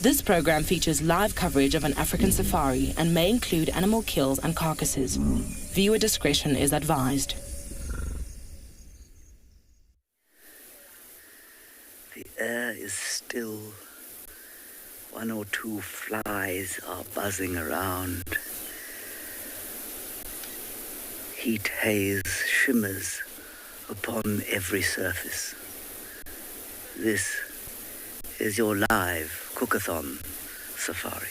This program features live coverage of an African safari and may include animal kills and carcasses. Viewer discretion is advised. The air is still. One or two flies are buzzing around. Heat haze shimmers upon every surface. This is your live Cookathon safari.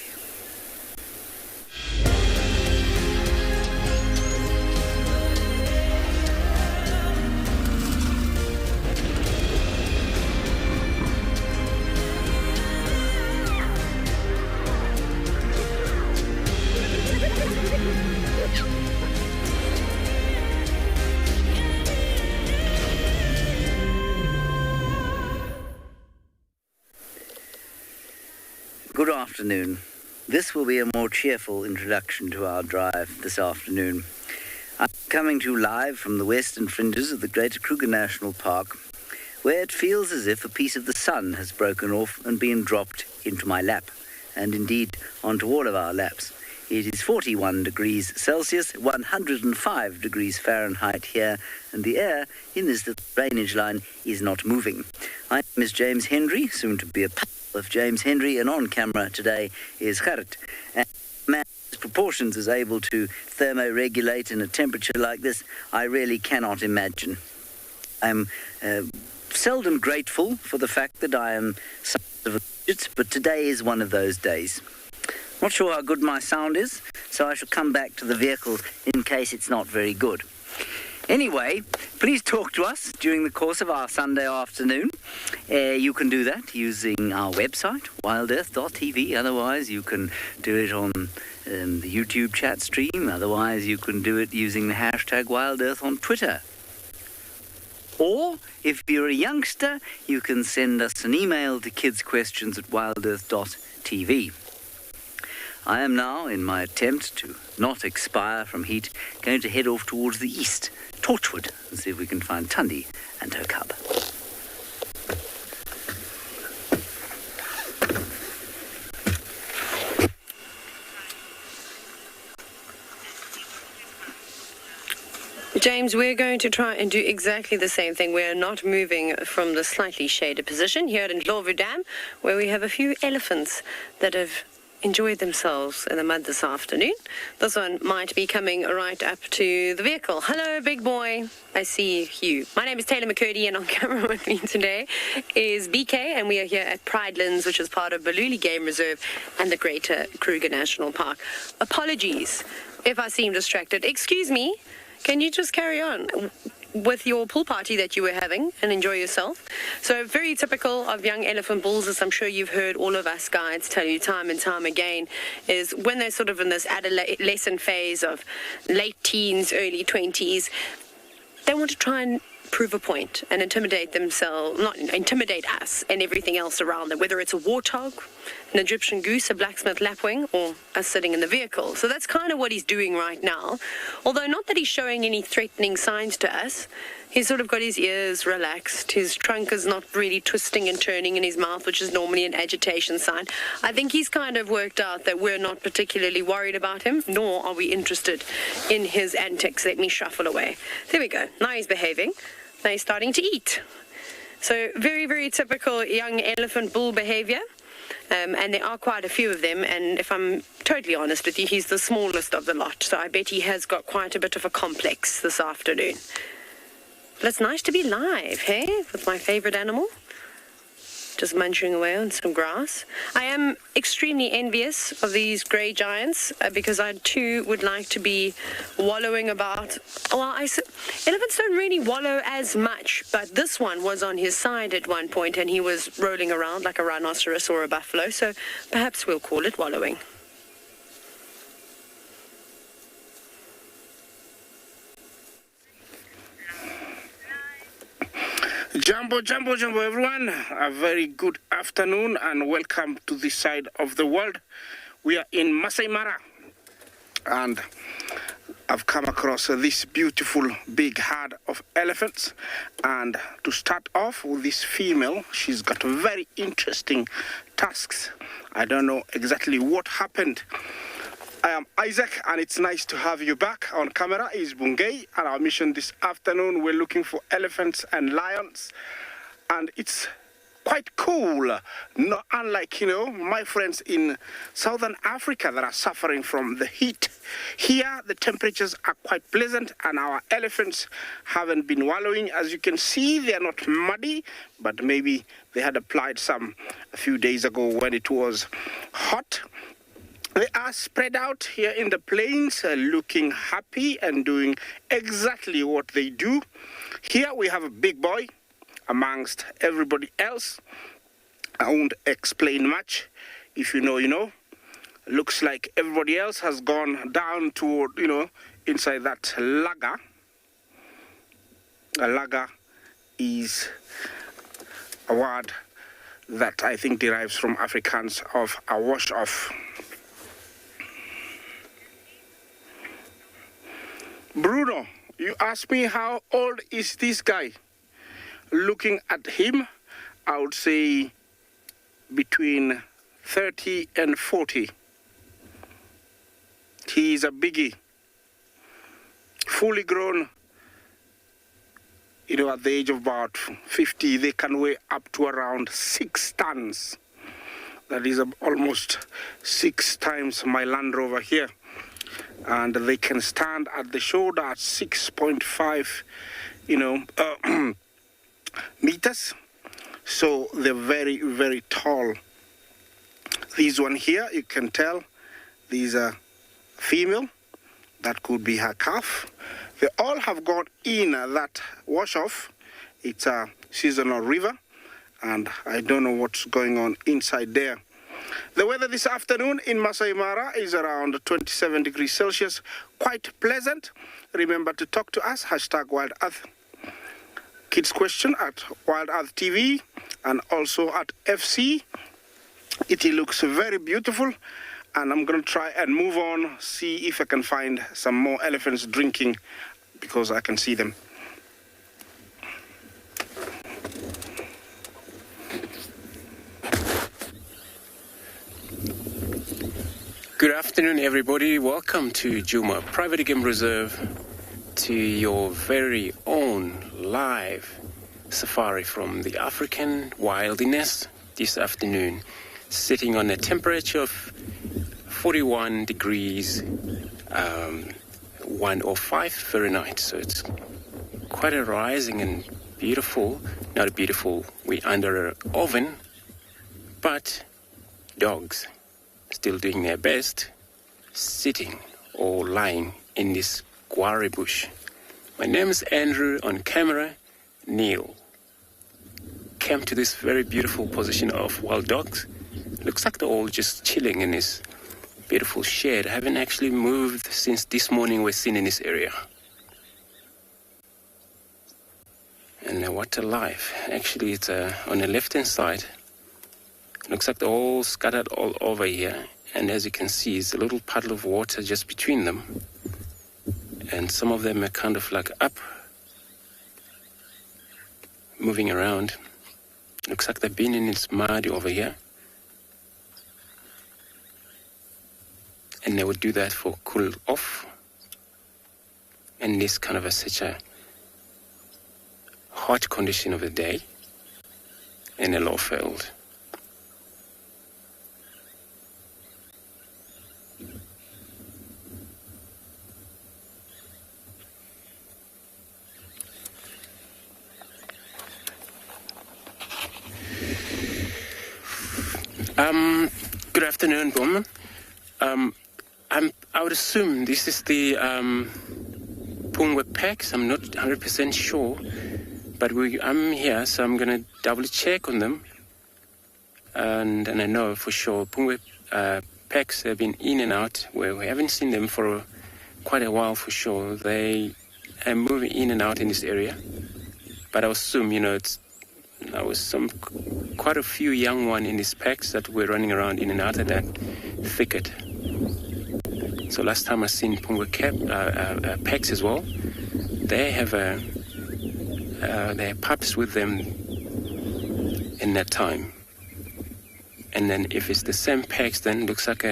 Good afternoon. This will be a more cheerful introduction to our drive this afternoon. I'm coming to you live from the western fringes of the Greater Kruger National Park, where it feels as if a piece of the sun has broken off and been dropped into my lap, and indeed onto all of our laps. It is 41 degrees Celsius, 105 degrees Fahrenheit here, and the air in this drainage line is not moving. My name is James Henry, soon to be a pal of James Henry, and on camera today is Gerrit. And a man whose proportions is able to thermoregulate in a temperature like this, I really cannot imagine. I'm seldom grateful for the fact that I am somewhat of a fidget, but today is one of those days. Not sure how good my sound is, so I shall come back to the vehicle in case it's not very good. Anyway, please talk to us during the course of our Sunday afternoon. You can do that using our website, wildearth.tv. Otherwise, you can do it on the YouTube chat stream. Otherwise, you can do it using the hashtag WildEarth on Twitter. Or, if you're a youngster, you can send us an email to kidsquestions@wildearth.tv. I am now, in my attempt to not expire from heat, going to head off towards the east, Torchwood, and see if we can find Tundi and her cub. James, we're going to try and do exactly the same thing. We're not moving from the slightly shaded position here in Ndlovu Dam, where we have a few elephants that have enjoyed themselves in the mud this afternoon. This one might be coming right up to the vehicle. Hello, big boy. I see you. My name is Taylor McCurdy, and on camera with me today is BK, and we are here at Pridelands, which is part of Baluli Game Reserve and the Greater Kruger National Park. Apologies if I seem distracted. Excuse me. Can you just carry on with your pool party that you were having and enjoy yourself? So very typical of young elephant bulls, as I'm sure you've heard all of us guides tell you time and time again, is when they're sort of in this adolescent phase of late teens, early 20s, they want to try and prove a point and intimidate themselves, not intimidate us and everything else around them, whether it's a warthog, an Egyptian goose, a blacksmith lapwing, or us sitting in the vehicle. So that's kind of what he's doing right now. Although not that he's showing any threatening signs to us. He's sort of got his ears relaxed. His trunk is not really twisting and turning in his mouth, which is normally an agitation sign. I think he's kind of worked out that we're not particularly worried about him, nor are we interested in his antics. Let me shuffle away. There we go. Now he's behaving. Now he's starting to eat. So very, very typical young elephant bull behavior. And there are quite a few of them, and if I'm totally honest with you, he's the smallest of the lot, so I bet he has got quite a bit of a complex this afternoon. But it's nice to be live, hey, with my favorite animal. just munching away on some grass. I am extremely envious of these grey giants because I too would like to be wallowing about. Well, elephants don't really wallow as much, but this one was on his side at one point and he was rolling around like a rhinoceros or a buffalo, so perhaps we'll call it wallowing. Jumbo everyone, a very good afternoon and welcome to this side of the world. We are in Maasai Mara and I've come across this beautiful big herd of elephants, and to start off with this female, she's got very interesting tasks. I don't know exactly what happened. I am Isaac, and it's nice to have you back. On camera is Bungay, and our mission this afternoon, we're looking for elephants and lions, and it's quite cool. Not unlike, my friends in Southern Africa that are suffering from the heat. Here, the temperatures are quite pleasant, and our elephants haven't been wallowing. As you can see, they are not muddy, but maybe they had applied some a few days ago when it was hot. They are spread out here in the plains, looking happy and doing exactly what they do. Here we have a big boy amongst everybody else. I won't explain much. If you know, you know. Looks like everybody else has gone down toward, inside that laga. A laga is a word that I think derives from Afrikaans of a wash-off. Bruno, you asked me how old is this guy? Looking at him, I would say between 30 and 40. He is a biggie. Fully grown, at the age of about 50, they can weigh up to around 6 tons. That is almost 6 times my Land Rover here. And they can stand at the shoulder at 6.5, meters. So they're very, very tall. This one here, you can tell, these are female. That could be her calf. They all have gone in that wash-off. It's a seasonal river, and I don't know what's going on inside there. The weather this afternoon in Maasai Mara is around 27 degrees Celsius, quite pleasant. Remember to talk to us, #WildEarth. Kids question at WildEarth TV and also at FC. It looks very beautiful, and I'm going to try and move on, see if I can find some more elephants drinking, because I can see them. Good afternoon, everybody. Welcome to Djuma Private Game Reserve, to your very own live safari from the African wilderness this afternoon, sitting on a temperature of 41 degrees 105 Fahrenheit. So it's quite a rising and beautiful. Not beautiful, we're under an oven, but dogs still doing their best, sitting or lying in this guari bush. My name is Andrew, on camera, Neil. Came to this very beautiful position of wild dogs. Looks like they're all just chilling in this beautiful shed. I haven't actually moved since this morning we're seen in this area. And what a life. Actually, it's on the left-hand side. Looks like they're all scattered all over here. And as you can see, it's a little puddle of water just between them. And some of them are kind of like up, moving around. Looks like they've been in this mud over here. And they would do that for cool off. And this kind of such a hot condition of the day in a low field. Good afternoon, Bowman. I would assume this is the Pungwe packs. I'm not 100% sure, but I'm here, so I'm going to double check on them. And I know for sure Pungwe packs have been in and out, where we haven't seen them for quite a while for sure. They are moving in and out in this area. But I assume, there was quite a few young ones in these packs that were running around in and out of that thicket. So last time I seen Pungwe packs as well, they have their pups with them in that time. And then if it's the same packs, then looks like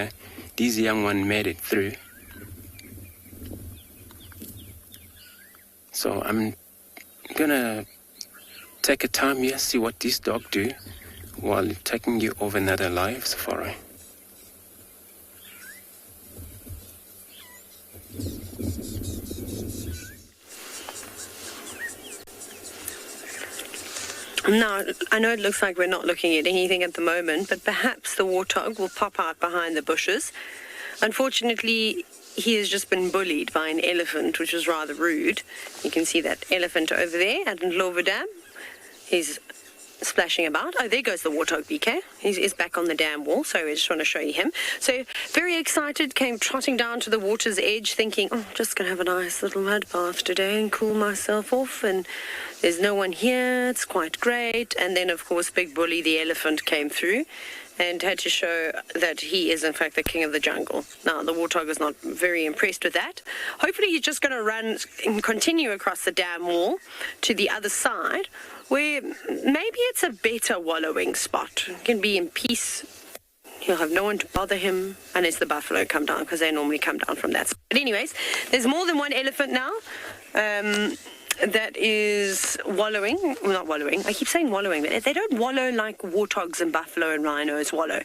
these young one made it through. So I'm gonna take a time here, see what this dog do while taking you over another live safari. Now, I know it looks like we're not looking at anything at the moment, but perhaps the warthog will pop out behind the bushes. Unfortunately, he has just been bullied by an elephant, which was rather rude. You can see that elephant over there at Ndlovu Dam. He's splashing about. Oh, there goes the warthog, BK. He's back on the dam wall, so I just want to show you him. So, very excited, came trotting down to the water's edge, thinking, just going to have a nice little mud bath today and cool myself off, and there's no one here, it's quite great. And then, of course, Big Bully, the elephant, came through and had to show that he is, in fact, the king of the jungle. Now, the warthog is not very impressed with that. Hopefully, he's just going to run and continue across the dam wall to the other side, where maybe it's a better wallowing spot. He can be in peace. He'll have no one to bother him unless the buffalo come down, because they normally come down from that side. But anyways, there's more than one elephant now that is wallowing. Well, not wallowing. I keep saying wallowing, but they don't wallow like warthogs and buffalo and rhinos wallow.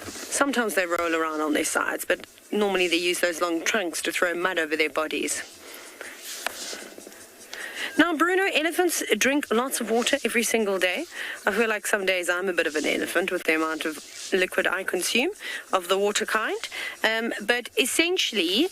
Sometimes they roll around on their sides, but normally they use those long trunks to throw mud over their bodies. Now, Bruno, elephants drink lots of water every single day. I feel like some days I'm a bit of an elephant with the amount of liquid I consume of the water kind. But essentially,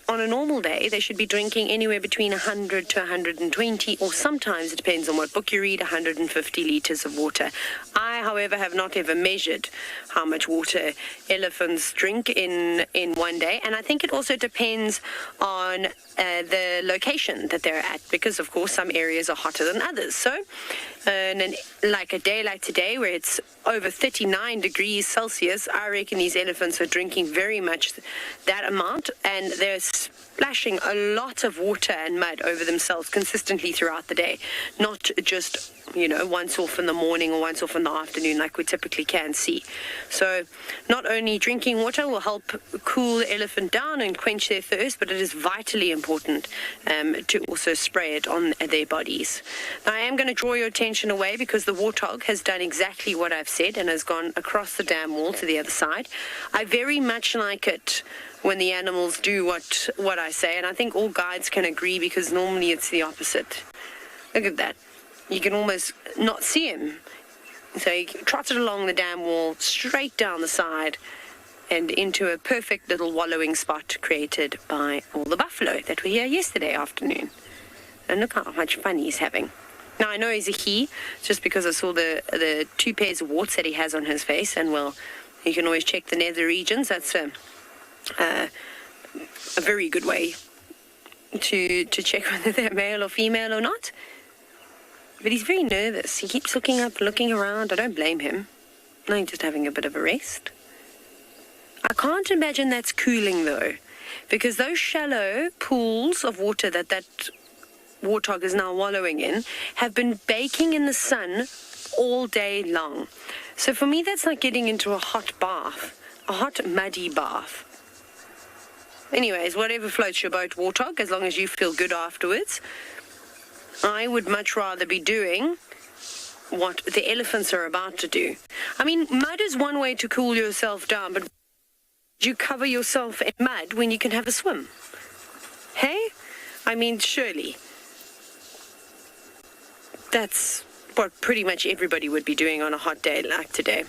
on a normal day, they should be drinking anywhere between 100 to 120, or sometimes, it depends on what book you read, 150 litres of water. I, however, have not ever measured how much water elephants drink in one day. And I think it also depends on the location that they're at, because, of course, some areas are hotter than others. So, like a day like today, where it's over 39 degrees Celsius, I reckon these elephants are drinking very much that amount, and they're splashing a lot of water and mud over themselves consistently throughout the day, not just, once off in the morning or once off in the afternoon like we typically can see. So not only drinking water will help cool the elephant down and quench their thirst, but it is vitally important to also spray it on their bodies. Now, I am going to draw your attention away, because the warthog has done exactly what I've said and has gone across the dam wall to the other side. I very much like it when the animals do what I say, and I think all guides can agree, because normally it's the opposite. Look at that. You can almost not see him. So he trotted along the dam wall, straight down the side, and into a perfect little wallowing spot created by all the buffalo that were here yesterday afternoon. And look how much fun he's having. Now, I know he's a he, just because I saw the 2 pairs of warts that he has on his face, and, well, you can always check the nether regions. That's a very good way to check whether they're male or female or not. But he's very nervous. He keeps looking up, looking around. I don't blame him. No, he's just having a bit of a rest. I can't imagine that's cooling, though, because those shallow pools of water that warthog is now wallowing in have been baking in the sun all day long. So for me, that's like getting into a hot bath, a hot, muddy bath. Anyways, whatever floats your boat, warthog, as long as you feel good afterwards. I would much rather be doing what the elephants are about to do. I mean, mud is one way to cool yourself down, but you cover yourself in mud when you can have a swim? Hey? I mean, surely. That's what pretty much everybody would be doing on a hot day like today.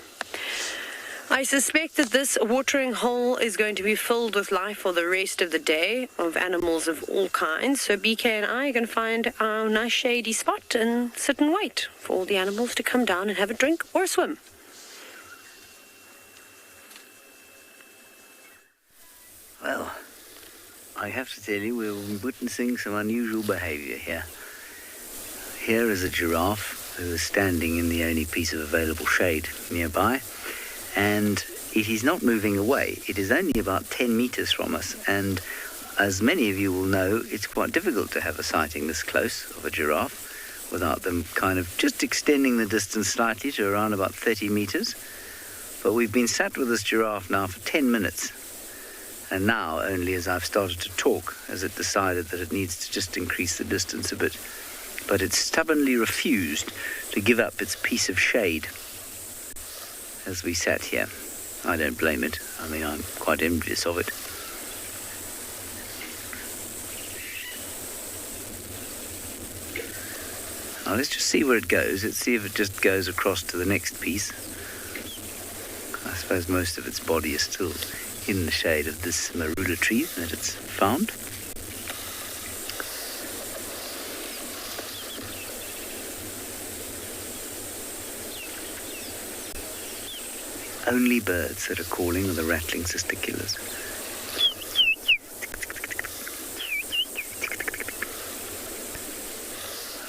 I suspect that this watering hole is going to be filled with life for the rest of the day, of animals of all kinds. So BK and I are going to find our nice shady spot and sit and wait for all the animals to come down and have a drink or a swim. Well, I have to tell you, we're witnessing some unusual behaviour here. Here is a giraffe who is standing in the only piece of available shade nearby, and it is not moving away. It is only about 10 metres from us, and as many of you will know, it's quite difficult to have a sighting this close of a giraffe without them kind of just extending the distance slightly to around about 30 metres. But we've been sat with this giraffe now for 10 minutes, and now only as I've started to talk has it decided that it needs to just increase the distance a bit. But it stubbornly refused to give up its piece of shade as we sat here. I don't blame it. I mean, I'm quite envious of it. Now let's just see where it goes. Let's see if it just goes across to the next piece. I suppose most of its body is still in the shade of this marula tree that it's found. Only birds that are calling are the rattling sister killers.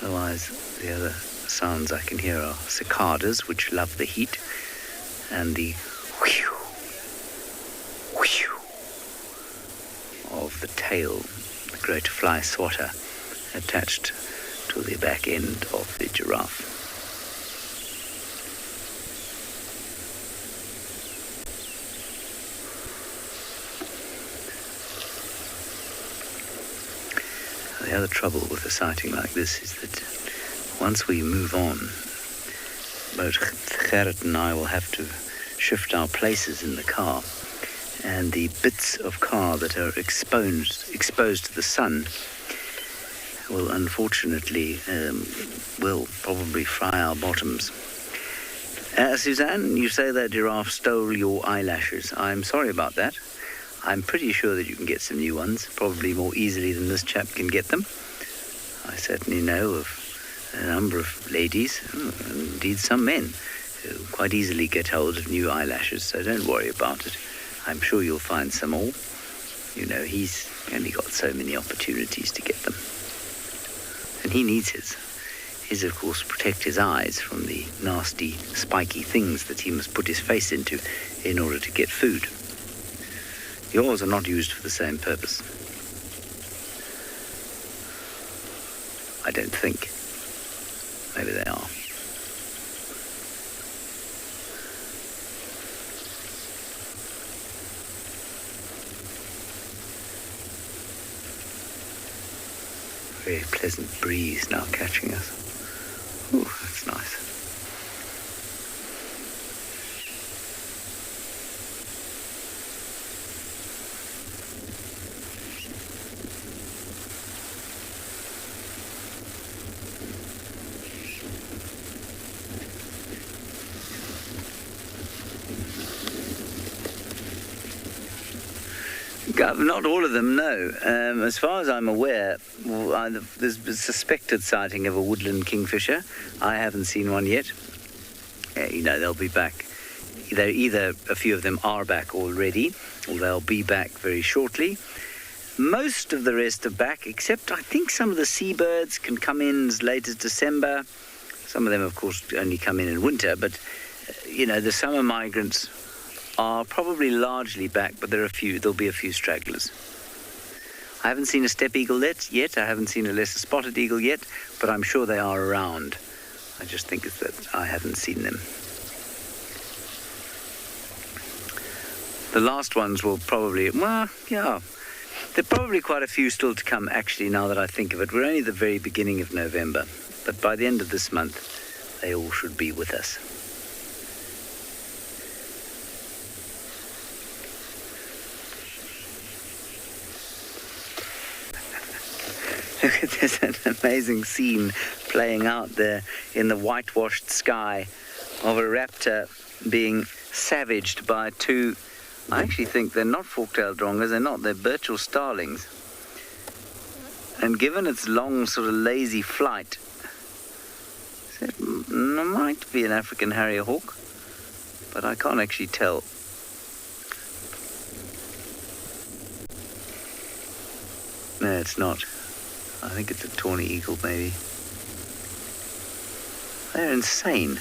Otherwise, the other sounds I can hear are cicadas, which love the heat, and the whew, whew of the tail, the great fly swatter, attached to the back end of the giraffe. The other trouble with a sighting like this is that once we move on, both Gerrit and I will have to shift our places in the car, and the bits of car that are exposed to the sun will unfortunately will probably fry our bottoms. Suzanne, you say that giraffe stole your eyelashes. I'm sorry about that. I'm pretty sure that you can get some new ones, probably more easily than this chap can get them. I certainly know of a number of ladies, indeed some men, who quite easily get hold of new eyelashes, so don't worry about it. I'm sure you'll find some more. You know, he's only got so many opportunities to get them. And he needs his. His, of course, protect his eyes from the nasty, spiky things that he must put his face into in order to get food. Yours are not used for the same purpose. I don't think. Maybe they are. Very pleasant breeze now catching us. Ooh, that's nice. Not all of them, no. As far as I'm aware, there's a suspected sighting of a woodland kingfisher. I haven't seen one yet. They'll be back. Either a few of them are back already, or they'll be back very shortly. Most of the rest are back, except I think some of the seabirds can come in as late as December. Some of them, of course, only come in winter, but, the summer migrants are probably largely back, but there'll be a few stragglers. I haven't seen a steppe eagle yet. I haven't seen a lesser spotted eagle yet, but I'm sure they are around. I just think it's that I haven't seen them. The last ones will probably, there are probably quite a few still to come, actually, now that I think of it. We're only at the very beginning of November, but by the end of this month, they all should be with us. There's an amazing scene playing out there in the whitewashed sky of a raptor being savaged by two, I actually think they're not fork-tailed drongas, they're Birchall starlings. And given its long, sort of lazy flight, it might be an African harrier hawk, but I can't actually tell. No, it's not. I think it's a tawny eagle, maybe. They're insane.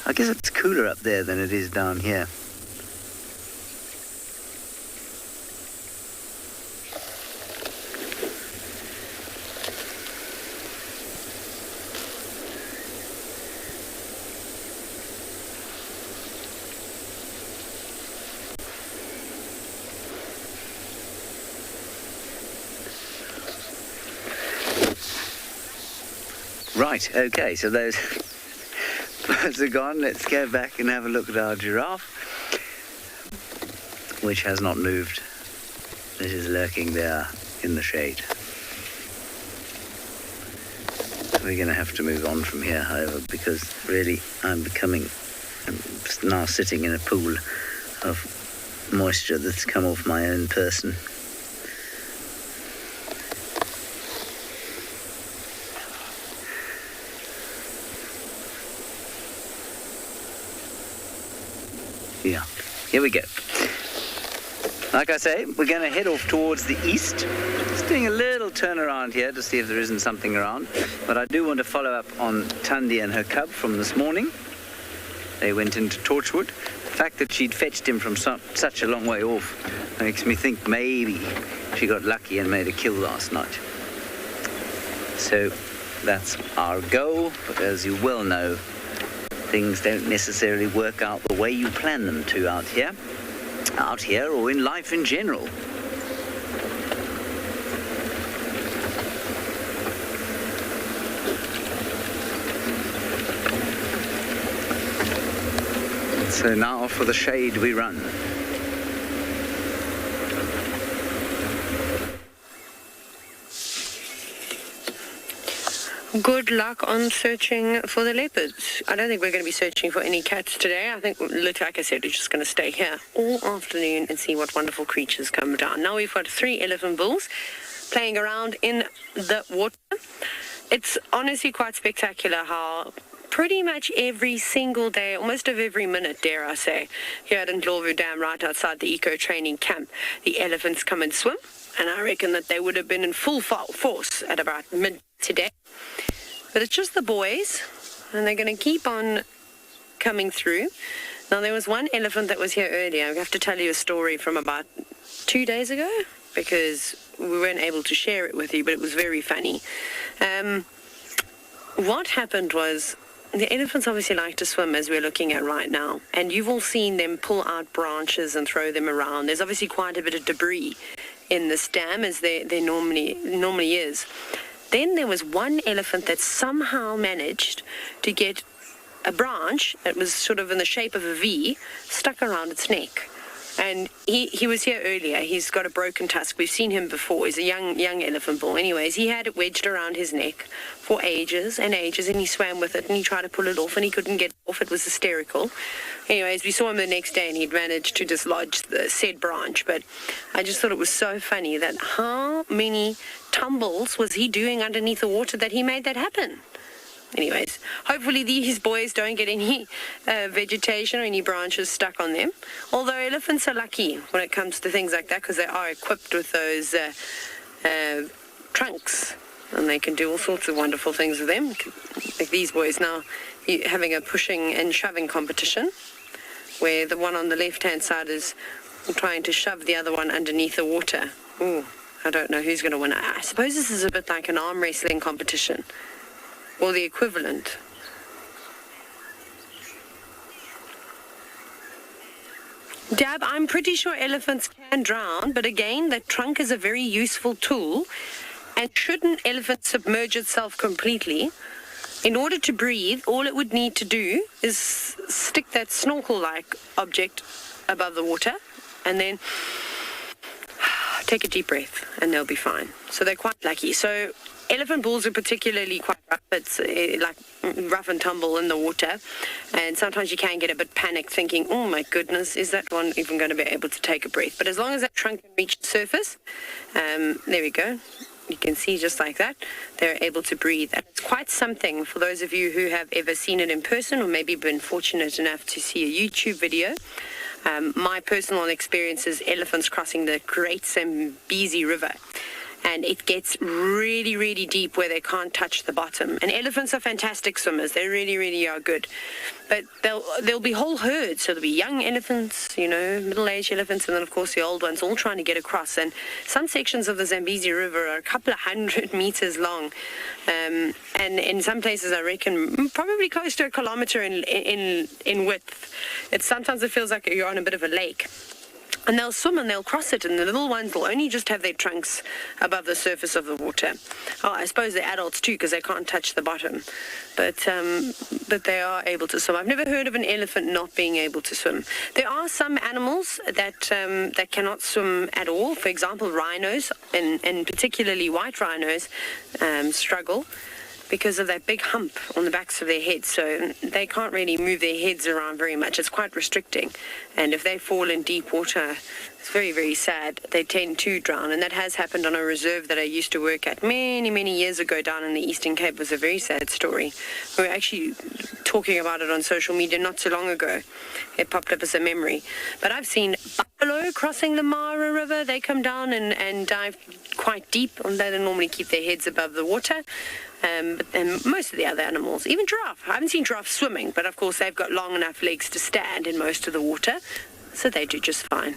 I guess it's cooler up there than it is down here. Right, okay, so those birds are gone. Let's go back and have a look at our giraffe, which has not moved. It is lurking there in the shade. We're going to have to move on from here, however, because really I'm now sitting in a pool of moisture that's come off my own person. Yeah, here we go. Like I say, we're going to head off towards the east. Just doing a little turn around here to see if there isn't something around. But I do want to follow up on Thandi and her cub from this morning. They went into Torchwood. The fact that she'd fetched him from such a long way off makes me think maybe she got lucky and made a kill last night. So that's our goal, but as you well know, things don't necessarily work out the way you plan them to out here or in life in general. So now for the shade we run. Good luck on searching for the leopards. I don't think we're going to be searching for any cats today. I think, like I said, we're just going to stay here all afternoon and see what wonderful creatures come down. Now we've got 3 elephant bulls playing around in the water. It's honestly quite spectacular how pretty much every single day, almost of every minute, dare I say, here at Ndlovu Dam, right outside the eco-training camp, the elephants come and swim. And I reckon that they would have been in full force at about mid today. But it's just the boys, and they're going to keep on coming through. Now, there was one elephant that was here earlier. I have to tell you a story from about 2 days ago, because we weren't able to share it with you, but it was very funny. What happened was, the elephants obviously like to swim, as we're looking at right now, and you've all seen them pull out branches and throw them around. There's obviously quite a bit of debris in this dam, as there normally is. Then there was one elephant that somehow managed to get a branch that was sort of in the shape of a V stuck around its neck. And he was here earlier. He's got a broken tusk. We've seen him before. He's a young elephant bull. Anyways, he had it wedged around his neck for ages and ages, and he swam with it, and he tried to pull it off, and he couldn't get it off. It was hysterical. Anyways, we saw him the next day, and he'd managed to dislodge the said branch. But I just thought it was so funny that how many tumbles was he doing underneath the water that he made that happen? Anyways, hopefully these boys don't get any vegetation or any branches stuck on them. Although elephants are lucky when it comes to things like that, because they are equipped with those trunks, and they can do all sorts of wonderful things with them. Like these boys now having a pushing and shoving competition, where the one on the left-hand side is trying to shove the other one underneath the water. Ooh, I don't know who's going to win. I suppose this is a bit like an arm wrestling competition, or the equivalent. Dab, I'm pretty sure elephants can drown, but again, the trunk is a very useful tool. And should an elephant submerge itself completely, in order to breathe, all it would need to do is stick that snorkel-like object above the water, and then take a deep breath, and they'll be fine. So they're quite lucky. So Elephant bulls are particularly quite rough. It's like rough and tumble in the water. And sometimes you can get a bit panicked thinking, oh my goodness, is that one even going to be able to take a breath? But as long as that trunk can reach the surface, there we go. You can see just like that, they're able to breathe. And it's quite something for those of you who have ever seen it in person or maybe been fortunate enough to see a YouTube video. My personal experience is elephants crossing the Great Zambezi River. And it gets really, really deep where they can't touch the bottom. And elephants are fantastic swimmers. They really, really are good. But there'll be whole herds. So there'll be young elephants, you know, middle-aged elephants, and then, of course, the old ones, all trying to get across. And some sections of the Zambezi River are a couple of 100 meters long. And in some places, I reckon, probably close to 1 kilometer in width. Sometimes it feels like you're on a bit of a lake. And they'll swim and they'll cross it, and the little ones will only just have their trunks above the surface of the water. Oh, I suppose the adults too, because they can't touch the bottom. But they are able to swim. I've never heard of an elephant not being able to swim. There are some animals that cannot swim at all. For example, rhinos, and particularly white rhinos, struggle because of that big hump on the backs of their heads, so they can't really move their heads around very much. It's quite restricting, and if they fall in deep water, it's very, very sad. They tend to drown, and that has happened on a reserve that I used to work at many, many years ago down in the Eastern Cape. It was a very sad story. We were actually talking about it on social media not so long ago. It popped up as a memory. But I've seen buffalo crossing the Mara River. They come down and dive quite deep, and they don't normally keep their heads above the water. But then most of the other animals, even giraffe. I haven't seen giraffe swimming, but of course they've got long enough legs to stand in most of the water, so they do just fine.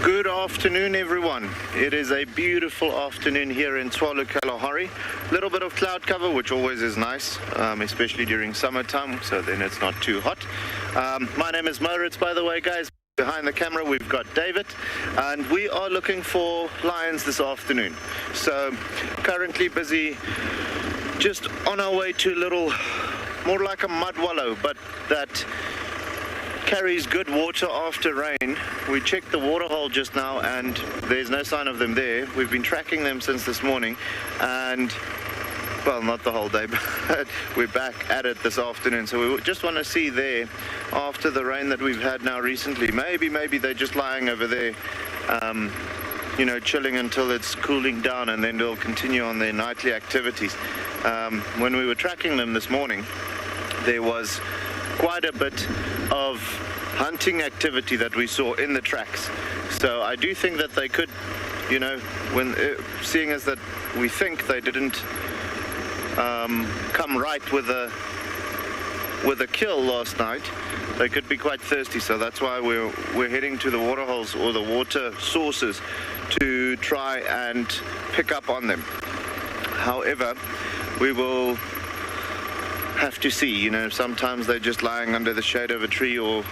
Good afternoon, everyone. It is a beautiful afternoon here in Tswalu Kalahari. A little bit of cloud cover, which always is nice, especially during summertime, so then it's not too hot. My name is Moritz, by the way, guys. Behind the camera, we've got David, and we are looking for lions this afternoon. So, currently busy just on our way to a little, more like a mud wallow, but that carries good water after rain. We checked the waterhole just now and there's no sign of them there. We've been tracking them since this morning, and well, not the whole day, but we're back at it this afternoon. So we just want to see there, after the rain that we've had now recently, maybe they're just lying over there, you know, chilling until it's cooling down, and then they'll continue on their nightly activities. When we were tracking them this morning, there was quite a bit of hunting activity that we saw in the tracks. So I do think that they could, you know, when seeing as that we think they didn't come right with a kill last night, they could be quite thirsty. So that's why we're heading to the water holes or the water sources to try and pick up on them. However, we will have to see, you know, sometimes they're just lying under the shade of a tree, or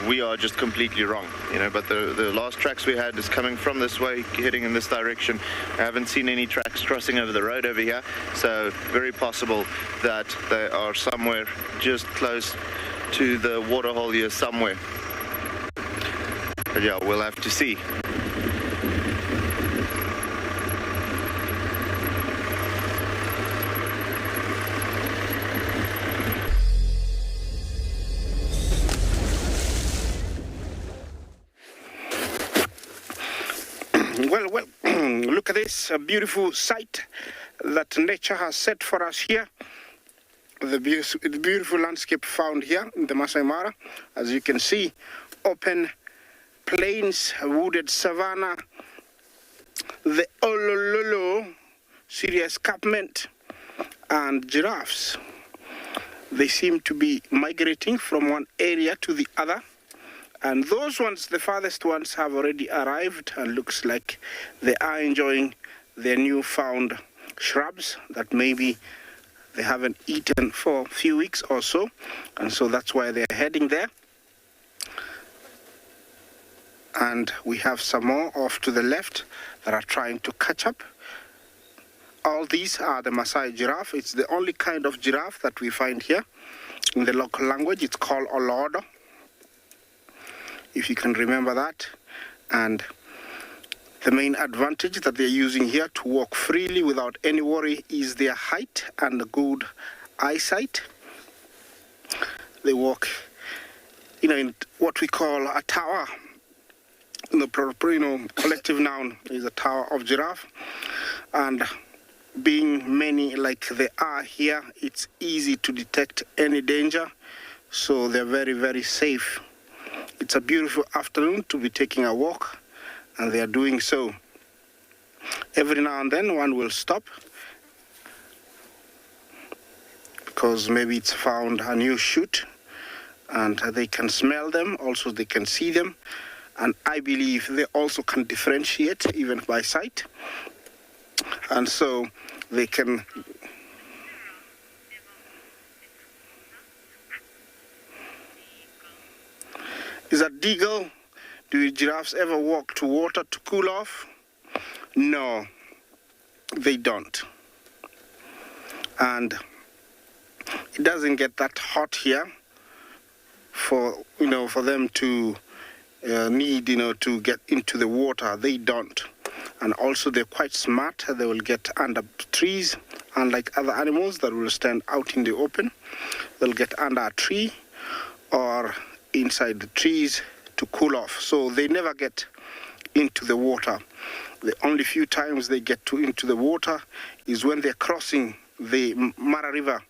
we are just completely wrong, you know. But the last tracks we had is coming from this way, heading in this direction. I haven't seen any tracks crossing over the road over here, so very possible that they are somewhere just close to the waterhole here somewhere. But yeah, we'll have to see. Well, look at this, a beautiful sight that nature has set for us here. The beautiful landscape found here in the Maasai Mara. As you can see, open plains, wooded savanna, the Olololo, Syria escarpment, and giraffes. They seem to be migrating from one area to the other. And those ones, the farthest ones, have already arrived, and looks like they are enjoying their newfound shrubs that maybe they haven't eaten for a few weeks or so. And so that's why they're heading there. And we have some more off to the left that are trying to catch up. all these are the Maasai giraffe. It's the only kind of giraffe that we find here. In the local language, it's called Olodo, if you can remember that. And the main advantage that they're using here to walk freely without any worry is their height and good eyesight. They walk, in what we call a tower. The collective noun is a tower of giraffe. And being many like they are here, it's easy to detect any danger. So they're very, very safe. It's a beautiful afternoon to be taking a walk, and they are doing so. Every now and then one will stop because maybe it's found a new shoot, and they can smell them, also they can see them, and I believe they also can differentiate even by sight, and so they can Is that deagle? Do giraffes ever walk to water to cool off? No, they don't. And it doesn't get that hot here for them to need to get into the water. They don't. And also they're quite smart. They will get under trees, unlike other animals that will stand out in the open. They'll get under a tree or inside the trees to cool off. So they never get into the water. The only few times they get into the water is when they're crossing the Mara River.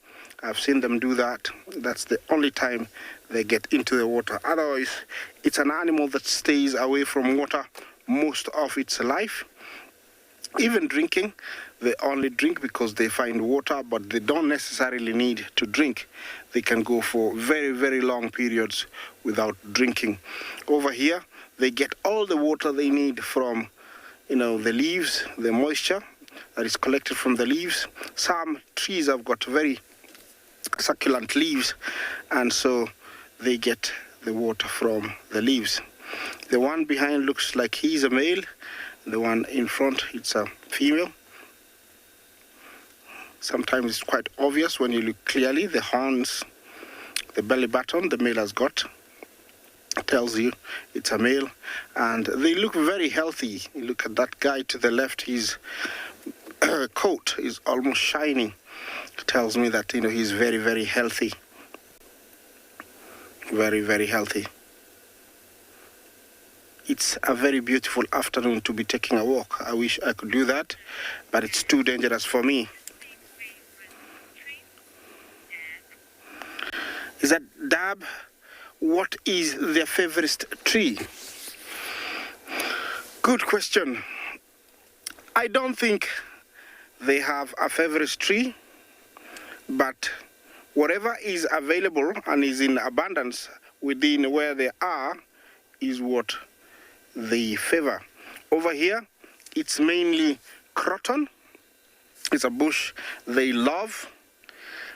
I've seen them do that. That's the only time they get into the water. Otherwise, it's an animal that stays away from water most of its life. Even drinking, they only drink because they find water, but they don't necessarily need to drink. They can go for very, very long periods without drinking. Over here, they get all the water they need from, the leaves, the moisture that is collected from the leaves. Some trees have got very succulent leaves, and so they get the water from the leaves. The one behind looks like he's a male. The one in front, it's a female. Sometimes it's quite obvious when you look clearly. The horns, the belly button, the male has got, tells you it's a male. And they look very healthy. You look at that guy to the left, his coat is almost shining. It tells me that, he's very, very healthy. Very, very healthy. It's a very beautiful afternoon to be taking a walk. I wish I could do that, but it's too dangerous for me. Is that Dab? What is their favorite tree? Good question. I don't think they have a favorite tree, but whatever is available and is in abundance within where they are is what they favor. Over here, it's mainly croton. It's a bush they love,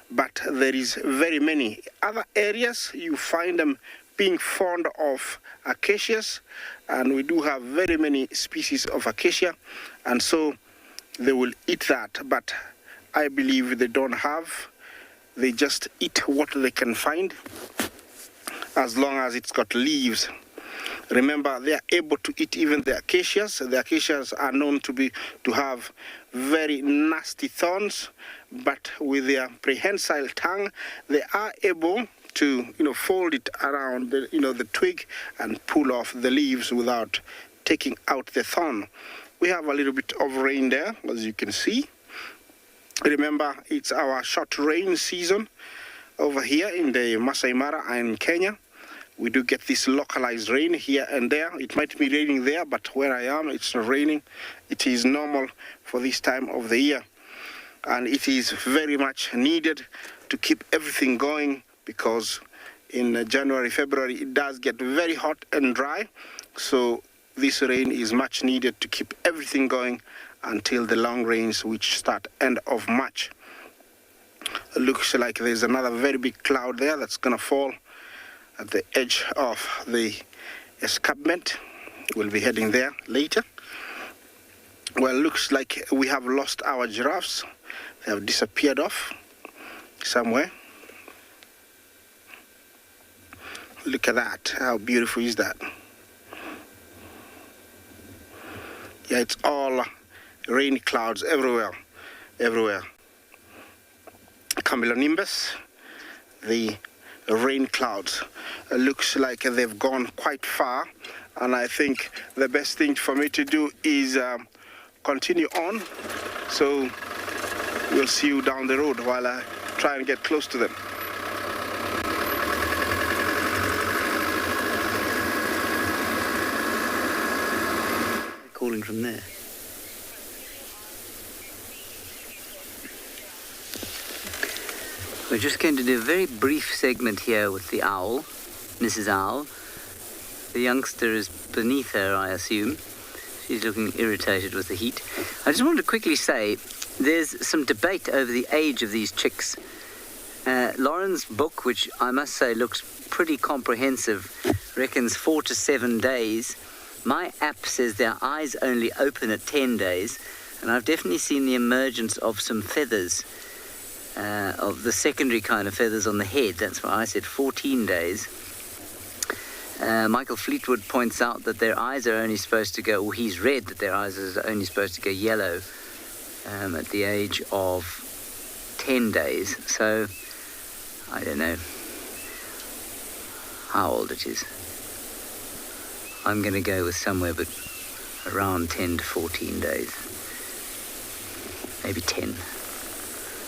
but there is very many. Other areas, you find them being fond of acacias, and we do have very many species of acacia, and so they will eat that, but I believe they don't have. They just eat what they can find, as long as it's got leaves. Remember, they are able to eat even the acacias. The acacias are known to have very nasty thorns, but with their prehensile tongue, they are able to, fold it around the twig and pull off the leaves without taking out the thorn. We have a little bit of rain there, as you can see. Remember, it's our short rain season over here in the Maasai Mara and Kenya. We do get this localized rain here and there. It might be raining there, but where I am, it's not raining. It is normal for this time of the year. And it is very much needed to keep everything going, because in January, February, it does get very hot and dry. So this rain is much needed to keep everything going until the long rains, which start end of March. It looks like there's another very big cloud there that's going to fall at the edge of the escarpment. We'll be heading there later. Well, looks like we have lost our giraffes. They have disappeared off somewhere. Look at that. How beautiful is that? Yeah, it's all rain clouds everywhere. Cumulonimbus, the rain clouds. Looks like they've gone quite far, and I think the best thing for me to do is continue on. So we'll see you down the road while I try and get close to them. Calling from there. We're just going to do a very brief segment here with the owl, Mrs. Owl. The youngster is beneath her, I assume. She's looking irritated with the heat. I just wanted to quickly say, there's some debate over the age of these chicks. Lauren's book, which I must say looks pretty comprehensive, reckons 4 to 7 days. My app says their eyes only open at 10 days, and I've definitely seen the emergence of some feathers, of the secondary kind of feathers on the head. That's why I said 14 days. Michael Fleetwood points out that their eyes are only supposed to go, or he's read that their eyes are only supposed to go yellow at the age of 10 days. So, I don't know how old it is. I'm going to go with somewhere but around 10 to 14 days. Maybe 10,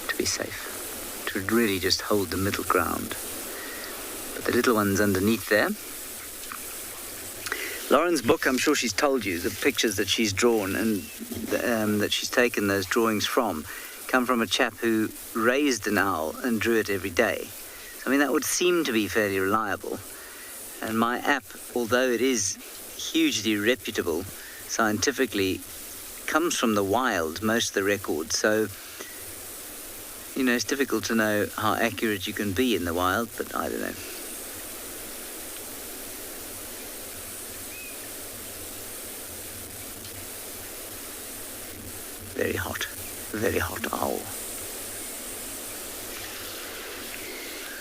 to be safe. To really just hold the middle ground. But the little one's underneath there. Lauren's book, I'm sure she's told you, the pictures that she's drawn and that she's taken those drawings from, come from a chap who raised an owl and drew it every day. So, I mean, that would seem to be fairly reliable. And my app, although it is hugely reputable scientifically, comes from the wild, most of the records. So, you know, it's difficult to know how accurate you can be in the wild, but I don't know. Very hot owl.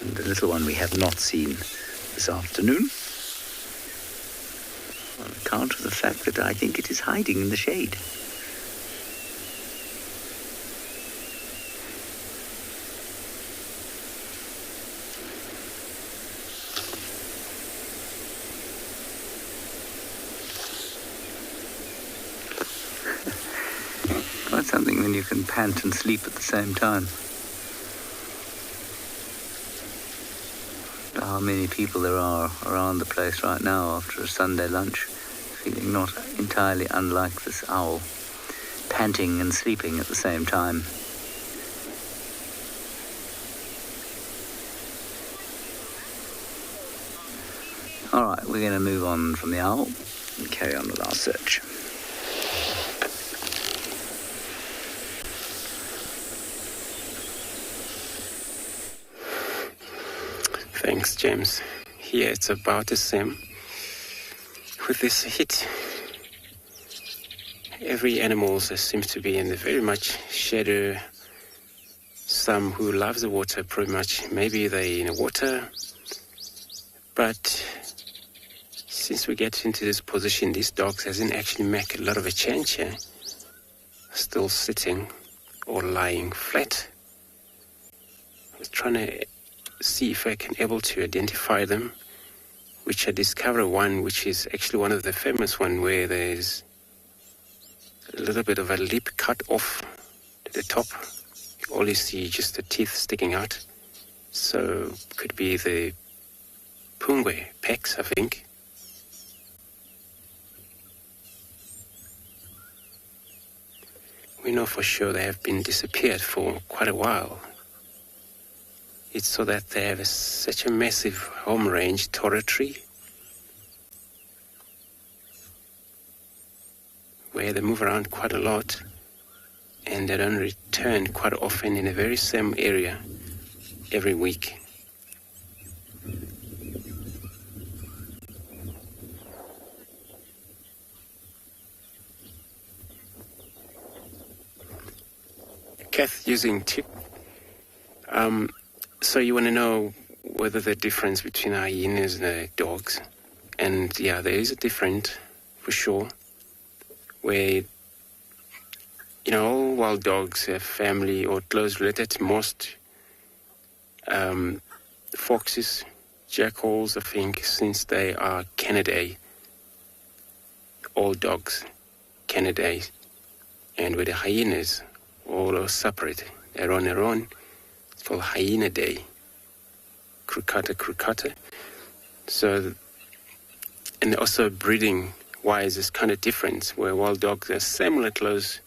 And the little one we have not seen this afternoon, on account of the fact that I think it is hiding in the shade. Quite something when you can pant and sleep at the same time. How many people there are around the place right now after a Sunday lunch, feeling not entirely unlike this owl, panting and sleeping at the same time. All right, we're going to move on from the owl and carry on with our search. Thanks, James. Here it's about the same. With this heat, every animal seems to be in the very much shadow. Some who love the water pretty much, maybe they're in the water. But since we get into this position, these dogs hasn't actually made a lot of a change here. Still sitting or lying flat. I was trying to see if I can able to identify them, which I discovered one which is actually one of the famous one where there's a little bit of a lip cut off to the top. You only see just the teeth sticking out. So could be the Pungwe pecs, I think. We know for sure they have been disappeared for quite a while. It's so that they have such a massive home range territory where they move around quite a lot and they don't return quite often in the very same area every week. Kath, using tip. So you want to know whether the difference between hyenas and the dogs. And yeah, there is a difference for sure. Where, all wild dogs have family or close related. Most foxes, jackals, I think, since they are Canidae, all dogs, Canidae. And with the hyenas, all are separate. Heron, it's called Hyenidae. Crocata. So, and also breeding-wise is kind of different, where wild dogs are similar close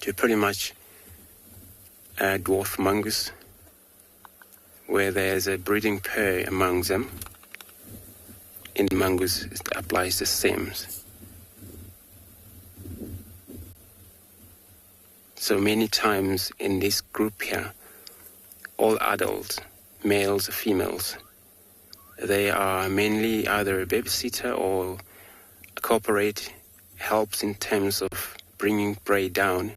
to pretty much dwarf mongoose, where there's a breeding pair among them. In mongoose, it applies the same. So many times in this group here, all adults, males or females, they are mainly either a babysitter or cooperate, helps in terms of bringing prey down.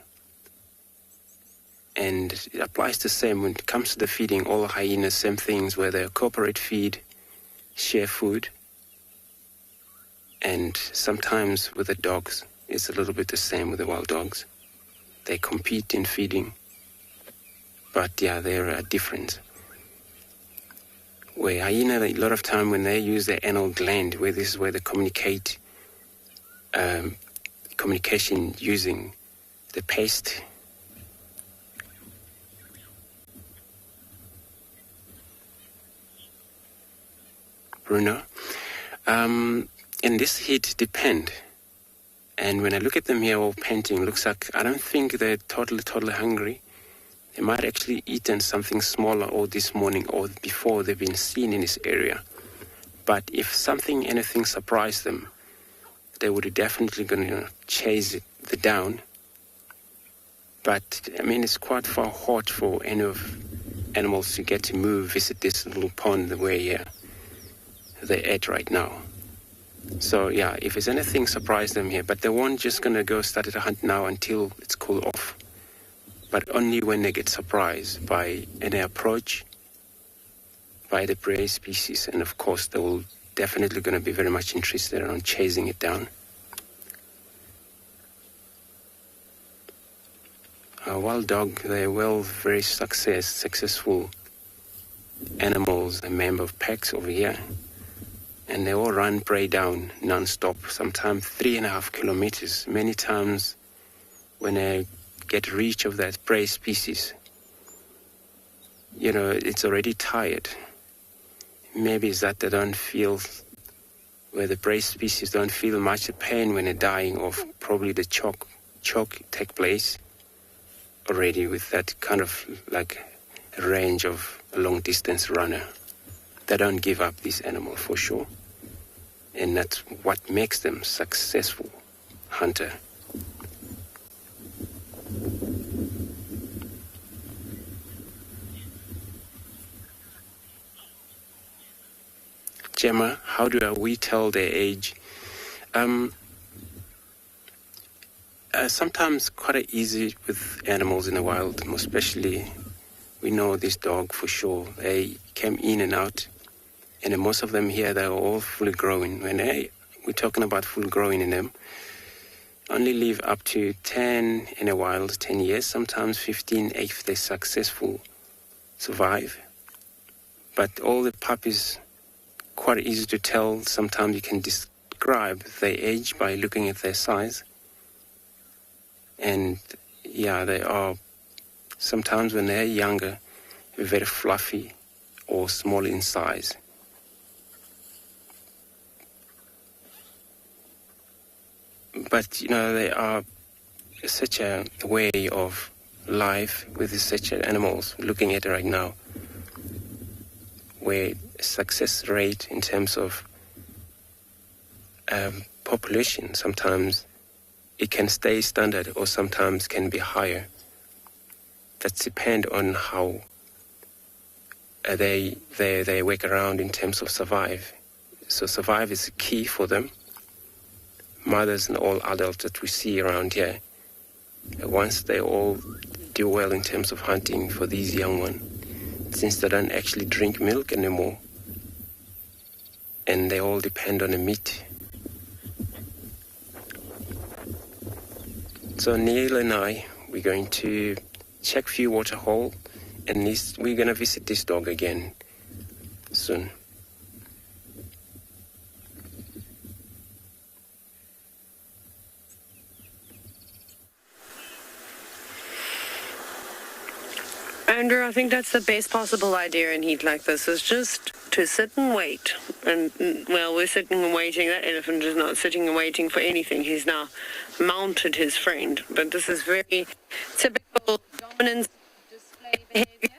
And it applies the same when it comes to the feeding. All hyenas, same things, where they cooperate, feed, share food. And sometimes with the dogs, it's a little bit the same with the wild dogs. They compete in feeding. But yeah, there are different. Where hyena, a lot of time when they use their anal gland, where this is where they communicate, communication using the paste. Bruno. And this heat depend. And when I look at them here all panting, looks like I don't think they're totally hungry. They might actually eaten something smaller all this morning or before they've been seen in this area. But if anything surprised them, they would definitely going to chase the down. But I mean, it's quite far hot for any of animals to get to move, visit this little pond where they're at right now. So yeah, if there's anything surprise them here, but they won't just going to go start a hunt now until it's cool off. But only when they get surprised by any approach by the prey species. And of course, they will definitely going to be very much interested in chasing it down. A wild dog, they're very successful animals, a member of packs over here. And they all run prey down non-stop, sometimes 3.5 kilometers. Many times when they get reach of that prey species, it's already tired. Maybe it's that they don't feel, where the prey species don't feel much pain when they're dying, or probably the choke take place already with that kind of like range of a long distance runner. They don't give up this animal for sure. And that's what makes them successful hunter. Gemma, how do we tell their age? Sometimes quite easy with animals in the wild, especially we know this dog for sure. They came in and out, and most of them here, they're all fully grown. When we're talking about full growing in them, only live up to 10 in a wild, 10 years, sometimes 15 if they're successful, survive. But all the puppies, quite easy to tell. Sometimes you can describe their age by looking at their size. And yeah, they are, sometimes when they're younger, very fluffy or small in size. But, they are such a way of life with such animals, looking at it right now, where success rate in terms of population, sometimes it can stay standard or sometimes can be higher. That depends on how they work around in terms of survive. So survive is key for them. Mothers and all adults that we see around here, once they all do well in terms of hunting for these young ones, since they don't actually drink milk anymore, and they all depend on the meat. So Neil and I, we're going to check a few water holes, and we're going to visit this dog again soon. Andrew, I think that's the best possible idea in heat like this, is just to sit and wait. And, well, we're sitting and waiting. That elephant is not sitting and waiting for anything. He's now mounted his friend. But this is very typical dominance display behavior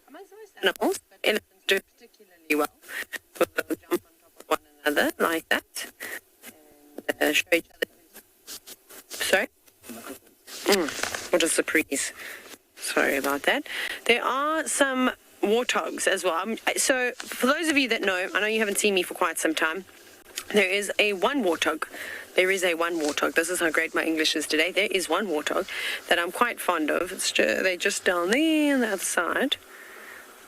amongst most animals, but elephants do particularly well. They'll jump on top of one another like that and show each other. Sorry? What a surprise. Sorry about that. There are some warthogs as well. So for those of you that know, I know you haven't seen me for quite some time, there is a one warthog. There is a one warthog. This is how great my English is today. There is one warthog that I'm quite fond of. They're just down there on the other side.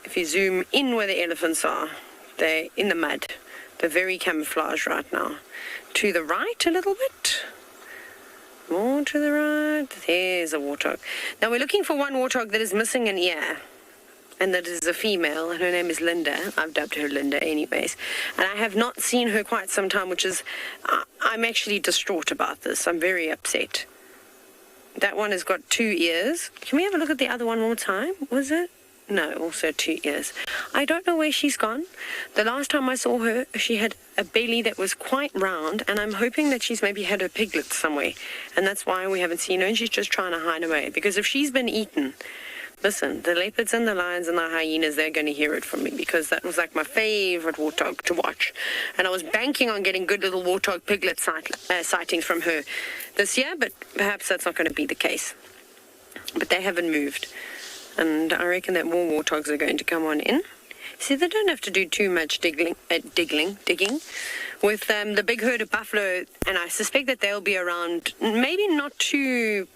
If you zoom in where the elephants are, they're in the mud. They're very camouflaged right now. To the right a little bit. More to the right. There's a warthog. Now we're looking for one warthog that is missing an ear. And that is a female, and her name is Linda. I've dubbed her Linda anyways. And I have not seen her quite some time, which is, I'm actually distraught about this. I'm very upset. That one has got 2 ears. Can we have a look at the other one more time? Was it? No, also 2 ears. I don't know where she's gone. The last time I saw her, she had a belly that was quite round, and I'm hoping that she's maybe had her piglets somewhere. And that's why we haven't seen her, and she's just trying to hide away. Because if she's been eaten... Listen, the leopards and the lions and the hyenas, they're going to hear it from me, because that was like my favorite warthog to watch. And I was banking on getting good little warthog piglet sightings from her this year, but perhaps that's not going to be the case. But they haven't moved. And I reckon that more warthogs are going to come on in. See, they don't have to do too much digging. With the big herd of buffalo, and I suspect that they'll be around, maybe not too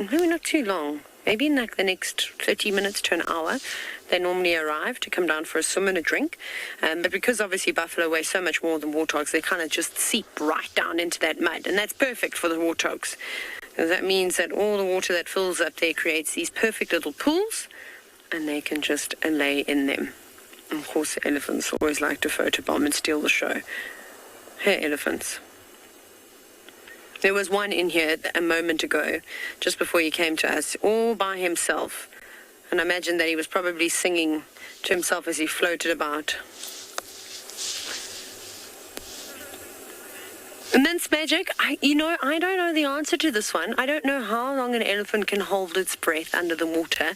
long. Maybe in like the next 30 minutes to an hour, they normally arrive to come down for a swim and a drink. But because obviously buffalo weigh so much more than warthogs, they kind of just seep right down into that mud. And that's perfect for the warthogs. And that means that all the water that fills up there creates these perfect little pools, and they can just lay in them. And of course, the elephants always like to photobomb and steal the show. Hey, elephants. There was one in here a moment ago, just before he came to us, all by himself. And I imagine that he was probably singing to himself as he floated about. Immense magic. I don't know the answer to this one. I don't know how long an elephant can hold its breath under the water.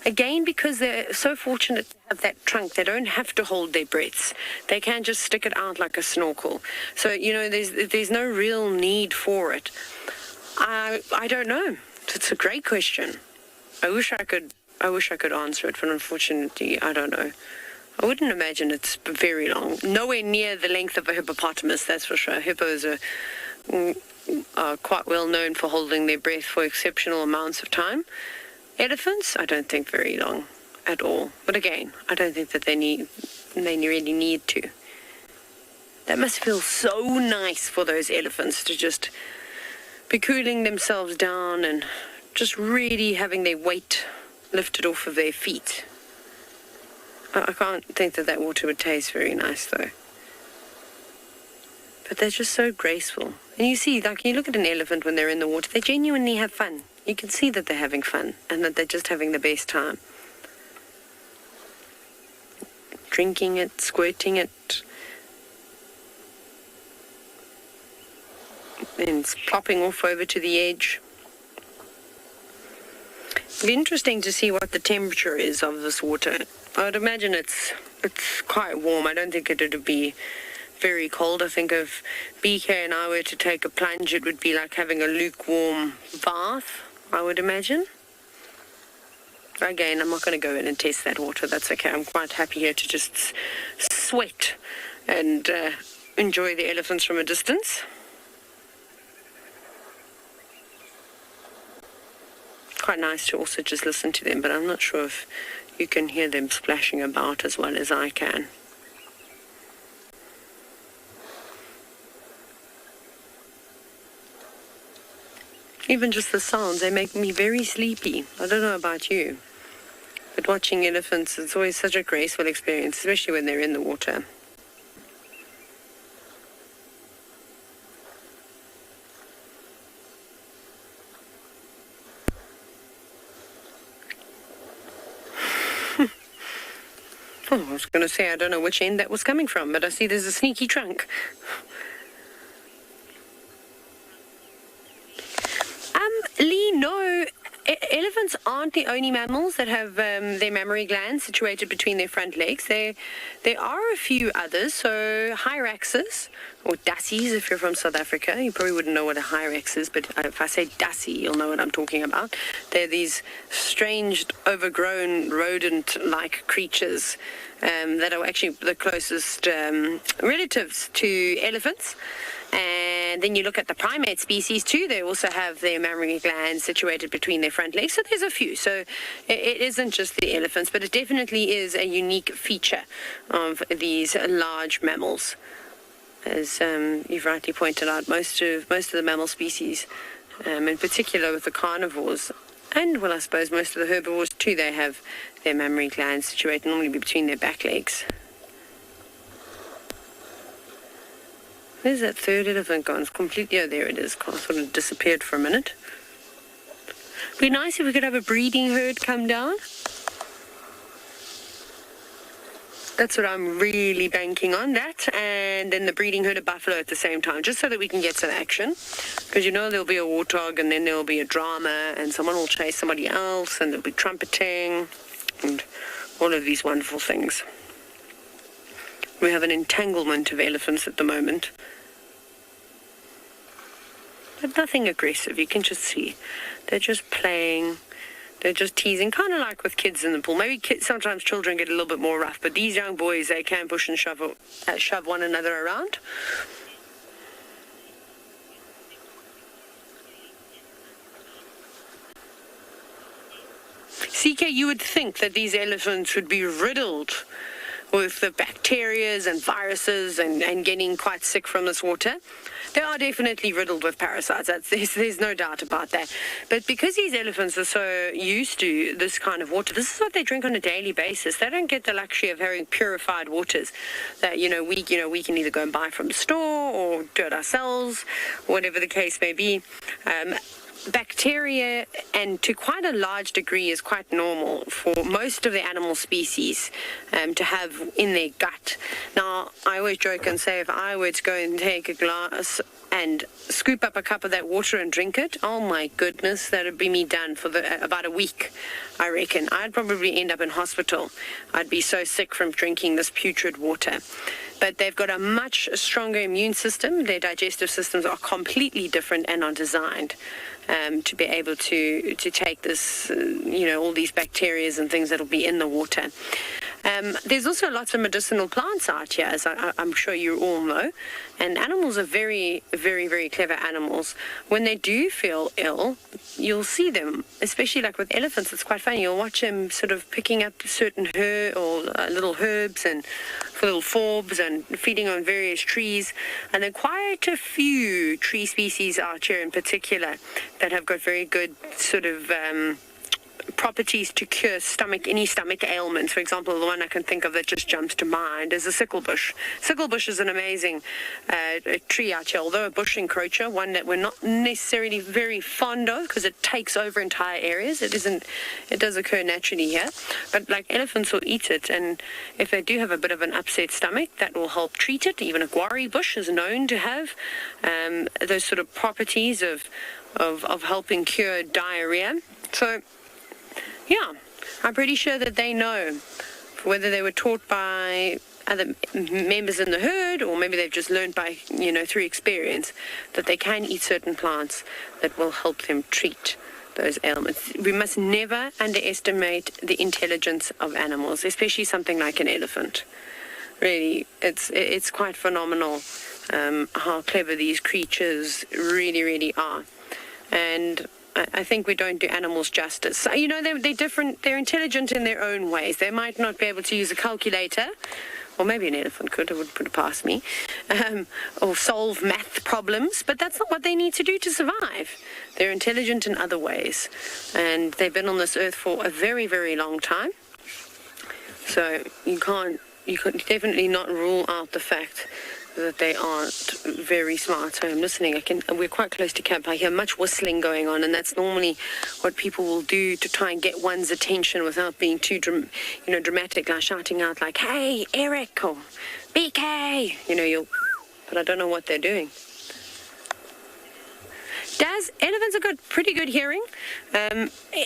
Again, because they're so fortunate to have that trunk, they don't have to hold their breaths. They can just stick it out like a snorkel. So, there's no real need for it. I don't know. It's a great question. I wish I could answer it, but unfortunately, I don't know. I wouldn't imagine it's very long. Nowhere near the length of a hippopotamus, that's for sure. Hippos are quite well known for holding their breath for exceptional amounts of time. Elephants, I don't think very long at all. But again, I don't think that they really need to. That must feel so nice for those elephants to just be cooling themselves down and just really having their weight lifted off of their feet. I can't think that water would taste very nice, though. But they're just so graceful. And you see, like, you look at an elephant when they're in the water, they genuinely have fun. You can see that they're having fun and that they're just having the best time. Drinking it, squirting it, and plopping off over to the edge. It'll be interesting to see what the temperature is of this water. I would imagine it's quite warm. I don't think it would be very cold. I think if BK and I were to take a plunge, it would be like having a lukewarm bath, I would imagine. Again, I'm not going to go in and test that water. That's okay. I'm quite happy here to just sweat and enjoy the elephants from a distance. quite nice to also just listen to them, but I'm not sure if you can hear them splashing about as well as I can. Even just the sounds, they make me very sleepy. I don't know about you, but watching elephants, it's always such a graceful experience, especially when they're in the water. Oh, I was going to say, I don't know which end that was coming from, but I see there's a sneaky trunk. Lee, no, elephants aren't the only mammals that have their mammary glands situated between their front legs. There are a few others. So Hyraxes, or dassies, if you're from South Africa, you probably wouldn't know what a Hyrax is, but if I say dassie, you'll know what I'm talking about. They're these strange, overgrown, rodent-like creatures that are actually the closest relatives to elephants. And then you look at the primate species too, they also have their mammary glands situated between their front legs. So there's a few. So it isn't just the elephants, but it definitely is a unique feature of these large mammals. As you've rightly pointed out, most of the mammal species, in particular with the carnivores, and well, I suppose most of the herbivores too, they have their mammary glands situated normally between their back legs. Where's that third elephant gone? It's completely, oh, there it is. Sort of disappeared for a minute. It'd be nice if we could have a breeding herd come down. That's what I'm really banking on, that, and then the breeding herd of buffalo at the same time, just so that we can get some action. Because you know there'll be a warthog, and then there'll be a drama, and someone will chase somebody else, and there'll be trumpeting, and all of these wonderful things. We have an entanglement of elephants at the moment. But nothing aggressive, you can just see. They're just playing, they're just teasing, kind of like with kids in the pool. Maybe sometimes children get a little bit more rough, but these young boys, they can push and shove one another around. CK, you would think that these elephants would be riddled with the bacterias and viruses and getting quite sick from this water. They are definitely riddled with parasites. There's no doubt about that. But because these elephants are so used to this kind of water, this is what they drink on a daily basis. They don't get the luxury of having purified waters that we can either go and buy from the store or do it ourselves, whatever the case may be. Bacteria, and to quite a large degree, is quite normal for most of the animal species to have in their gut. Now, I always joke and say if I were to go and take a glass and scoop up a cup of that water and drink it, oh my goodness, that would be me done for about a week, I reckon. I'd probably end up in hospital. I'd be so sick from drinking this putrid water. But they've got a much stronger immune system. Their digestive systems are completely different and are designed to be able to take this, all these bacteria and things that will be in the water. There's also lots of medicinal plants out here, as I'm sure you all know. And animals are very, very, very clever animals. When they do feel ill, you'll see them, especially like with elephants. It's quite funny. You'll watch them sort of picking up certain little herbs and little forbs and feeding on various trees. And there are quite a few tree species out here in particular that have got very good sort of properties to cure any stomach ailments. For example, the one I can think of that just jumps to mind is the Sickle Bush. Sickle Bush is an amazing tree out here, although a bush encroacher, one that we're not necessarily very fond of because it takes over entire areas. It does occur naturally here, but like elephants will eat it, and if they do have a bit of an upset stomach, that will help treat it. Even a guarri bush is known to have those sort of properties of helping cure diarrhea. So yeah, I'm pretty sure that they know, whether they were taught by other members in the herd or maybe they've just learned by, through experience, that they can eat certain plants that will help them treat those ailments. We must never underestimate the intelligence of animals, especially something like an elephant. Really, it's quite phenomenal how clever these creatures really, really are. And I think we don't do animals justice. So, you know, they're different. They're intelligent in their own ways. They might not be able to use a calculator, or maybe an elephant could. It would put it past me, or solve math problems. But that's not what they need to do to survive. They're intelligent in other ways, and they've been on this earth for a very, very long time. So you could definitely not rule out the fact that they aren't very smart. So I'm listening. We're quite close to camp. I hear much whistling going on, and that's normally what people will do to try and get one's attention without being too dramatic, like shouting out like, "Hey, Eric," or "BK," but I don't know what they're doing. Elephants have got pretty good hearing.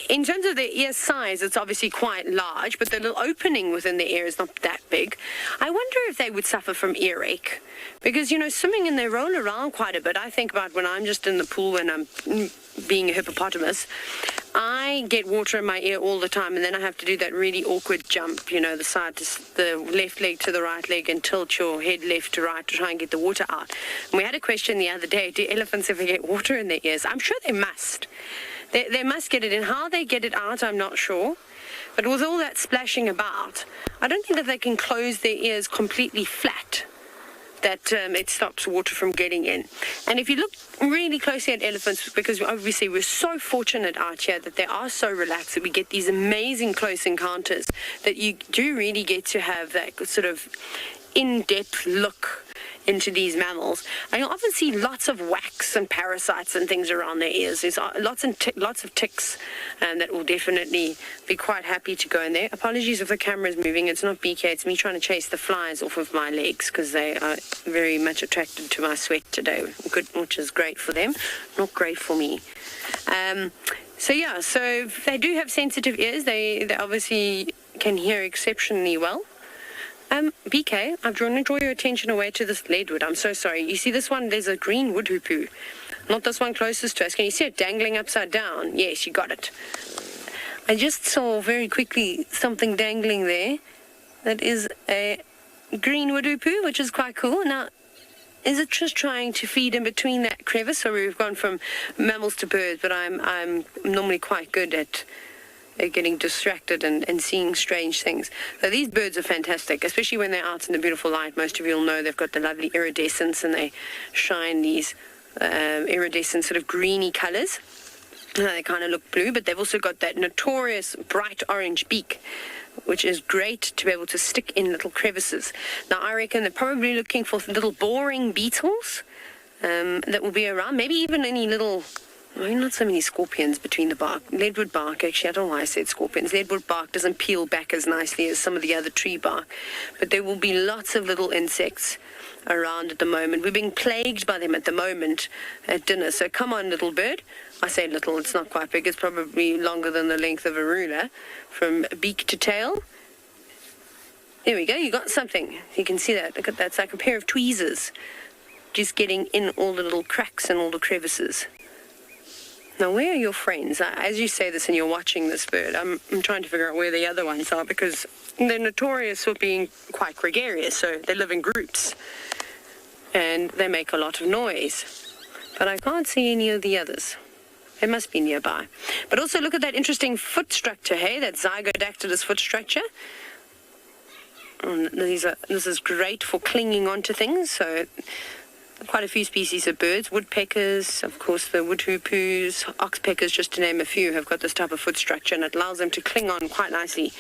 In terms of their ear size, it's obviously quite large, but the little opening within the ear is not that big. I wonder if they would suffer from earache, because, swimming and they roll around quite a bit. I think about when I'm just in the pool when I'm being a hippopotamus, I get water in my ear all the time, and then I have to do that really awkward jump, the left leg to the right leg, and tilt your head left to right to try and get the water out. And we had a question the other day, do elephants ever get water in their ears? I'm sure they must. They must get it in. How they get it out, I'm not sure. But with all that splashing about, I don't think that they can close their ears completely flat, that it stops water from getting in. And if you look really closely at elephants, because obviously we're so fortunate out here that they are so relaxed that we get these amazing close encounters, that you do really get to have that sort of in-depth look into these mammals. And you'll often see lots of wax and parasites and things around their ears. There's lots of ticks that will definitely be quite happy to go in there. Apologies if the camera is moving. It's not BK. It's me trying to chase the flies off of my legs, because they are very much attracted to my sweat today, which is great for them, not great for me. So they do have sensitive ears. They obviously can hear exceptionally well. BK, I've drawn your attention away to this leadwood. I'm so sorry. You see this one? There's a green wood hoopoo. Not this one closest to us. Can you see it dangling upside down? Yes, you got it. I just saw very quickly something dangling there. That is a green wood hoopoo, which is quite cool. Now, is it just trying to feed in between that crevice? So we've gone from mammals to birds, but I'm normally quite good at getting distracted and seeing strange things. So these birds are fantastic, especially when they're out in the beautiful light. Most of you will know they've got the lovely iridescence, and they shine these iridescent sort of greeny colors. They kind of look blue, but they've also got that notorious bright orange beak, which is great to be able to stick in little crevices. Now, I reckon they're probably looking for little boring beetles that will be around, maybe even any little... not so many scorpions between the bark. Leadwood bark, actually, I don't know why I said scorpions. Leadwood bark doesn't peel back as nicely as some of the other tree bark. But there will be lots of little insects around at the moment. We're being plagued by them at the moment at dinner. So come on, little bird. I say little, it's not quite big. It's probably longer than the length of a ruler, from beak to tail. There we go, you got something. You can see that. Look at that. It's like a pair of tweezers, just getting in all the little cracks and all the crevices. Now, where are your friends? As you say this and you're watching this bird, I'm trying to figure out where the other ones are, because they're notorious for being quite gregarious, so they live in groups, and they make a lot of noise. But I can't see any of the others. They must be nearby. But also look at that interesting foot structure, hey? That zygodactylus foot structure. This is great for clinging onto things, so... Quite a few species of birds, woodpeckers, of course the wood hoopoos, oxpeckers, just to name a few, have got this type of foot structure, and it allows them to cling on quite nicely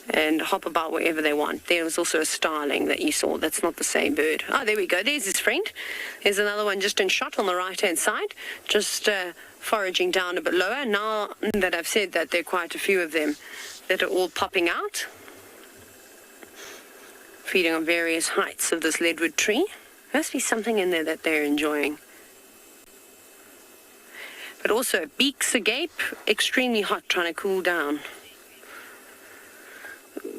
and hop about wherever they want. There was also a starling that you saw. That's not the same bird. Oh, there we go. There's his friend. There's another one just in shot on the right-hand side, just foraging down a bit lower. Now that I've said that, there are quite a few of them that are all popping out, feeding on various heights of this leadwood tree. Must be something in there that they're enjoying. But also beaks agape, extremely hot, trying to cool down.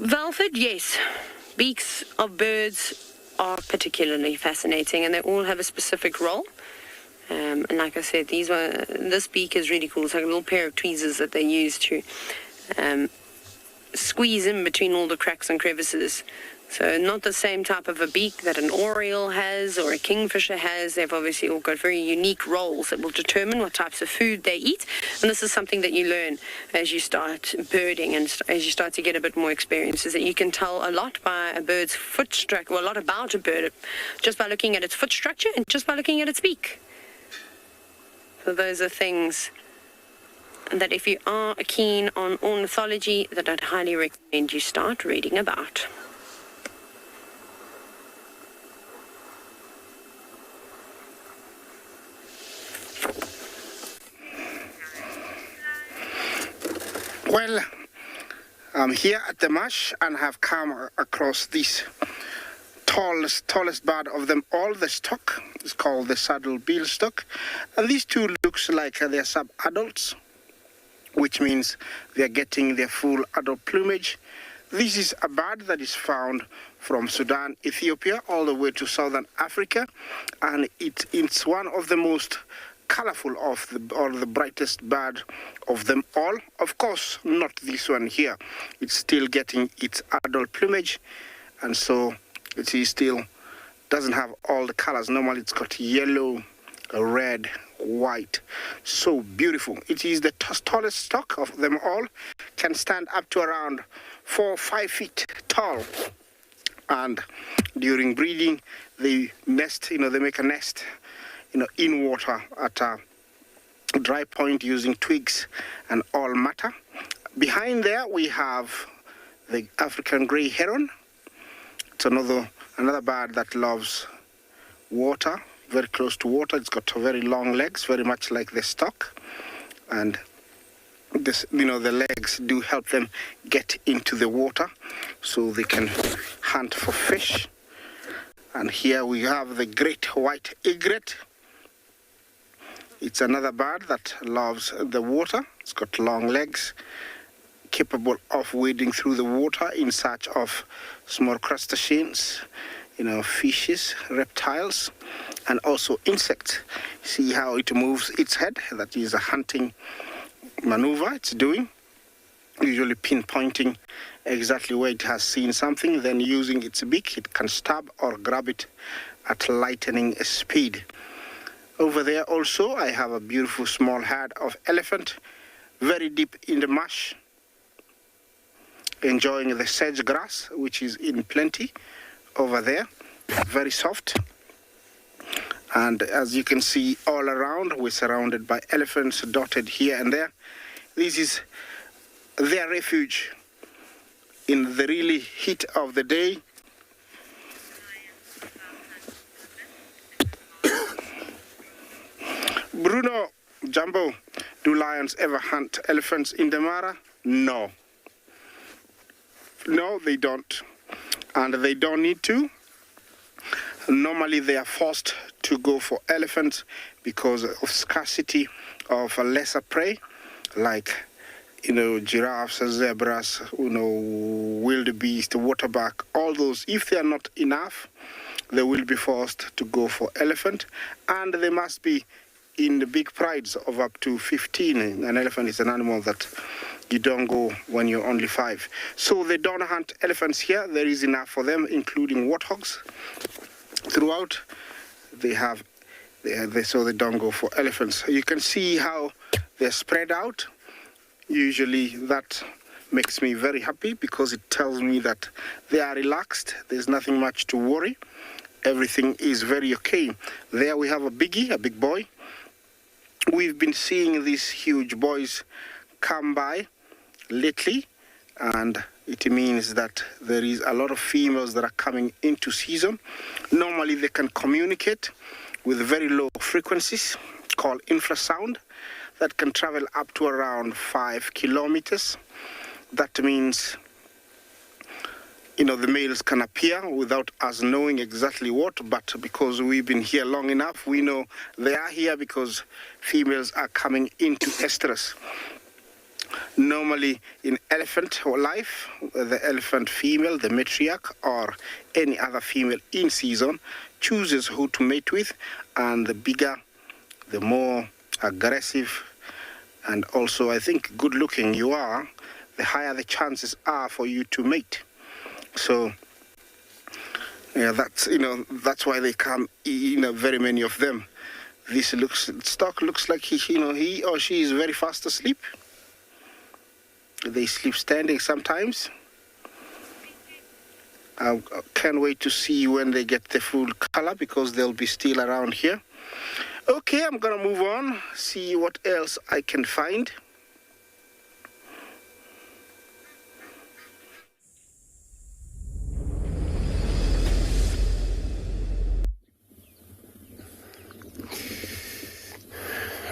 Valford, yes. Beaks of birds are particularly fascinating, and they all have a specific role. And like I said, this beak is really cool. It's like a little pair of tweezers that they use to squeeze in between all the cracks and crevices So not the same type of a beak that an oriole has or a kingfisher has. They've obviously all got very unique roles that will determine what types of food they eat. And this is something that you learn as you start birding and as you start to get a bit more experience, is that you can tell a lot by a bird's foot structure, well, a lot about a bird just by looking at its foot structure and just by looking at its beak. So those are things that if you are keen on ornithology, that I'd highly recommend you start reading about. Well, I'm here at the marsh and have come across this tallest bird of them all, the stock. It's called the saddle-bill stock. And these two looks like they're sub-adults, which means they're getting their full adult plumage. This is a bird that is found from Sudan, Ethiopia, all the way to southern Africa. And it's one of the most colorful of the brightest bird of them all. Of course, not this one here. It's still getting its adult plumage, and so it is still doesn't have all the colors. Normally it's got yellow, red, white. So beautiful. It is the tallest stock of them all, can stand up to around 4 or 5 feet tall. And during breeding, they nest, they make a nest in water at a dry point using twigs and all matter. Behind there we have the African grey heron. It's another bird that loves water, very close to water. It's got very long legs, very much like the stock, and this, the legs do help them get into the water so they can hunt for fish. And here we have the great white egret. It's another bird that loves the water. It's got long legs, capable of wading through the water in search of small crustaceans, fishes, reptiles, and also insects. See how it moves its head? That is a hunting maneuver it's doing, usually pinpointing exactly where it has seen something, then using its beak, it can stab or grab it at lightning speed. Over there also, I have a beautiful small herd of elephant, very deep in the marsh, enjoying the sedge grass, which is in plenty over there, very soft. And as you can see all around, we're surrounded by elephants dotted here and there. This is their refuge in the really heat of the day. Bruno, Jumbo, do lions ever hunt elephants in Demara? No. No, they don't. And they don't need to. Normally they are forced to go for elephants because of scarcity of a lesser prey, like, giraffes, zebras, wildebeest, waterbuck, all those. If they are not enough, they will be forced to go for elephant, and they must be in the big prides of up to 15. An elephant is an animal that you don't go when you're only 5. So they don't hunt elephants here. There is enough for them, including warthogs. Throughout, so they don't go for elephants. You can see how they're spread out. Usually that makes me very happy because it tells me that they are relaxed. There's nothing much to worry. Everything is very okay. There we have a biggie, a big boy. We've been seeing these huge boys come by lately, and it means that there is a lot of females that are coming into season. Normally they can communicate with very low frequencies called infrasound that can travel up to around 5 kilometers. That means, the males can appear without us knowing exactly what, but because we've been here long enough, we know they are here because females are coming into estrus. Normally in elephant life, the elephant female, the matriarch, or any other female in season chooses who to mate with, and the bigger, the more aggressive, and also I think good looking you are, the higher the chances are for you to mate. So Yeah, that's why they come, very many of them. This stock looks like he or she is very fast asleep. They sleep standing sometimes. I can't wait to see when they get the full color, because they'll be still around here. Okay, I'm gonna move on, see what else I can find.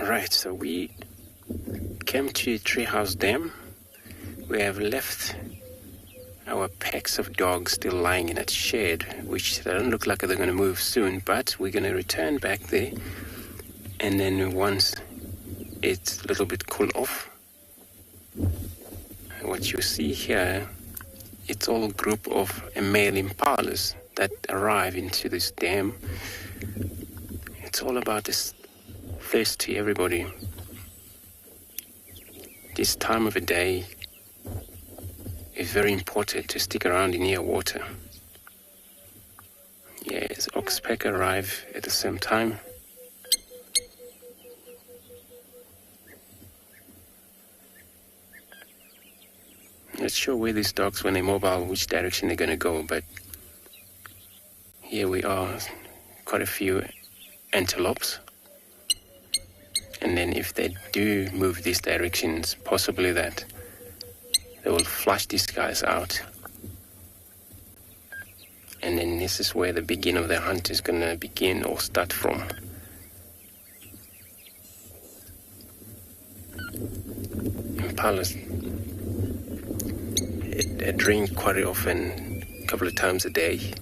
Right, so we came to Treehouse Dam. We have left our packs of dogs still lying in that shed, which they don't look like they're going to move soon, but we're going to return back there. And then once it's a little bit cool off, what you see here, it's all a group of male impalas that arrive into this dam. It's all about this thirst to everybody. This time of the day, it's very important to stick around in near water. Yes, oxpecker arrive at the same time. Not sure where these dogs, when they're mobile, which direction they're going to go, but here we are, quite a few antelopes. And then if they do move these directions, possibly that they will flush these guys out. And then this is where the beginning of the hunt is going to begin or start from. Impalas, they drink quite often, a couple of times a day.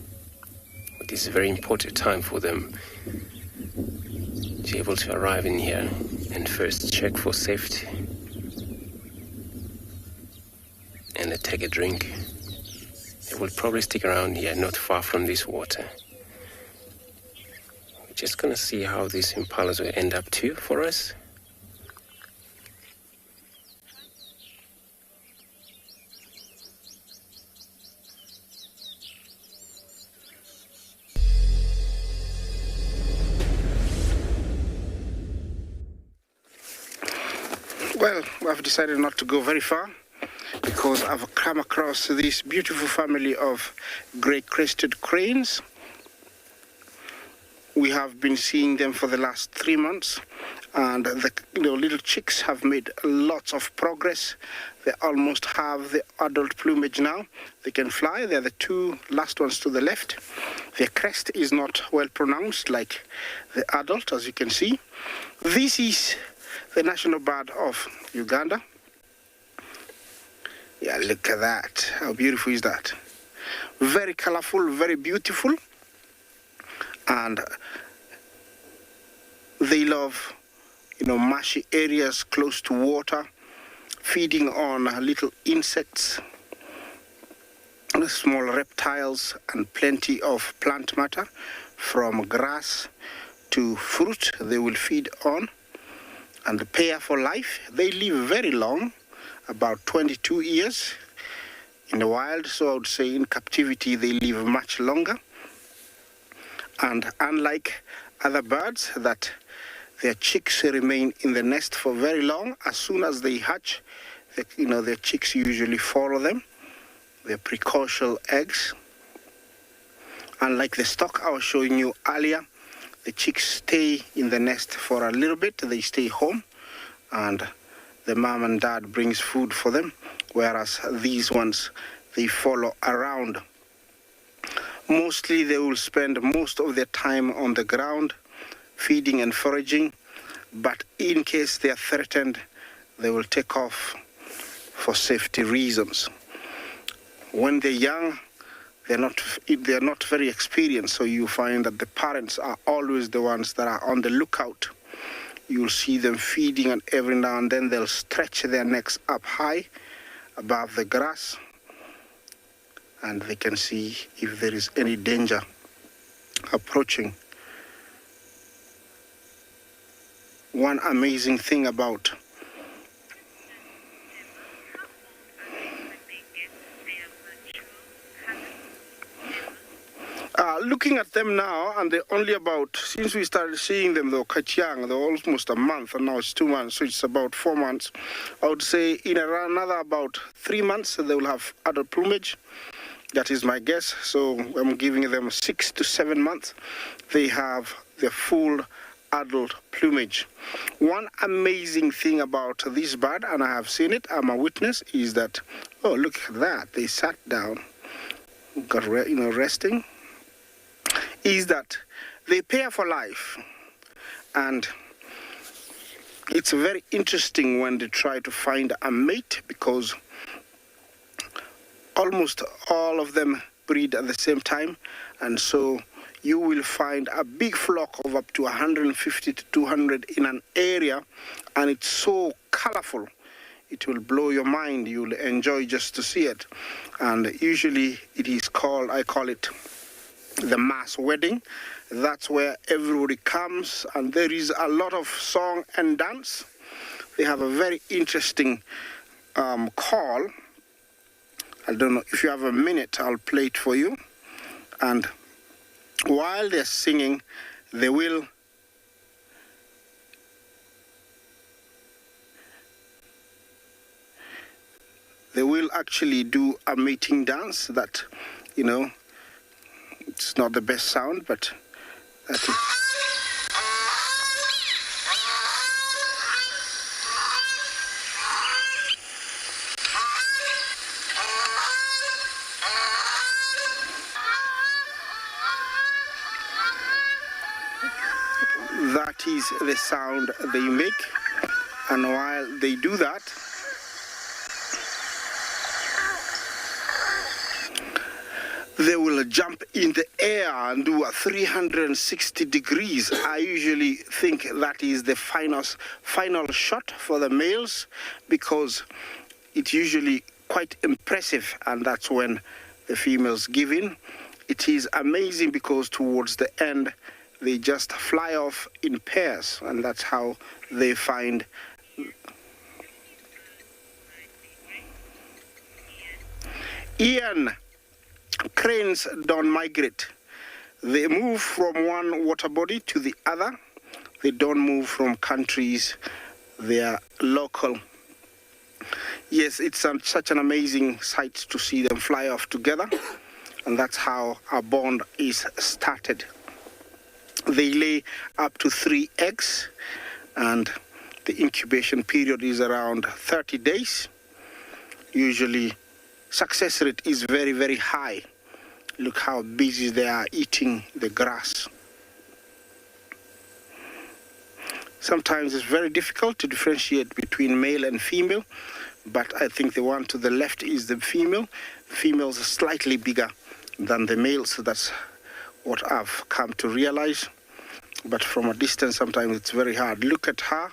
It is a very important time for them to be able to arrive in here and first check for safety. And they take a drink. They will probably stick around here, not far from this water. We're just going to see how these impalas will end up too for us. Well, I've decided not to go very far, because I've come across this beautiful family of great crested cranes. We have been seeing them for the last 3 months, and the little chicks have made lots of progress. They almost have the adult plumage now. They can fly. They're the two last ones to the left. Their crest is not well pronounced like the adult, as you can see. This is the national bird of Uganda. Yeah, look at that. How beautiful is that? Very colorful, very beautiful. And they love, marshy areas close to water, feeding on little insects, small reptiles, and plenty of plant matter, from grass to fruit they will feed on. And the pair for life, they live very long, about 22 years in the wild, so I would say in captivity they live much longer. And unlike other birds that their chicks remain in the nest for very long, as soon as they hatch, their chicks usually follow them, their precocial eggs. Unlike the stock I was showing you earlier, the chicks stay in the nest for a little bit. They stay home, and the mom and dad brings food for them, whereas these ones, they follow around. Mostly they will spend most of their time on the ground, feeding and foraging, but in case they are threatened, they will take off for safety reasons. When they're young, they're not very experienced, so you find that the parents are always the ones that are on the lookout. You'll see them feeding, and every now and then they'll stretch their necks up high above the grass, and they can see if there is any danger approaching. One amazing thing about Looking at them now, and they're only about, since we started seeing them, they were quite young, they're almost a month, and now it's 2 months, so it's about 4 months. I would say in another about 3 months, they will have adult plumage. That is my guess. So I'm giving them 6 to 7 months. They have their full adult plumage. One amazing thing about this bird, and I have seen it, I'm a witness, is that, oh, look at that. They sat down, got resting. Is that they pair for life, and it's very interesting when they try to find a mate, because almost all of them breed at the same time, and so you will find a big flock of up to 150 to 200 in an area, and it's so colorful. It will blow your mind. You'll enjoy just to see it. And usually it is called, I call it the mass wedding. That's where everybody comes, and there is a lot of song and dance. They have a very interesting call. I don't know if you have a minute, I'll play it for you. And while they're singing, they will actually do a mating dance that, it's not the best sound, but that is. That is the sound they make, and while they do that, they will jump in the air and do a 360 degrees. I usually think that is the final shot for the males, because it's usually quite impressive, and that's when the females give in. It is amazing because towards the end, they just fly off in pairs, and that's how they find. Ian, cranes don't migrate. They move from one water body to the other. They don't move from countries. They are local. Yes, it's such an amazing sight to see them fly off together, and that's how our bond is started. They lay up to 3 eggs, and the incubation period is around 30 days. Usually, success rate is very, very high. Look how busy they are eating the grass. Sometimes it's very difficult to differentiate between male and female, but I think the one to the left is the female. Females are slightly bigger than the males, so that's what I've come to realize. But from a distance, sometimes it's very hard. Look at her,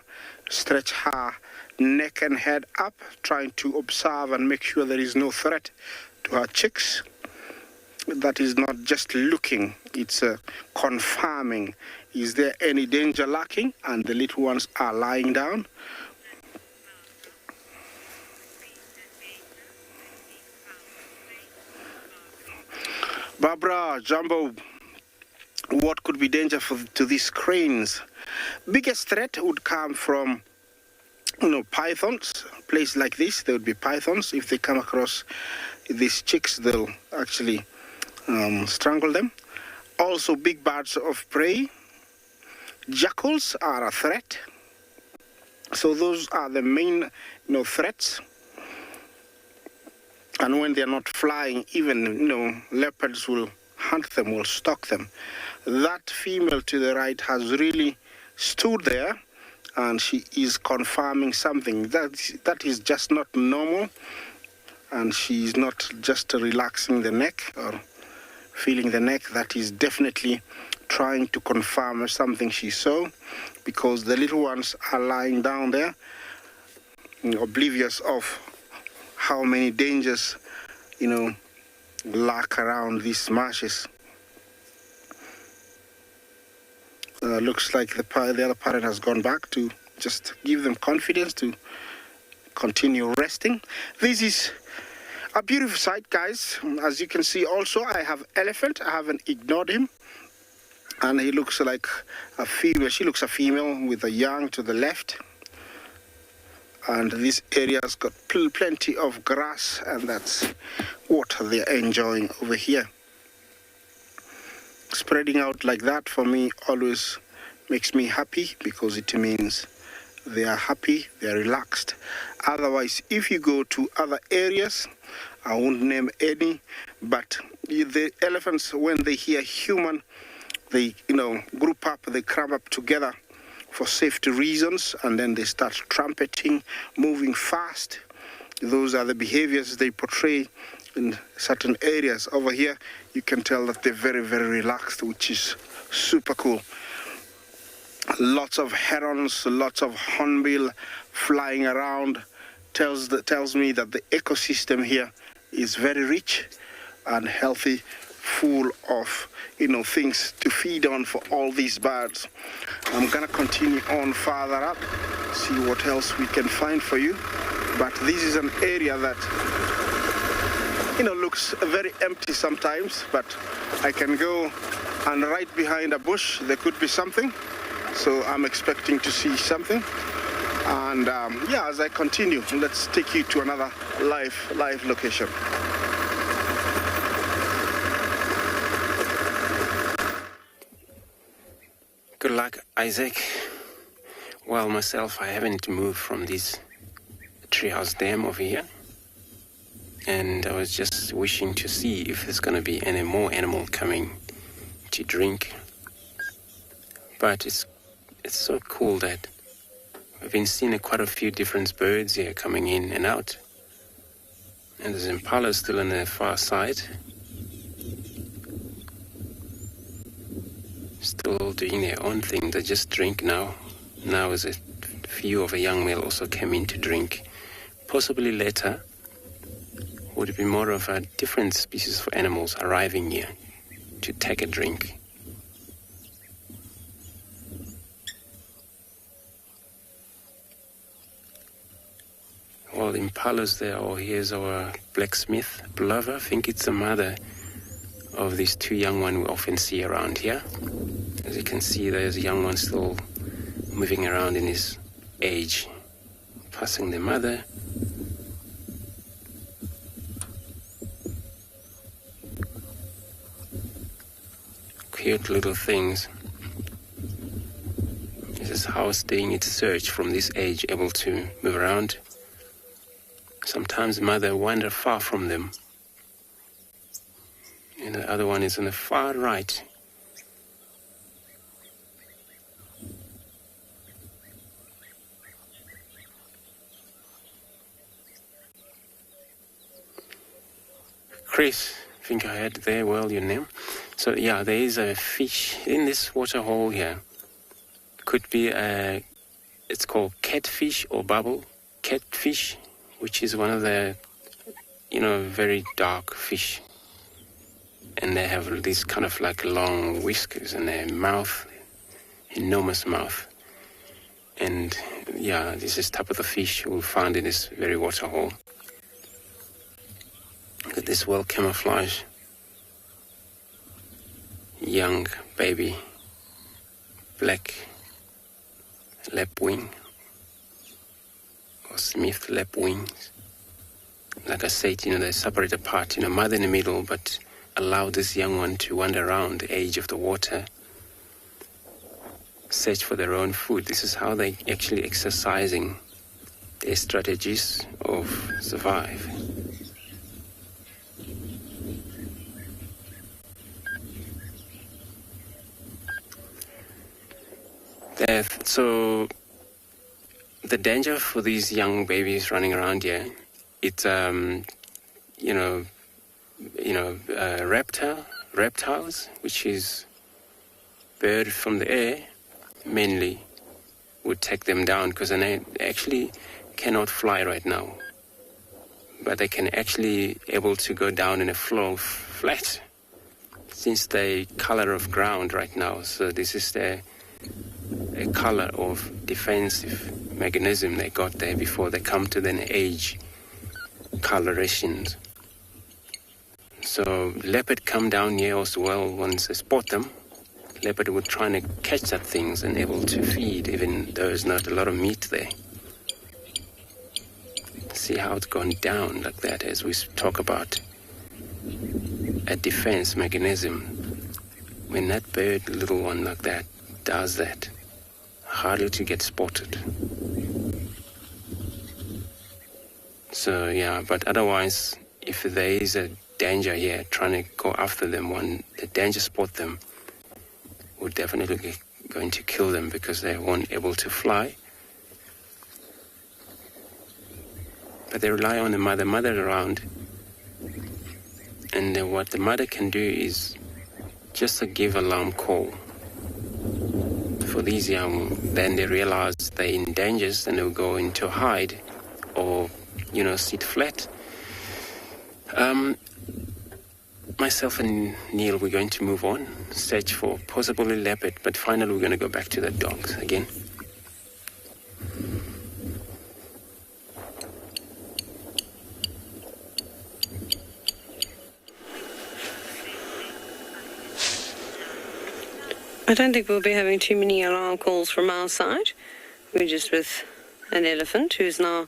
stretch her neck and head up, trying to observe and make sure there is no threat to her chicks. That is not just looking, it's confirming. Is there any danger lurking? And the little ones are lying down. Barbara, Jumbo, what could be danger to these cranes? Biggest threat would come from, pythons. Place like this, there would be pythons. If they come across these chicks, they'll actually strangle them. Also, big birds of prey. Jackals are a threat. So those are the main, threats. And when they're not flying, even, leopards will hunt them, will stalk them. That female to the right has really stood there, and she is confirming something. That is just not normal, and she is not just relaxing the neck or feeling the neck. That is definitely trying to confirm something she saw, because the little ones are lying down there, oblivious of how many dangers, lurk around these marshes. Looks like the other parent has gone back to just give them confidence to continue resting. This is A beautiful sight, guys. As you can see also, I have elephant. I haven't ignored him. And he looks like a female. She looks a female with a young to the left. And this area's got plenty of grass, and that's what they're enjoying over here. Spreading out like that for me always makes me happy, because it means they are happy, they are relaxed. Otherwise, if you go to other areas, I won't name any, but the elephants, when they hear human, they group up, they cram up together for safety reasons, and then they start trumpeting, moving fast. Those are the behaviors they portray in certain areas. Over here, you can tell that they're very, very relaxed, which is super cool. Lots of herons, lots of hornbill flying around. Tells me that the ecosystem here is very rich and healthy, full of things to feed on for all these birds. I'm gonna continue on further up, see what else we can find for you. But this is an area that looks very empty sometimes, but I can go, and right behind a bush there could be something, so I'm expecting to see something. And yeah, as I continue, let's take you to another live location. Good luck, Isaac. Well, myself, I haven't moved from this treehouse dam over here, and I was just wishing to see if there's going to be any more animal coming to drink. But it's so cool that I've been seeing quite a few different birds here coming in and out, and there's impala still on the far side, still doing their own thing. They just drink now. Now as a few of a young male also came in to drink. Possibly later would be more of a different species of animals arriving here to take a drink. Well, impalas there. Oh, here's our blacksmith, Blover. I think it's the mother of these two young ones we often see around here. As you can see, there's a young one still moving around in his age, passing the mother. Cute little things. This is how it's doing its search from this age, able to move around. Sometimes the mother wanders far from them, and the other one is on the far right. Chris, I think I had there well your name. So yeah, there is a fish in this water hole here. Could be it's called catfish or bubble catfish, which is one of the, very dark fish. And they have these kind of like long whiskers and their mouth, enormous mouth. And yeah, this is type of the fish we'll find in this very water hole. Look at this well camouflage. Young baby, black lapwing, or Smith lapwings. Like I said, they separate apart, mother in the middle, but allow this young one to wander around the edge of the water, search for their own food. This is how they actually exercising their strategies of survive. So the danger for these young babies running around here, it's reptiles, which is bird from the air, mainly would take them down, because they actually cannot fly right now, but they can actually able to go down in a floor flat, since the color of ground right now. So this is a color of defensive mechanism they got there before they come to the age colorations. So leopard come down here as well. Once they spot them, leopard would try and catch that things and able to feed, even though there's not a lot of meat there. See how it's gone down like that as we talk about a defense mechanism. When that bird, little one like that, does that, hardly to get spotted. So yeah, but otherwise, if there is a danger here, trying to go after them, when the danger spot them, we're definitely going to kill them because they weren't able to fly. But they rely on the mother around. And what the mother can do is just to give alarm call for these young. Then they realize they're in danger, and they'll go into hide or, sit flat. Myself and Neil, we're going to move on, search for possibly leopard, but finally we're going to go back to the dogs again. I don't think we'll be having too many alarm calls from our side. We're just with an elephant who's now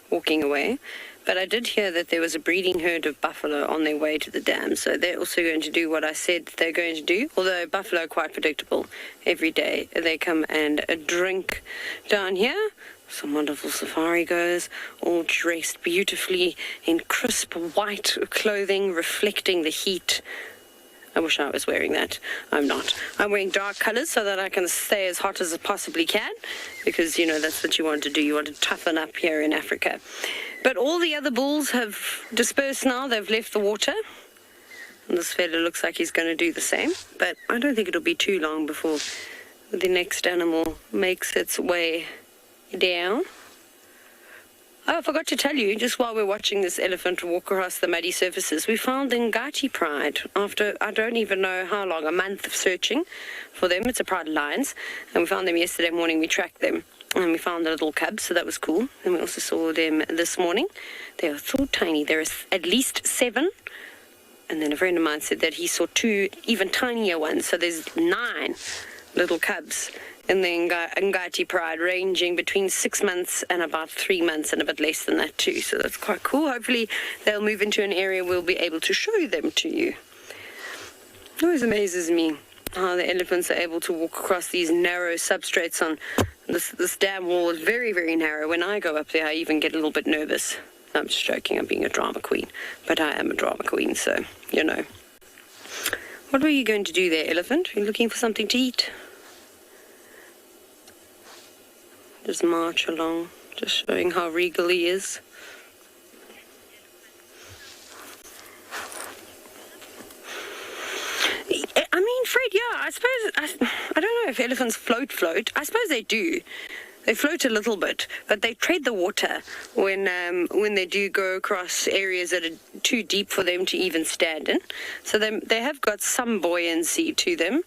walking away. But I did hear that there was a breeding herd of buffalo on their way to the dam, so they're also going to do what I said they're going to do, although buffalo are quite predictable. Every day they come and drink down here. Some wonderful safari goers, all dressed beautifully in crisp white clothing, reflecting the heat. I wish I was wearing that. I'm not. I'm wearing dark colors so that I can stay as hot as I possibly can, because, that's what you want to do. You want to toughen up here in Africa. But all the other bulls have dispersed now. They've left the water. And this fella looks like he's going to do the same. But I don't think it'll be too long before the next animal makes its way down. Oh, I forgot to tell you, just while we're watching this elephant walk across the muddy surfaces, we found the Ngala Pride after I don't even know how long, a month of searching for them. It's a pride of lions, and we found them yesterday morning. We tracked them, and we found the little cubs, so that was cool. And we also saw them this morning. They are so tiny. There is at least 7, and then a friend of mine said that he saw 2 even tinier ones, so there's 9 little cubs in the Ngala Pride, ranging between 6 months and about 3 months, and a bit less than that too. So that's quite cool. Hopefully they'll move into an area we'll be able to show them to you. It always amazes me how the elephants are able to walk across these narrow substrates on this dam wall. Is very, very narrow. When I go up there, I even get a little bit nervous. I'm just joking. I'm being a drama queen, but I am a drama queen, so What were you going to do there, elephant? Are you looking for something to eat? Just march along, just showing how regal he is. I mean, Fred, yeah, I suppose, I don't know if elephants float. I suppose they do. They float a little bit, but they tread the water when they do go across areas that are too deep for them to even stand in. So they have got some buoyancy to them.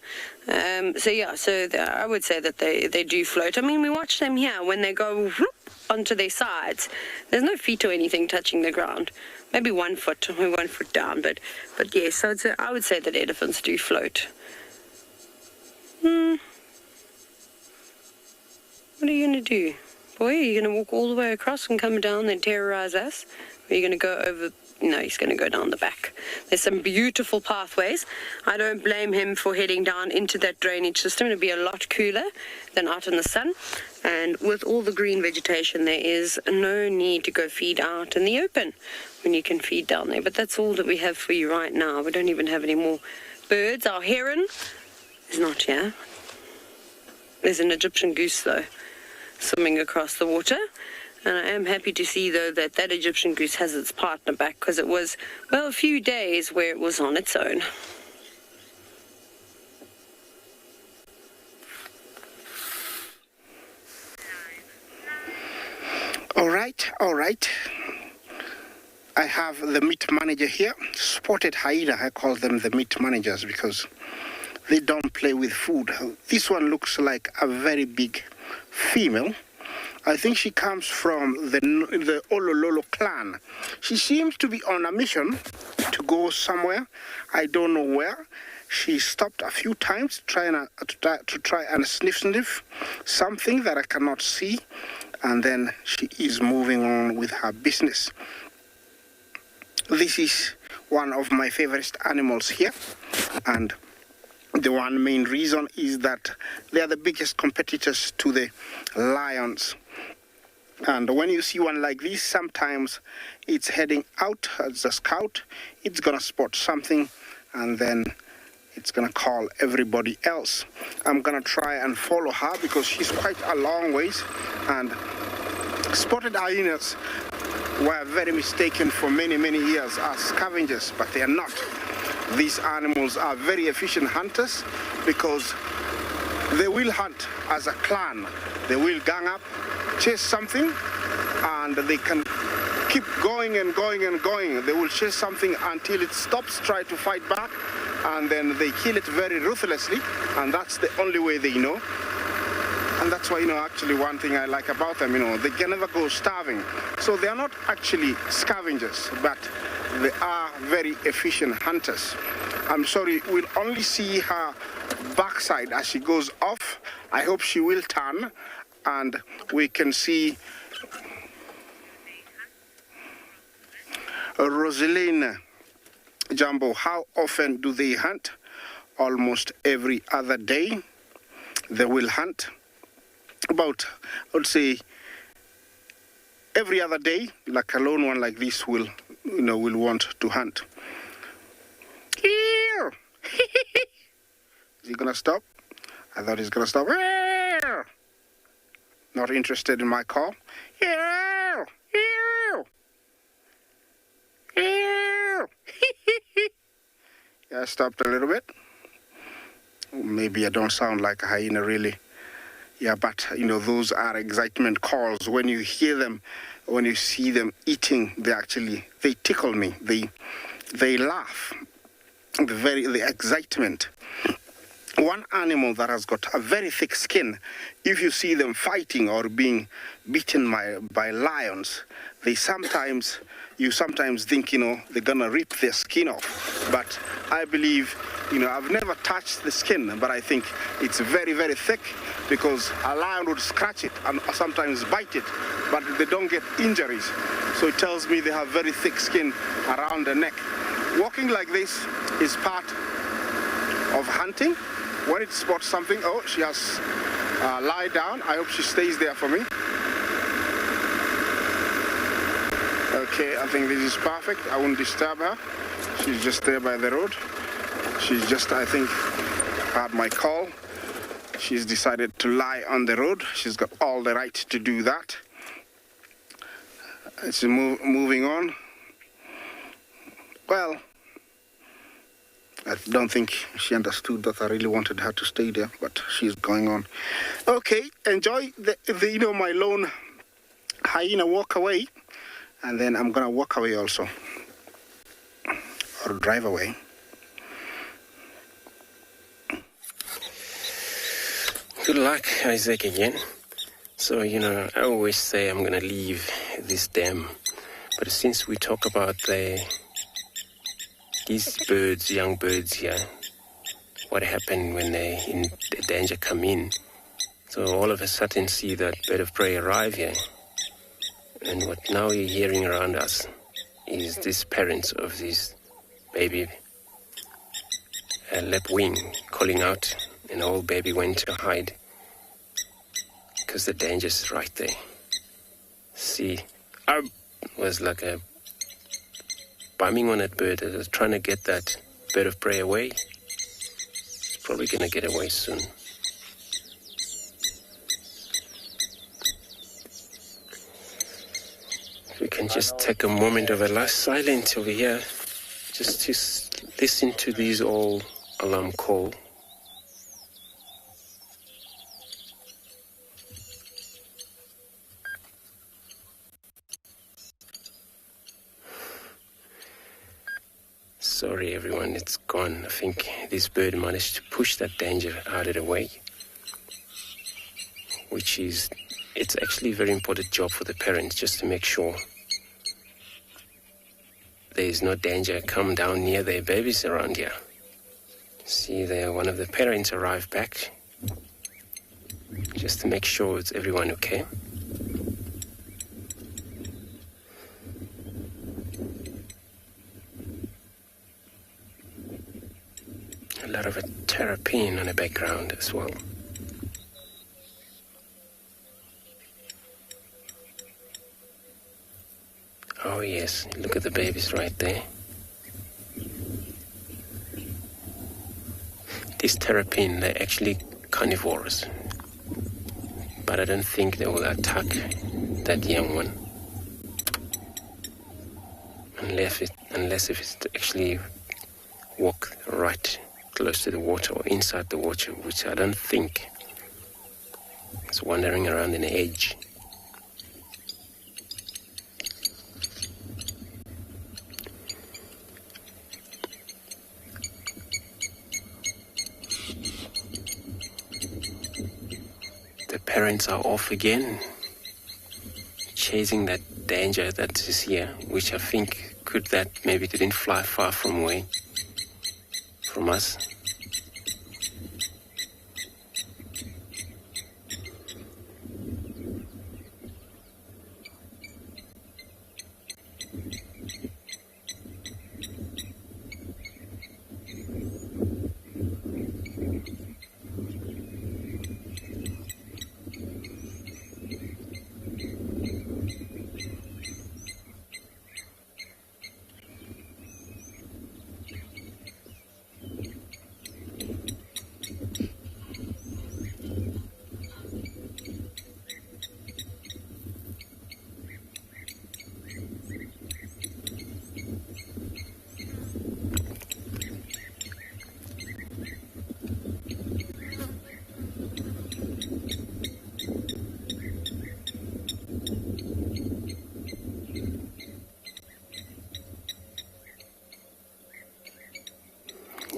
I would say that they do float. I mean, we watch them here when they go whoop onto their sides. There's no feet or anything touching the ground. Maybe 1 foot or 1 foot down, but yes, so I would say that elephants do float. What are you going to do? Boy, are you going to walk all the way across and come down and terrorize us? Or are you going to go over? No, he's going to go down the back. There's some beautiful pathways. I don't blame him for heading down into that drainage system. It'll be a lot cooler than out in the sun. And with all the green vegetation, there is no need to go feed out in the open when you can feed down there. But that's all that we have for you right now. We don't even have any more birds. Our heron is not here. There's an Egyptian goose, though, swimming across the water. And I am happy to see, though, that Egyptian goose has its partner back, because it was, a few days where it was on its own. All right. I have the meat manager here. Spotted hyena, I call them the meat managers because they don't play with food. This one looks like a very big female. I think she comes from the Olololo clan. She seems to be on a mission to go somewhere. I don't know where. She stopped a few times to try and sniff something that I cannot see, and then she is moving on with her business. This is one of my favorite animals here, and the one main reason is that they are the biggest competitors to the lions. And when you see one like this, sometimes it's heading out as a scout. It's gonna spot something, and then it's gonna call everybody else. I'm gonna try and follow her because she's quite a long ways. And spotted hyenas were very mistaken for many years as scavengers, but they are not. These animals are very efficient hunters because they will hunt as a clan. They will gang up, chase something, and they can keep going and going and going. They will chase something until it stops, try to fight back, and then they kill it very ruthlessly, and that's the only way they know. And that's why, actually one thing I like about them, they can never go starving. So they are not actually scavengers, but they are very efficient hunters. I'm sorry, we'll only see her backside as she goes off. I hope she will turn, and we can see Rosaline. Jumbo, how often do they hunt? Almost every other day they will hunt. About, I would say, every other day, like a lone one like this will want to hunt. Here! Is he gonna stop? I thought he's gonna stop. Here! Not interested in my call. Here! Here! Here! Yeah, I stopped a little bit. Maybe I don't sound like a hyena really. Yeah, but those are excitement calls. When you hear them, when you see them eating, they tickle me. They laugh. The excitement. One animal that has got a very thick skin, if you see them fighting or being beaten by lions, you sometimes think, they're gonna rip their skin off. But I believe, I've never touched the skin, but I think it's very, very thick because a lion would scratch it and sometimes bite it, but they don't get injuries. So it tells me they have very thick skin around the neck. Walking like this is part of hunting. When it spots something, oh, she has lied down. I hope she stays there for me. Okay, I think this is perfect. I won't disturb her. She's just there by the road. She's just, I think, heard my call. She's decided to lie on the road. She's got all the right to do that. It's moving on. Well, I don't think she understood that I really wanted her to stay there, but she's going on. Okay, enjoy my lone hyena walk away, and then I'm gonna walk away also, or drive away. Good luck, Isaac, again. So, I always say I'm gonna leave this dam, but since we talk about these birds, young birds here, what happened when they in danger come in. So all of a sudden see that bird of prey arrive here. And what now you're hearing around us is these parents of this baby lapwing calling out, and the old baby went to hide because the danger's right there. See, I was like a bumming on that bird. I was trying to get that bird of prey away. It's probably going to get away soon. We can just take a moment of a last silence over here, just to listen to these all alarm call. Sorry everyone, it's gone. I think this bird managed to push that danger out of the way, which is it's actually a very important job for the parents just to make sure there is no danger come down near their babies around here. See there, one of the parents arrived back just to make sure it's everyone okay. A lot of a terrapin on the background as well. Oh yes, look at the babies right there. These terrapin, they're actually carnivores, but I don't think they will attack that young one unless if it's actually walk right close to the water or inside the water, which I don't think. It's wandering around in the edge. The parents are off again, chasing that danger that is here, which I think could that maybe didn't fly far from away from us.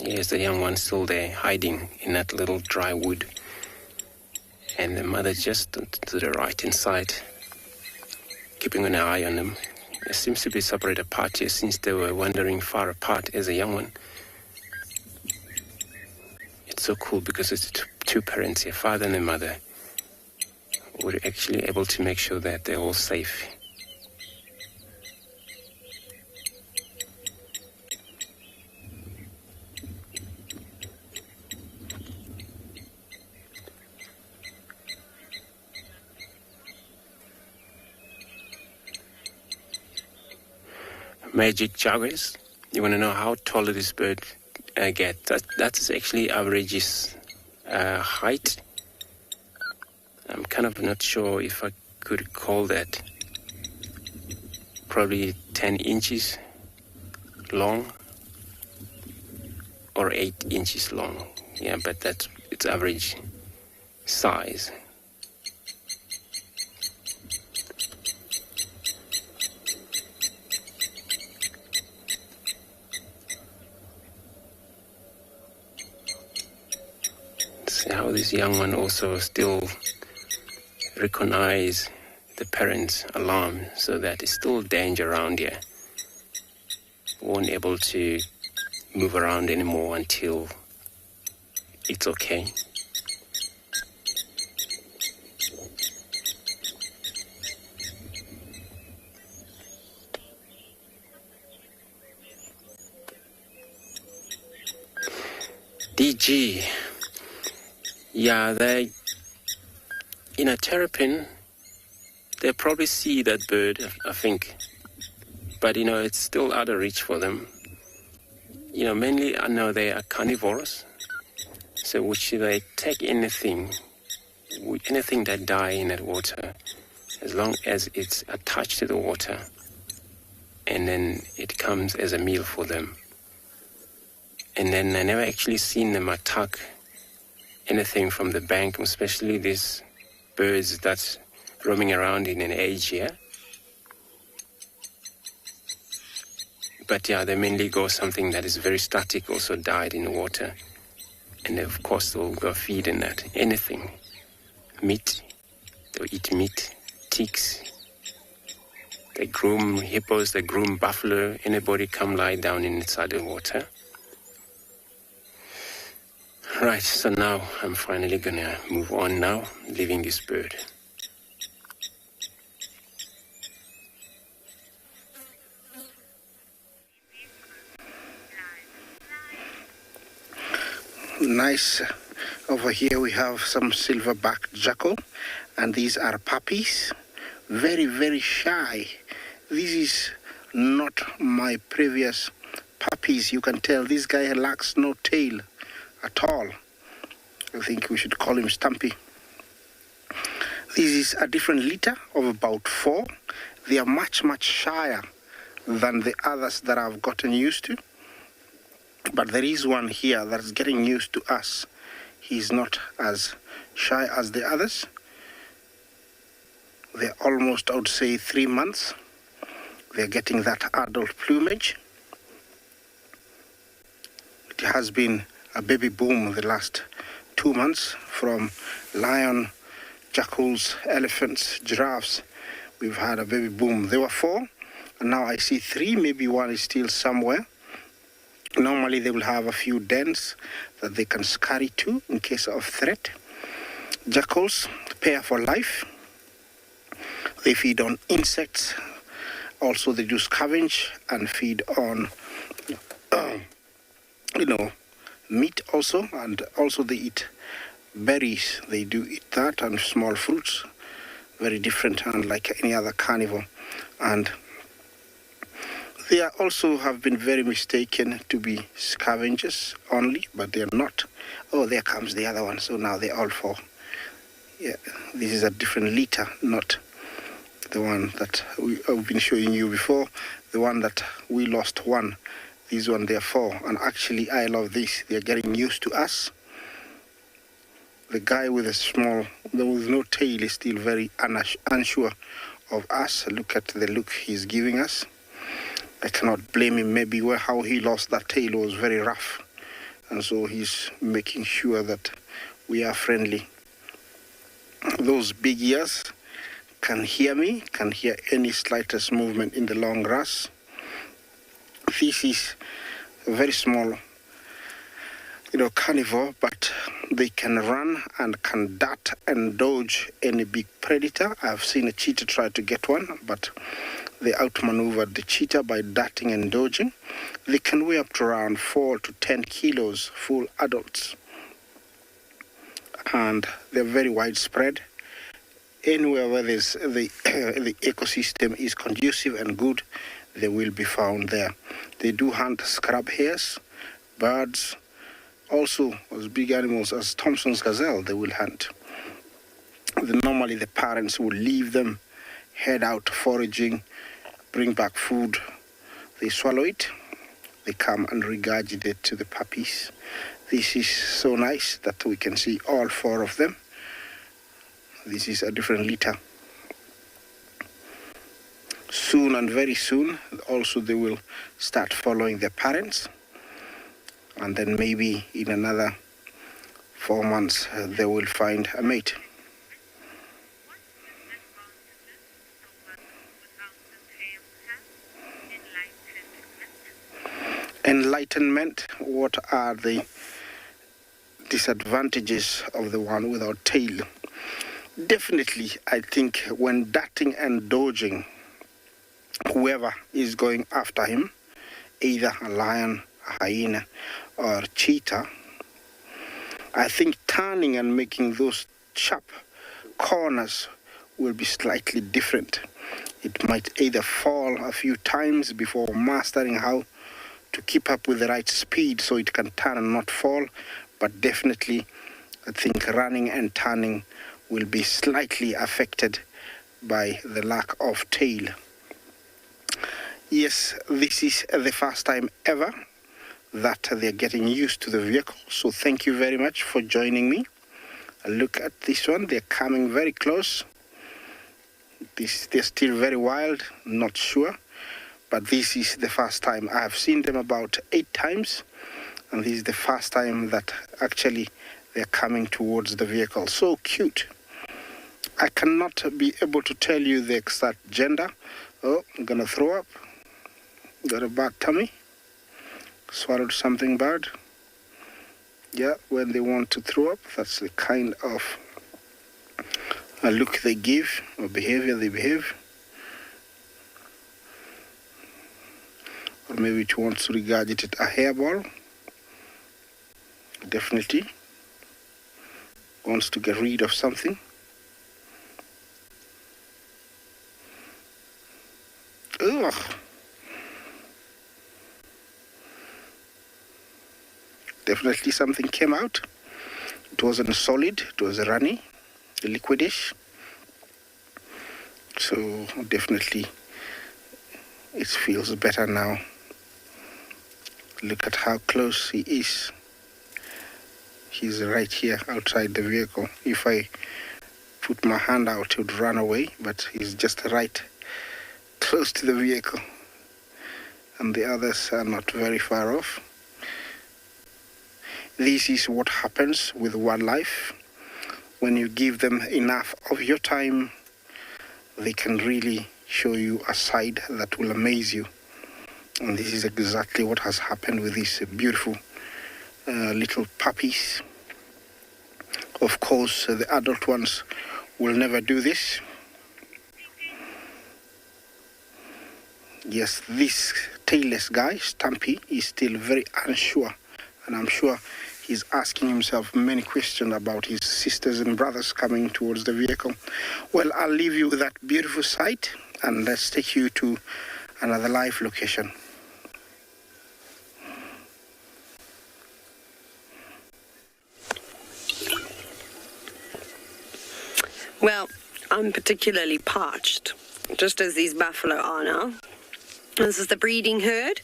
Yes, the young one still there, hiding in that little dry wood. And the mother just to the right-hand side, keeping an eye on them. They seems to be separated apart here since they were wandering far apart as a young one. It's so cool because it's two parents here, father and the mother, were actually able to make sure that they're all safe. Magic jaguars. You want to know how tall this bird gets? That's actually averages height. I'm kind of not sure if I could call that. Probably 10 inches long or 8 inches long. Yeah, but that's its average size. How this young one also still recognize the parents' alarm, so that it's still danger around here. Won't able to move around anymore until it's okay. DG. Yeah, terrapin, they probably see that bird, I think. But, it's still out of reach for them. Mainly, I know they are carnivores. So, which they take anything that die in that water, as long as it's attached to the water, and then it comes as a meal for them. And then I never actually seen them attack anything from the bank, especially these birds that's roaming around in an age here. But yeah, they mainly go something that is very static, also died in the water. And of course they'll go feed in that. Anything. Meat, or eat meat, ticks. They groom hippos, they groom buffalo. Anybody come lie down inside the water. Right, so now I'm finally gonna move on now, leaving this bird. Nice. Over here we have some Silverback Jackal, and these are puppies. Very, very shy. This is not my previous puppies. You can tell this guy lacks no tail at all. I think we should call him Stumpy. This is a different litter of about 4. They are much, much shyer than the others that I've gotten used to. But there is one here that's getting used to us. He's not as shy as the others. They're almost, I would say, 3 months. They're getting that adult plumage. It has been a baby boom the last 2 months from lion, jackals, elephants, giraffes. We've had a baby boom. There were 4, and now I see 3, maybe one is still somewhere. Normally they will have a few dens that they can scurry to in case of threat. Jackals pair for life. They feed on insects. Also they do scavenge and feed on meat also, and also they eat berries. They do eat that and small fruits. Very different, unlike any other carnivore. And they are also have been very mistaken to be scavengers only, but they are not. Oh, there comes the other one. So now they're all 4. Yeah, this is a different litter, not the one that I've been showing you before. The one that we lost 1. This one, they're 4. And actually, I love this. They're getting used to us. The guy with with no tail is still very unsure of us. Look at the look he's giving us. I cannot blame him. Maybe how he lost that tail was very rough. And so he's making sure that we are friendly. Those big ears can hear me, can hear any slightest movement in the long grass. This is a very small, carnivore, but they can run and can dart and dodge any big predator. I've seen a cheetah try to get one, but they outmaneuvered the cheetah by darting and dodging. They can weigh up to around 4 to 10 kilos, full adults. And they're very widespread. Anywhere where there's the ecosystem is conducive and good, they will be found there. They do hunt scrub hares, birds, also as big animals as Thompson's gazelle, they will hunt. Normally the parents will leave them, head out foraging, bring back food. They swallow it, they come and regurgitate to the puppies. This is so nice that we can see all 4 of them. This is a different litter. Soon and very soon, also they will start following their parents. And then maybe in another 4 months, they will find a mate. Enlightenment, what are the disadvantages of the one without tail? Definitely, I think when darting and dodging, whoever is going after him, either a lion, a hyena, or cheetah, I think turning and making those sharp corners will be slightly different. It might either fall a few times before mastering how to keep up with the right speed so it can turn and not fall, but definitely I think running and turning will be slightly affected by the lack of tail. Yes, this is the first time ever that they're getting used to the vehicle, so thank you very much for joining me. Look at this one, they're coming very close. They're still very wild, not sure, but this is the first time. I have seen them about 8 times, and this is the first time that actually they're coming towards the vehicle. So cute. I cannot be able to tell you the exact gender. Oh, I'm gonna throw up. Got a bad tummy. Swallowed something bad. Yeah, when they want to throw up, that's the kind of look they give or behavior they behave. Or maybe it wants to regurgitate a hairball. Definitely wants to get rid of something. Ugh. Definitely something came out. It wasn't solid, it was runny, liquidish. So definitely it feels better now. Look at how close he is. He's right here outside the vehicle. If I put my hand out, he would run away, but he's just right close to the vehicle. And the others are not very far off. This is what happens with wildlife. When you give them enough of your time, they can really show you a side that will amaze you. And this is exactly what has happened with these beautiful little puppies. Of course, the adult ones will never do this. Yes, this tailless guy, Stumpy, is still very unsure. And I'm sure he's asking himself many questions about his sisters and brothers coming towards the vehicle. Well, I'll leave you with that beautiful sight, and let's take you to another live location. Well, I'm particularly parched, just as these buffalo are now. This is the breeding herd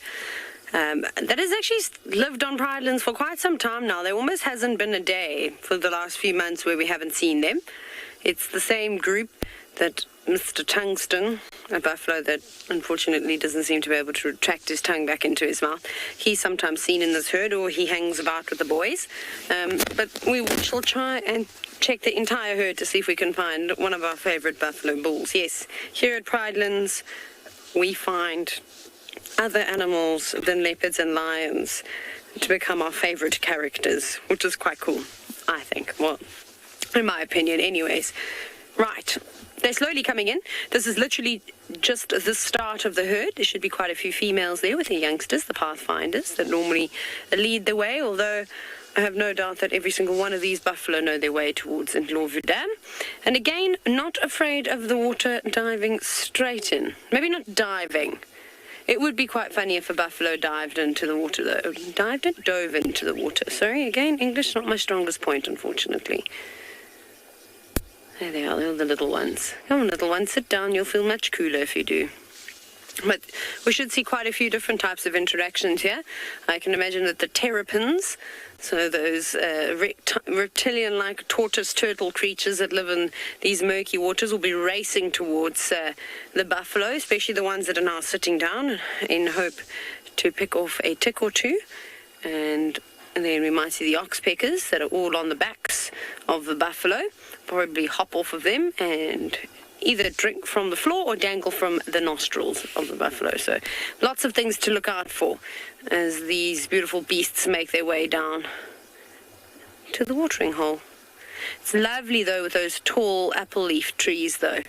that has actually lived on Pridelands for quite some time now. There almost hasn't been a day for the last few months where we haven't seen them. It's the same group that Mr. Tungsten, a buffalo that unfortunately doesn't seem to be able to retract his tongue back into his mouth. He's sometimes seen in this herd, or he hangs about with the boys. But we shall try and check the entire herd to see if we can find one of our favorite buffalo bulls. Yes, here at Pridelands, we find other animals than leopards and lions to become our favorite characters, which is quite cool, I think. Well, in my opinion, anyways. Right. They're slowly coming in. This is literally just the start of the herd. There should be quite a few females there with the youngsters, the pathfinders, that normally lead the way, although I have no doubt that every single one of these buffalo know their way towards Ndlovu Dam. And again, not afraid of the water, diving straight in. Maybe not diving. It would be quite funny if a buffalo dived into the water, though. Dove into the water. Sorry, again, English not my strongest point, unfortunately. There they are, they're the little ones. Come on, little ones, sit down. You'll feel much cooler if you do. But we should see quite a few different types of interactions here. I can imagine that the terrapins, so those reptilian-like tortoise turtle creatures that live in these murky waters, will be racing towards the buffalo, especially the ones that are now sitting down in hope to pick off a tick or two. And then we might see the oxpeckers that are all on the backs of the buffalo, probably hop off of them and either drink from the floor or dangle from the nostrils of the buffalo. So lots of things to look out for as these beautiful beasts make their way down to the watering hole. It's lovely, though, with those tall apple leaf trees, though,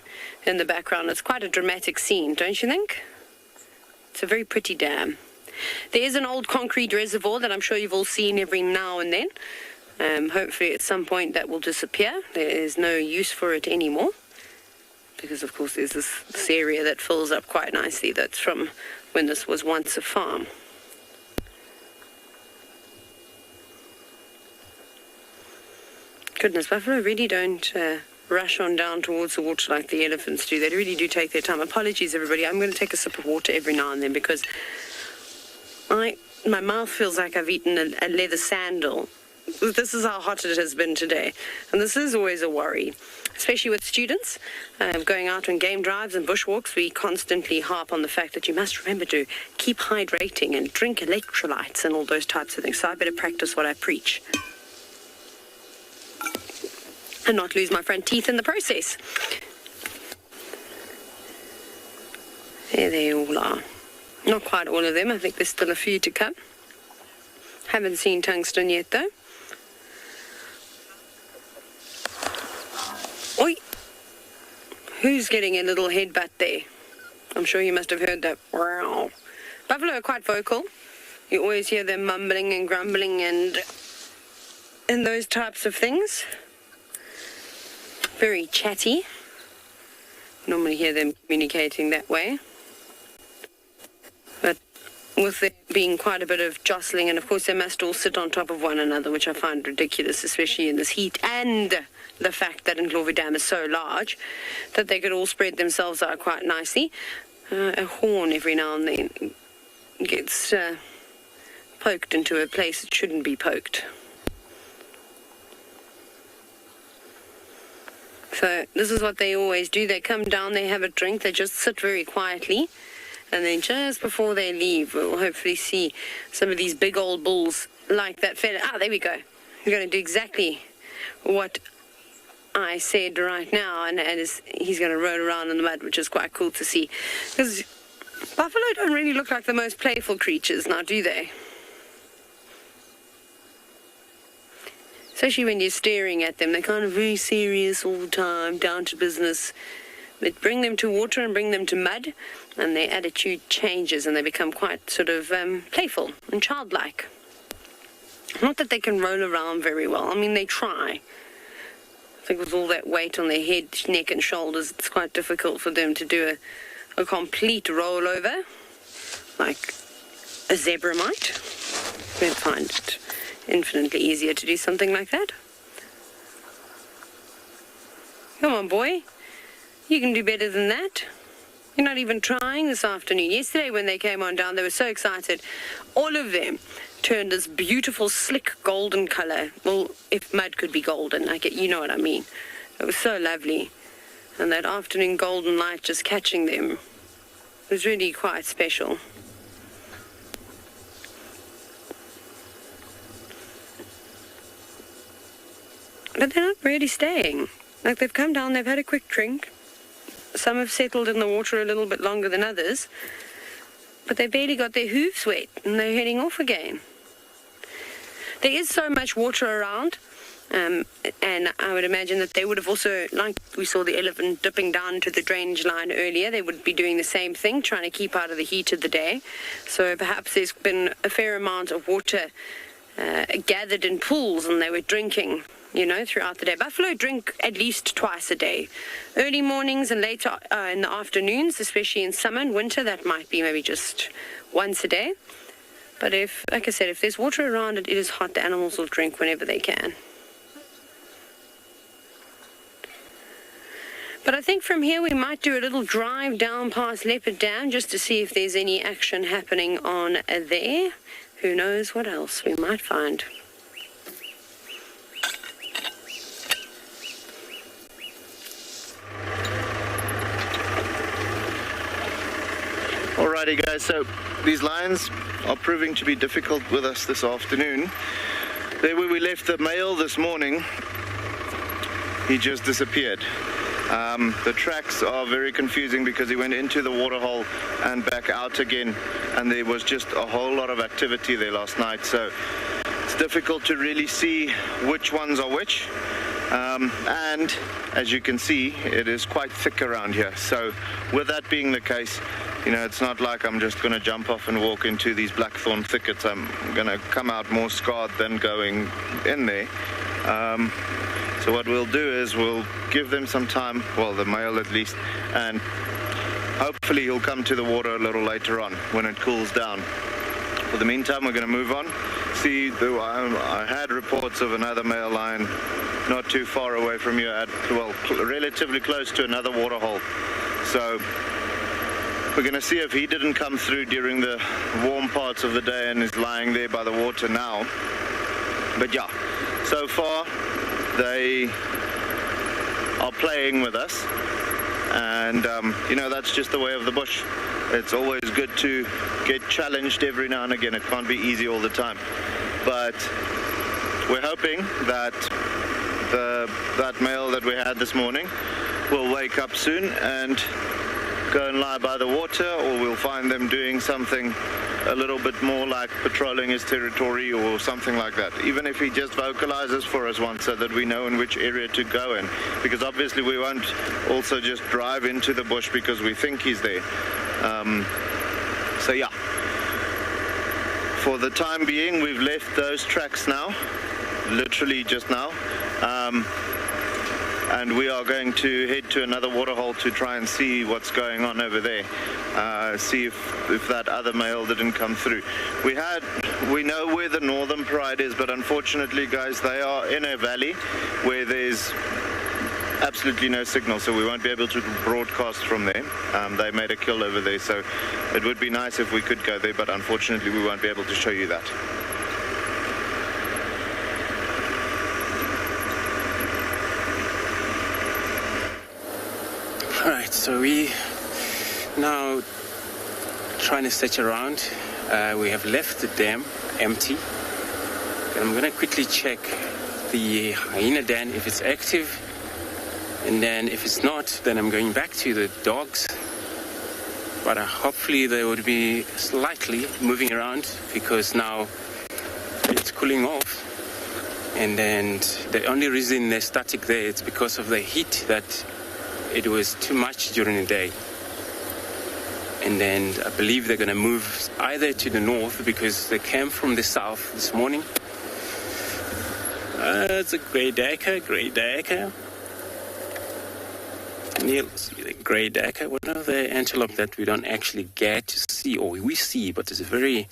in the background. It's quite a dramatic scene, don't you think? It's a very pretty dam. There is an old concrete reservoir that I'm sure you've all seen every now and then. Hopefully at some point that will disappear. There is no use for it anymore, because of course there's this area that fills up quite nicely that's from when this was once a farm. Goodness, buffalo really don't rush on down towards the water like the elephants do. They really do take their time. Apologies, everybody. I'm going to take a sip of water every now and then because my mouth feels like I've eaten a leather sandal. This is how hot it has been today. And this is always a worry, especially with students going out on game drives and bushwalks. We constantly harp on the fact that you must remember to keep hydrating and drink electrolytes and all those types of things. So I better practice what I preach. and not lose my front teeth in the process. There they all are. Not quite all of them. I think there's still a few to come. Haven't seen tungsten yet, though. Oi! Who's getting a little headbutt there? I'm sure you must have heard that. Wow. Buffalo are quite vocal. You always hear them mumbling and grumbling and those types of things. Very chatty. Normally hear them communicating that way. But with there being quite a bit of jostling, and of course they must all sit on top of one another, which I find ridiculous, especially in this heat, and the fact that Ndlovu Dam is so large that they could all spread themselves out quite nicely. A horn every now and then gets poked into a place it shouldn't be poked. So this is what they always do. They come down, they have a drink, they just sit very quietly, and then just before they leave, we'll hopefully see some of these big old bulls like that fella. Ah, there we go. We're going to do exactly what I said right now, and he's going to roll around in the mud, which is quite cool to see. Because buffalo don't really look like the most playful creatures now, do they? Especially when you're staring at them. They're kind of very serious all the time, down to business. But bring them to water and bring them to mud, and their attitude changes, and they become quite sort of playful and childlike. Not that they can roll around very well. I mean, they try. I think with all that weight on their head, neck and shoulders, it's quite difficult for them to do a complete rollover, like a zebra might. We'll find it infinitely easier to do something like that. Come on, boy. You can do better than that. You're not even trying this afternoon. Yesterday when they came on down, they were so excited. All of them turned this beautiful, slick, golden color. Well, if mud could be golden, you know what I mean. It was so lovely. And that afternoon golden light just catching them was really quite special. But they're not really staying. Like, they've come down, they've had a quick drink. Some have settled in the water a little bit longer than others. But they barely got their hooves wet, and they're heading off again. There is so much water around, and I would imagine that they would have also, like we saw the elephant dipping down to the drainage line earlier, they would be doing the same thing, trying to keep out of the heat of the day. So perhaps there's been a fair amount of water gathered in pools, and they were drinking, you know, throughout the day. Buffalo drink at least twice a day. Early mornings and later in the afternoons, especially in summer and winter, that might be maybe just once a day. But if, like I said, if there's water around it is hot, the animals will drink whenever they can. But I think from here we might do a little drive down past Leopard Dam just to see if there's any action happening on there. Who knows what else we might find. Alrighty guys, so these lions are proving to be difficult with us this afternoon. There where we left the male this morning, he just disappeared. The tracks are very confusing because he went into the waterhole and back out again, and there was just a whole lot of activity there last night, so it's difficult to really see which ones are which. And as you can see, it is quite thick around here. So with that being the case, you know, it's not like I'm just going to jump off and walk into these blackthorn thickets. I'm going to come out more scarred than going in there. So what we'll do is we'll give them some time, well, the male at least, and hopefully he'll come to the water a little later on when it cools down. For the meantime, we're going to move on. See, I had reports of another male lion not too far away from you, relatively close to another waterhole. So we're going to see if he didn't come through during the warm parts of the day and is lying there by the water now. But yeah, so far they are playing with us, and you know, that's just the way of the bush. It's always good to get challenged every now and again. It can't be easy all the time, but we're hoping that that male that we had this morning will wake up soon and go and lie by the water, or we'll find them doing something a little bit more like patrolling his territory or something like that. Even if he just vocalizes for us once so that we know in which area to go in, because obviously we won't also just drive into the bush because we think he's there. So yeah, for the time being we've left those tracks now, literally just now, and we are going to head to another waterhole to try and see what's going on over there, see if that other male didn't come through. We know where the northern pride is, but unfortunately, guys, they are in a valley where there's absolutely no signal, so we won't be able to broadcast from there. They made a kill over there, so it would be nice if we could go there, but unfortunately we won't be able to show you that. Alright, so we now trying to search around. We have left the dam empty. And I'm going to quickly check the hyena den if it's active. And then if it's not, then I'm going back to the dogs. But hopefully they would be slightly moving around because now it's cooling off. And then the only reason they're static there is because of the heat, that it was too much during the day. And then I believe they're going to move either to the north because they came from the south this morning. It's a grey decker. Neil, see the grey decker, one of the antelope that we don't actually get to see, or we see, but it's very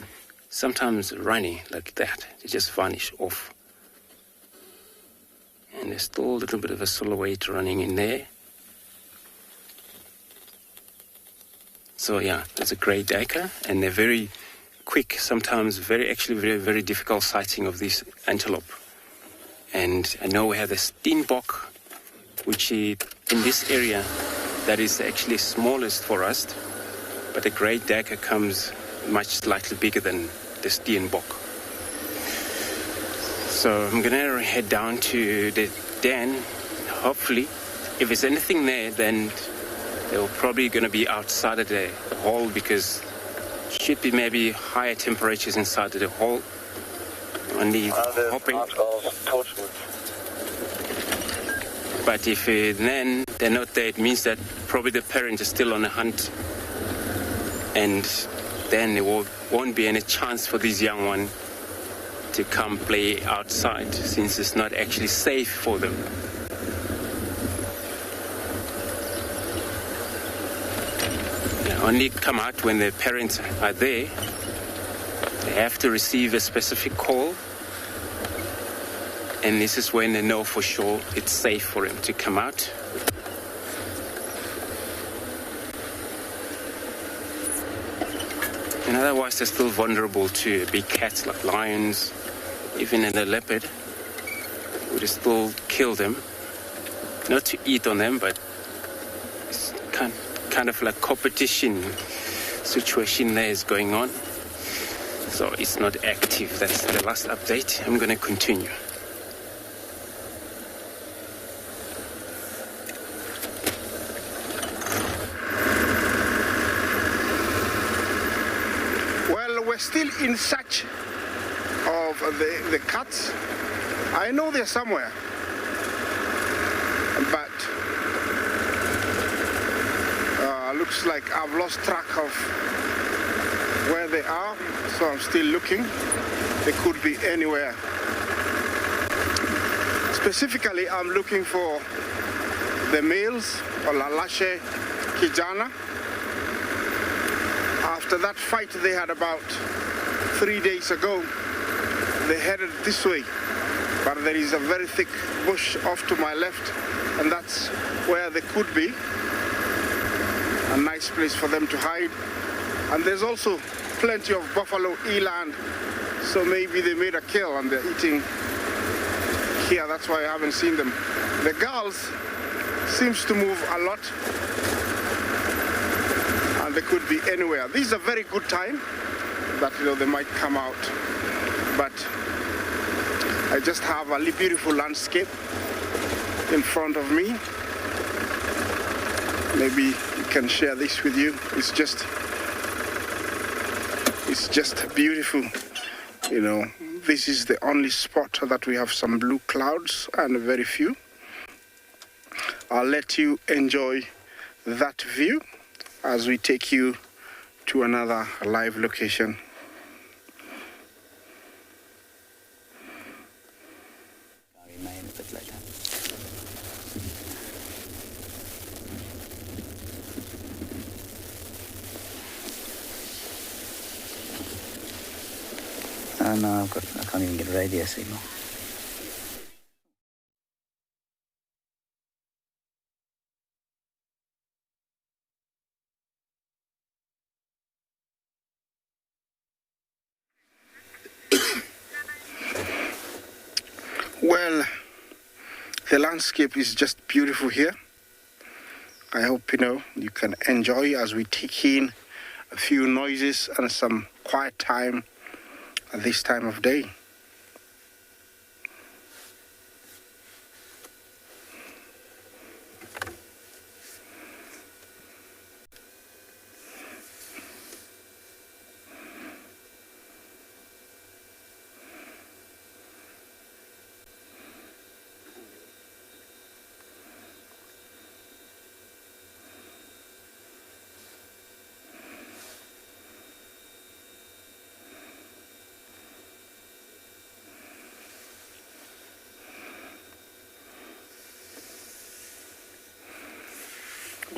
sometimes runny like that. They just vanish off. And there's still a little bit of a silhouette running in there. So yeah, it's a grey decker, and they're very quick, sometimes very difficult sighting of this antelope. And I know we have the steenbok, which is in this area that is actually smallest for us, but the grey decker comes much slightly bigger than the steenbok. So I'm gonna head down to the den. Hopefully, if there's anything there, then they're probably going to be outside of the hole, because should be maybe higher temperatures inside of the hole. Only hoping. But if then they're not there, it means that probably the parent is still on a hunt, and then there won't be any chance for this young one to come play outside, since it's not actually safe for them. Only come out when the parents are there. They have to receive a specific call, and this is when they know for sure it's safe for them to come out. And otherwise they're still vulnerable to big cats like lions, even in the leopard. Would still kill them, not to eat on them, but it's kind of like competition situation there is going on. So it's not active. That's the last update. I'm going to continue. Well, we're still in search of the cats. I know they're somewhere, but looks like I've lost track of where they are, so I'm still looking. They could be anywhere. Specifically, I'm looking for the males, or Lalashe Kijana. After that fight they had about 3 days ago, they headed this way, but there is a very thick bush off to my left, and that's where they could be. A nice place for them to hide. And there's also plenty of buffalo eland, so maybe they made a kill and they're eating here. That's why I haven't seen them. The girls seems to move a lot, and they could be anywhere. This is a very good time that they might come out, but I just have a beautiful landscape in front of me. Maybe we can share this with you. It's just beautiful. You know, this is the only spot that we have some blue clouds and very few. I'll let you enjoy that view as we take you to another live location. No, I can't even get a radio signal. Well, the landscape is just beautiful here. I hope you can enjoy as we take in a few noises and some quiet time at this time of day.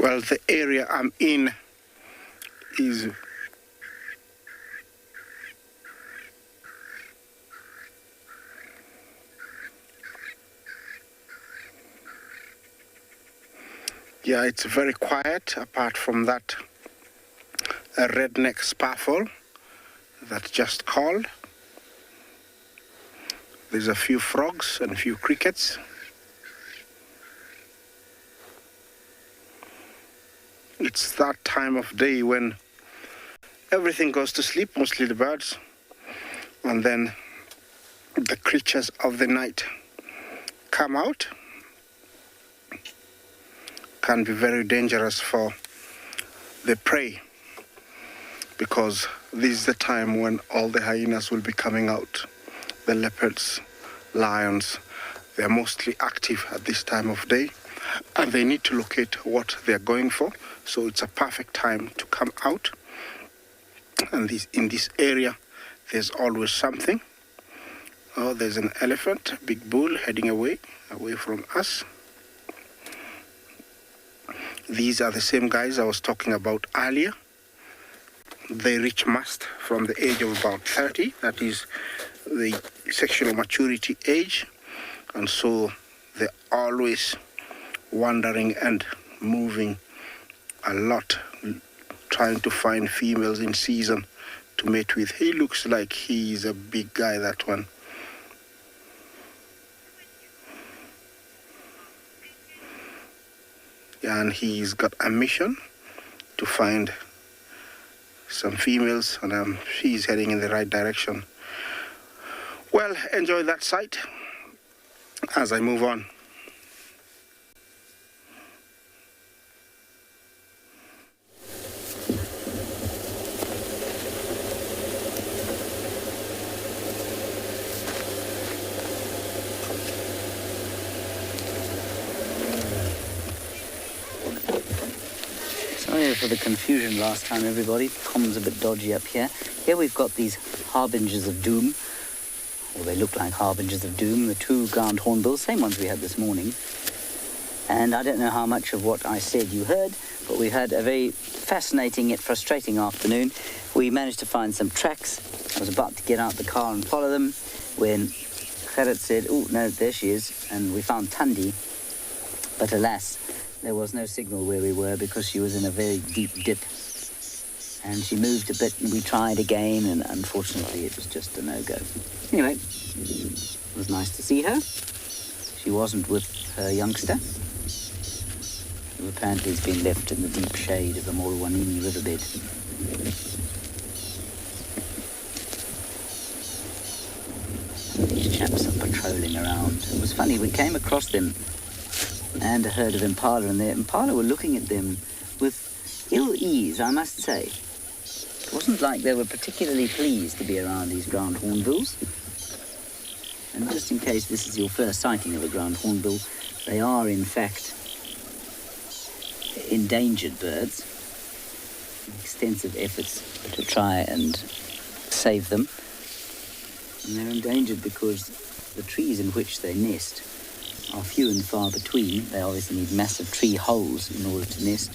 Well, the area I'm in is it's very quiet apart from that a redneck sparrow that just called. There's a few frogs and a few crickets. It's that time of day when everything goes to sleep, mostly the birds, and then the creatures of the night come out. Can be very dangerous for the prey, because this is the time when all the hyenas will be coming out. The leopards, lions, they're mostly active at this time of day, and they need to locate what they're going for. So it's a perfect time to come out. And in this area, there's always something. Oh, there's an elephant, a big bull heading away from us. These are the same guys I was talking about earlier. They reach mast from the age of about 30. That is the sexual maturity age. And so they're always wandering and moving a lot, trying to find females in season to mate with. He looks like he's a big guy, that one. Yeah, and he's got a mission to find some females, and she's heading in the right direction. Well, enjoy that sight as I move on. Sorry for the confusion last time, everybody. Comms a bit dodgy up here. Here we've got these harbingers of doom, or they look like harbingers of doom, the two ground hornbills, same ones we had this morning. And I don't know how much of what I said you heard, but we had a very fascinating yet frustrating afternoon. We managed to find some tracks. I was about to get out the car and follow them when Gerrit said, "Oh, no, there she is," and we found Thandi. But alas, there was no signal where we were because she was in a very deep dip. And she moved a bit and we tried again, and unfortunately it was just a no-go. Anyway, it was nice to see her. She wasn't with her youngster, who apparently has been left in the deep shade of the Moruwanini riverbed. These chaps are patrolling around. It was funny, we came across them and a herd of impala, and the impala were looking at them with ill ease, I must say. It wasn't like they were particularly pleased to be around these ground hornbills. And just in case this is your first sighting of a ground hornbill, they are in fact endangered birds. Extensive efforts to try and save them. And they're endangered because the trees in which they nest are few and far between. They obviously need massive tree holes in order to nest.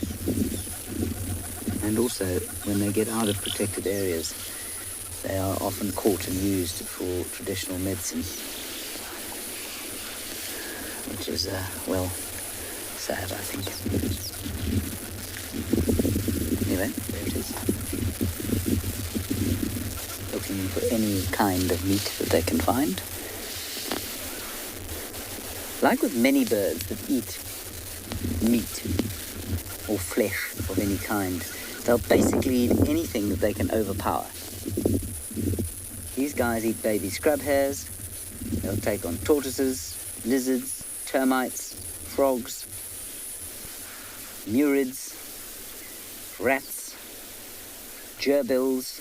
And also, when they get out of protected areas, they are often caught and used for traditional medicine, which is, well, sad, I think. Anyway, there it is. Looking for any kind of meat that they can find. Like with many birds that eat meat or flesh of any kind, they'll basically eat anything that they can overpower. These guys eat baby scrub hares. They'll take on tortoises, lizards, termites, frogs, murids, rats, gerbils,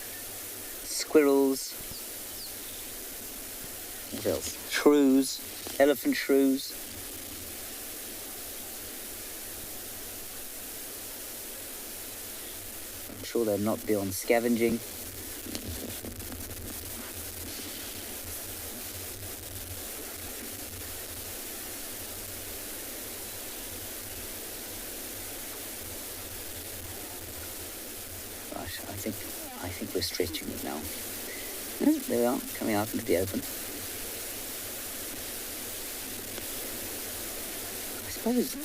squirrels, what else? Shrews, elephant shrews. I'm sure they're not beyond scavenging. I think we're stretching it now. There we are, coming out into the open. I suppose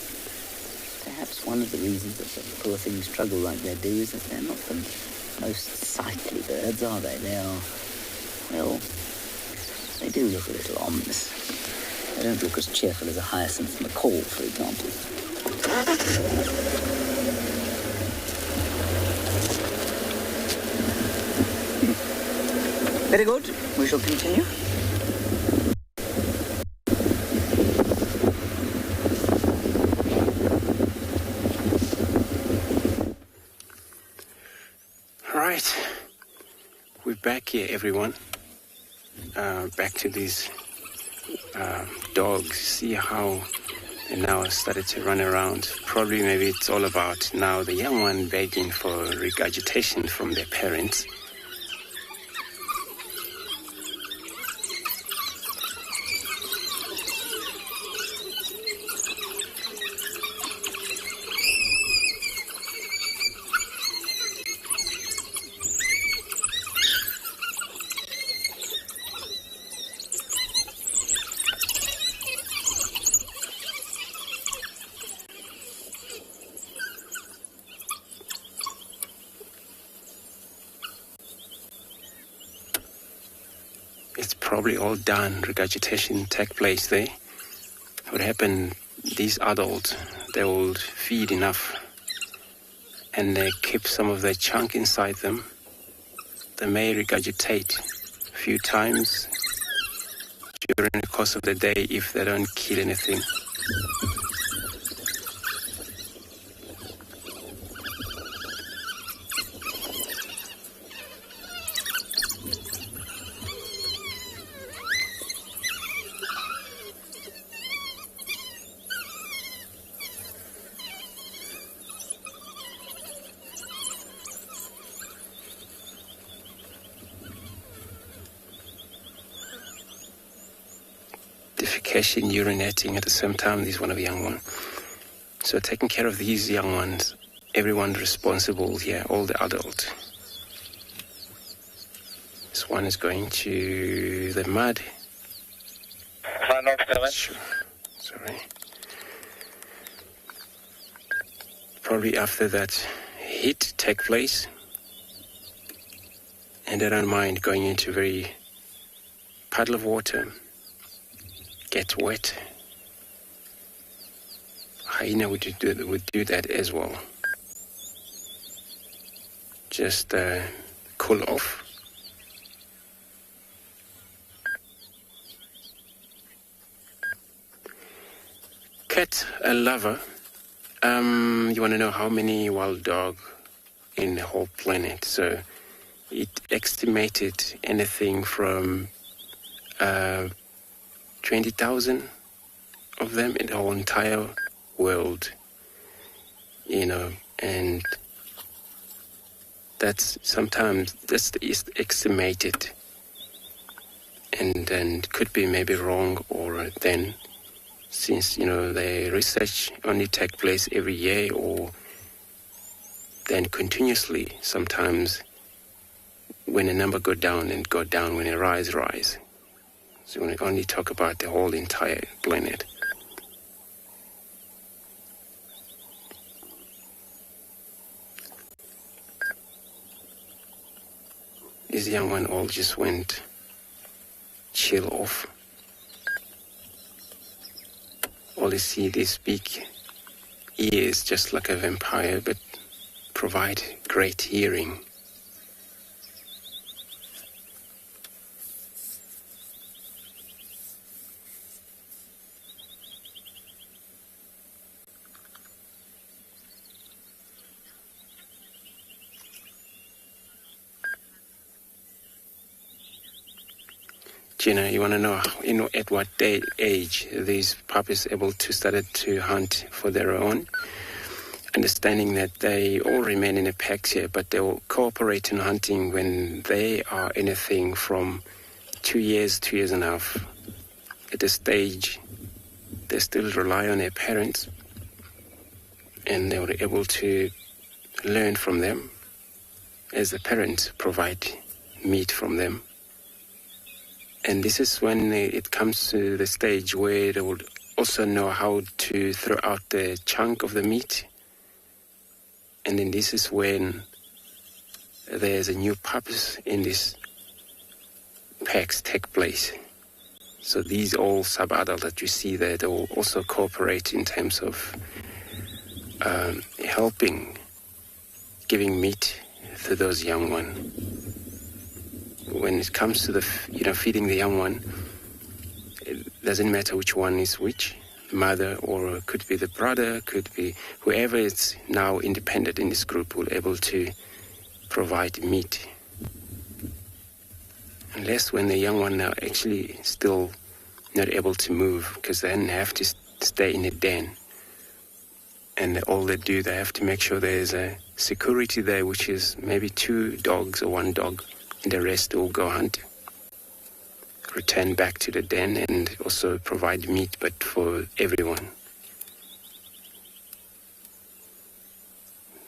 perhaps one of the reasons that the poor things struggle like they do is that they're not the most sightly birds, are they? They are, well, they do look a little ominous. They don't look as cheerful as a hyacinth macaw, for example. Very good. We shall continue. All right. We're back here, everyone. Back to these dogs. See how they now started to run around. Probably maybe it's all about now the young one begging for regurgitation from their parents. It's probably all done. Regurgitation take place there. What happened, these adults, they will feed enough and they keep some of their chunk inside them. They may regurgitate a few times during the course of the day if they don't kill anything. Defecation, urinating at the same time. This is one of the young ones. So taking care of these young ones, everyone responsible here, all the adults. This one is going to the mud. Sure. Sorry. Probably after that heat take place, and they don't mind going into very puddle of water. Get wet. Hyena would do that as well. Just cool off. pet lover, you want to know how many wild dogs in the whole planet. So it estimated anything from 20,000 of them in the whole entire world, and that's estimated, and then could be maybe wrong, or then since the research only take place every year, or then continuously, sometimes when a number go down, when it rise. So we only talk about the whole entire planet. This young one all just went chill off. All you see these big ears, just like a vampire, but provide great hearing. Gina, you want to know, at what age these puppies able to start to hunt for their own? Understanding that they all remain in a pack here, but they will cooperate in hunting when they are anything from 2 years and a half. At this stage, they still rely on their parents, and they were able to learn from them as the parents provide meat from them. And this is when it comes to the stage where they would also know how to throw out the chunk of the meat. And then this is when there's a new purpose in these packs take place. So these all sub-adults that you see there, they will also cooperate in terms of helping, giving meat to those young ones. When it comes to the, feeding the young one, it doesn't matter which one is which, mother, or could be the brother, could be whoever is now independent in this group will able to provide meat. Unless when the young one are actually still not able to move, because they then have to stay in a den. And all they do, they have to make sure there's a security there, which is maybe 2 dogs or 1 dog. And the rest will go hunt, return back to the den, and also provide meat, but for everyone.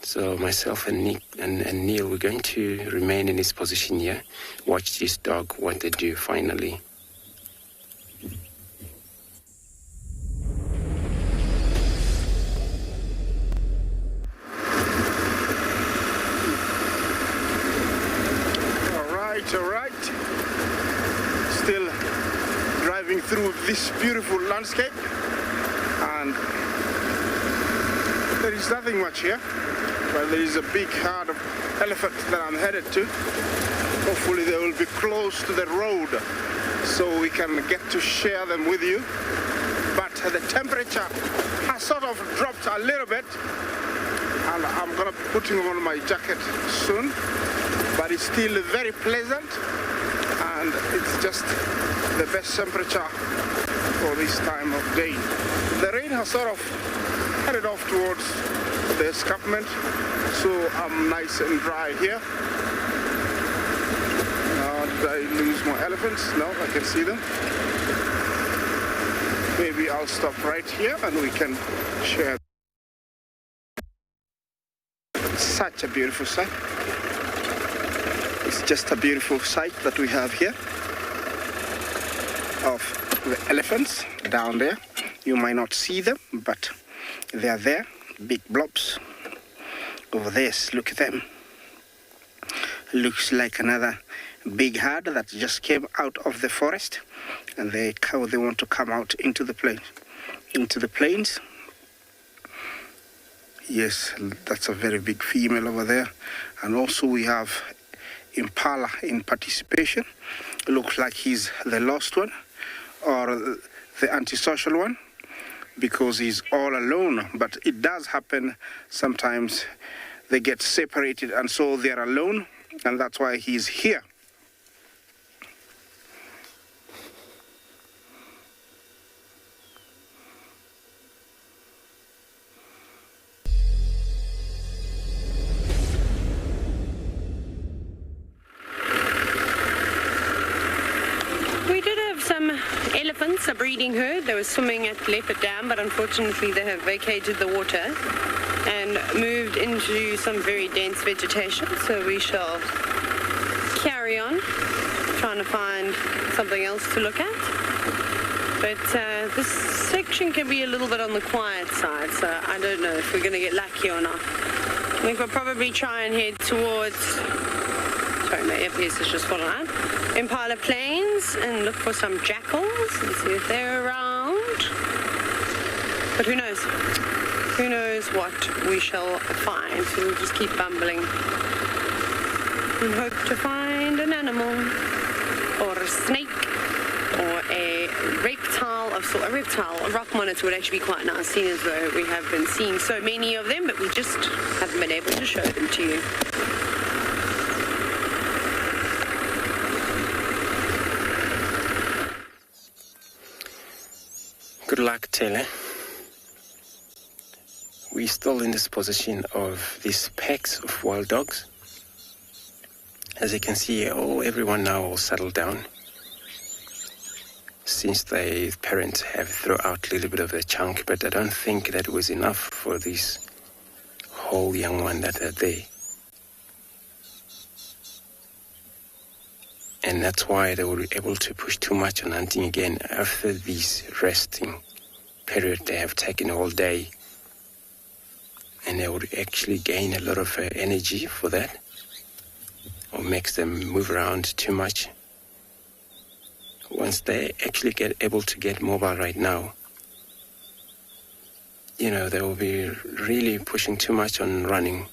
So myself and Nick and Neil, we're going to remain in this position here, watch this dog, what they do finally. All right, still driving through this beautiful landscape, and there is nothing much here, but there is a big herd of elephants that I'm headed to. Hopefully they will be close to the road so we can get to share them with you, but the temperature has sort of dropped a little bit, and I'm gonna be putting on my jacket soon. But it's still very pleasant, and it's just the best temperature for this time of day. The rain has sort of headed off towards the escarpment, so I'm nice and dry here. Did I lose my elephants? No, I can see them. Maybe I'll stop right here and we can share. Such a beautiful sight. It's just a beautiful sight that we have here of the elephants down there. You might not see them, but they are there, big blobs. Over there, look at them. Looks like another big herd that just came out of the forest, and they want to come out into the plains. Yes, that's a very big female over there. And also we have Impala in participation. Looks like he's the lost one or the antisocial one. because he's all alone. But it does happen sometimes. They get separated, and so they're alone, and that's why he's here. Elephants, a breeding herd. They were swimming at Leopard Dam, but unfortunately they have vacated the water and moved into some very dense vegetation. So we shall carry on trying to find something else to look at. But this section can be a little bit on the quiet side, so I don't know if we're going to get lucky or not. I think we'll probably try and head towards... Sorry, my earpiece has just fallen out. Impala Plains and look for some jackals and see if they're around. But who knows? Who knows what we shall find? So we'll just keep bumbling and hope to find an animal or a snake or a reptile of sort. A rock monitor would actually be quite nice, seeing as though we have been seeing so many of them, but we just haven't been able to show them to you. Good luck, Taylor. We're still in this position of these packs of wild dogs. As you can see, everyone now all settled down. Since the parents have thrown out a little bit of a chunk, but I don't think that was enough for this whole young one that are there. And that's why they were able to push too much on hunting again after this resting period they have taken all day. And they would actually gain a lot of energy for that, or makes them move around too much. Once they actually get able to get mobile right now, they will be really pushing too much on running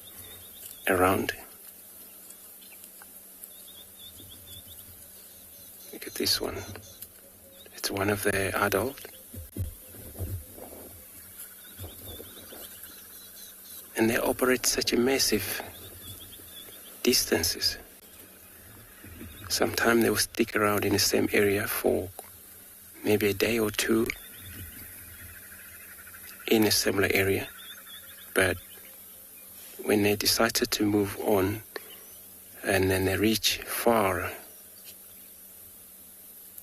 around. Look at this one. It's one of the adult. And they operate such a massive distances. Sometimes they will stick around in the same area for maybe a day or two in a similar area. But when they decided to move on and then they reach far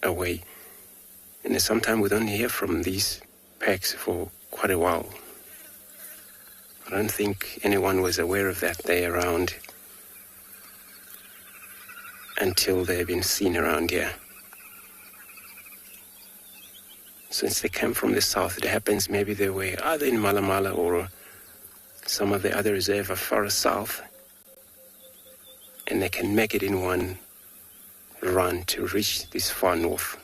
away, and sometimes we don't hear from these packs for quite a while. I don't think anyone was aware of that day around until they've been seen around here. Since they came from the south, it happens maybe they were either in Malamala or some of the other reserves are far south, and they can make it in one run to reach this far north.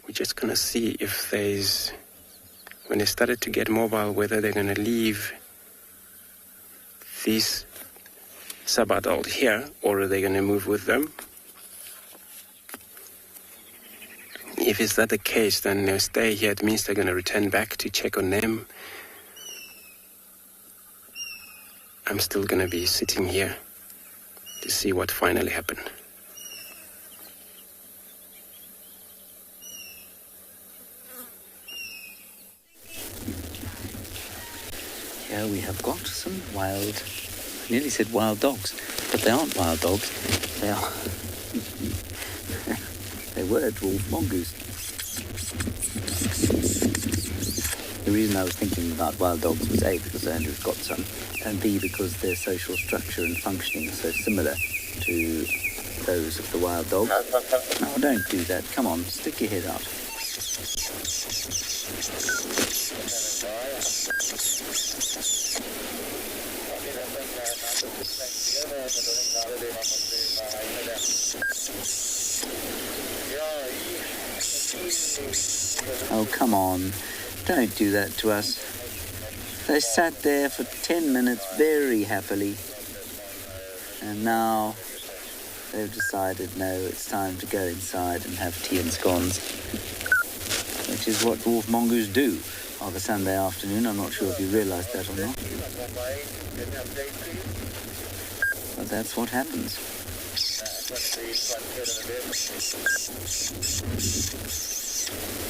We're just going to see if there's, when they started to get mobile, whether they're going to leave this sub-adult here or are they going to move with them. If it's not the case, then they'll stay here. It means they're going to return back to check on them. I'm still going to be sitting here to see what finally happened. Here we have got some wild, I nearly said wild dogs, but they aren't wild dogs. They are, they were dwarf mongoose. The reason I was thinking about wild dogs was A, because Andrew's got some, and B, because their social structure and functioning is so similar to those of the wild dog. No, don't do that. Come on, stick your head out. Oh, come on. Don't do that to us. They sat there for 10 minutes very happily. And now they've decided, no, it's time to go inside and have tea and scones. Which is what dwarf mongoose do of a Sunday afternoon. I'm not sure if you realised that or not. But that's what happens.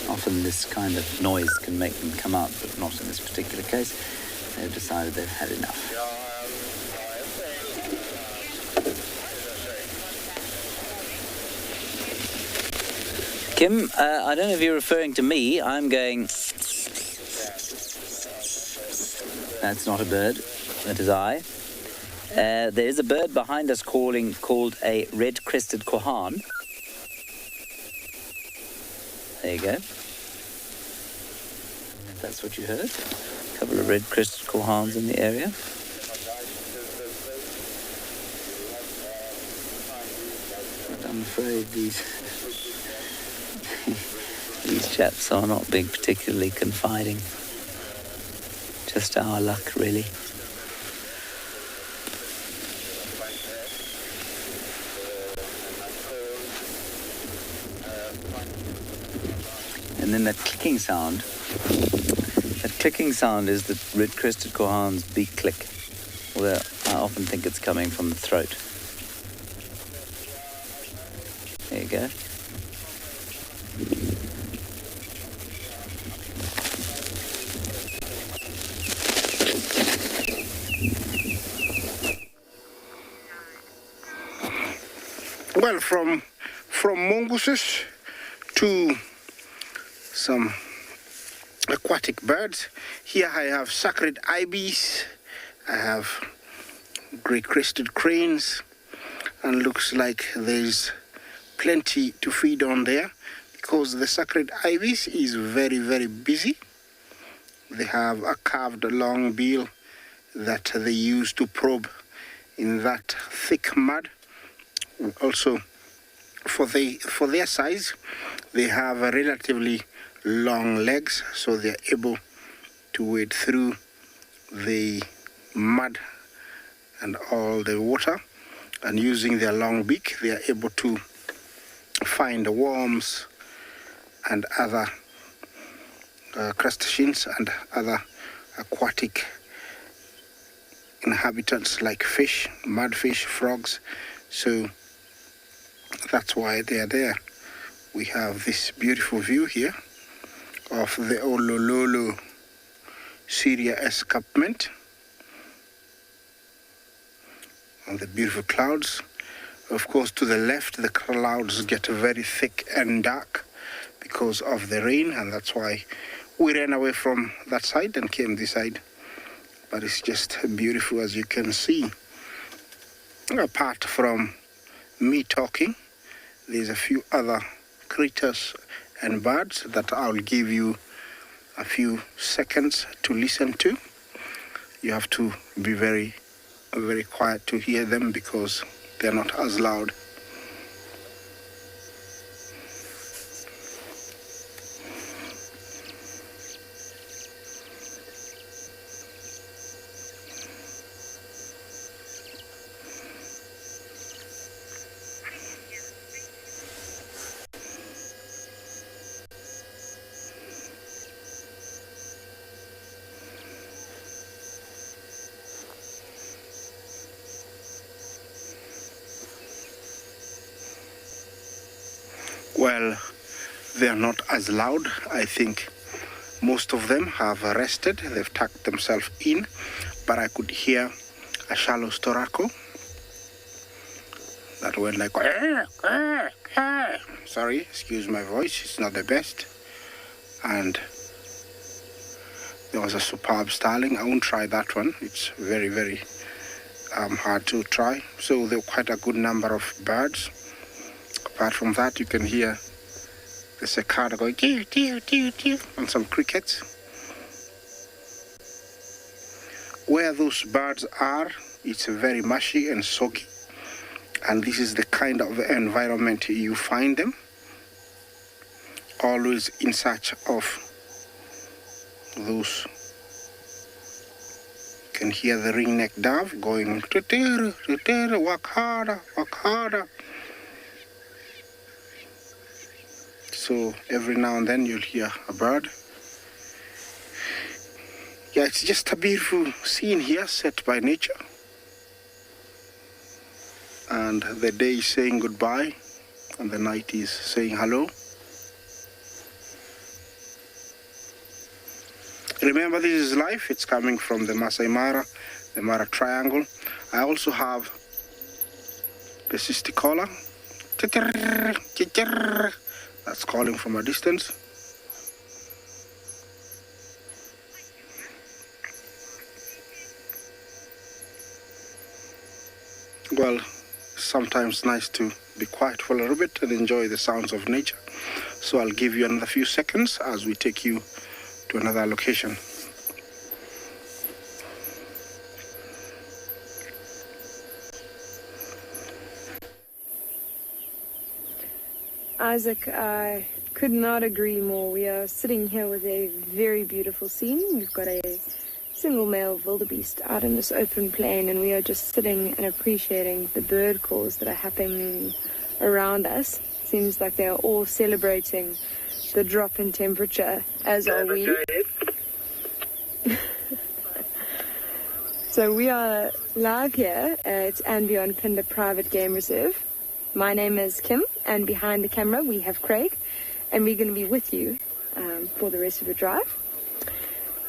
Often this kind of noise can make them come out, but not in this particular case. They've decided they've had enough. Kim, I don't know if you're referring to me. I'm going... That's not a bird. That is I. There is a bird behind us called a red-crested quahan. There you go. If that's what you heard. A couple of red-crested quahans in the area. But I'm afraid these chaps are not being particularly confiding. Just our luck, really. And then that clicking sound is the red-crested quahan's beak click. Although I often think it's coming from the throat. There you go. Well, from mongooses to some aquatic birds. Here I have sacred ibis, I have grey-crested cranes, and looks like there's plenty to feed on there because the sacred ibis is very, very busy. They have a carved long bill that they use to probe in that thick mud. Also, for their size, they have a relatively long legs, so they're able to wade through the mud and all the water, and using their long beak they are able to find worms and other crustaceans and other aquatic inhabitants like fish, mudfish, frogs. So that's why they are there. We have this beautiful view here of the Olololo Syria escarpment and the beautiful clouds. Of course, to the left, the clouds get very thick and dark because of the rain, and that's why we ran away from that side and came this side. But it's just beautiful, as you can see. Apart from me talking, there's a few other critters and birds that I'll give you a few seconds to listen to. You have to be very, very quiet to hear them because they're not as loud. Well, they are not as loud. I think most of them have rested. They've tucked themselves in, but I could hear a shallow storako that went like, sorry, excuse my voice, it's not the best. And there was a superb starling. I won't try that one. It's very, very hard to try. So there were quite a good number of birds. Apart from that, you can hear the cicada going, doo, doo, doo, doo, and some crickets. Where those birds are It's very mushy and soggy. And this is the kind of environment you find them. Always in search of those. You can hear the ring-necked dove going, work harder, work harder. So every now and then you'll hear a bird. Yeah, it's just a beautiful scene here set by nature. And the day is saying goodbye, and the night is saying hello. Remember, this is live. It's coming from the Maasai Mara, the Mara Triangle. I also have the Sisticola. That's calling from a distance. Well, sometimes nice to be quiet for a little bit and enjoy the sounds of nature. So I'll give you another few seconds as we take you to another location. Isaac, I could not agree more. We are sitting here with a very beautiful scene. We've got a single male wildebeest out in this open plain, and we are just sitting and appreciating the bird calls that are happening around us. Seems like they are all celebrating the drop in temperature, as are we. So we are live here at andBeyond Phinda Private Game Reserve. My name is Kim, and behind the camera we have Craig, and we're going to be with you for the rest of the drive.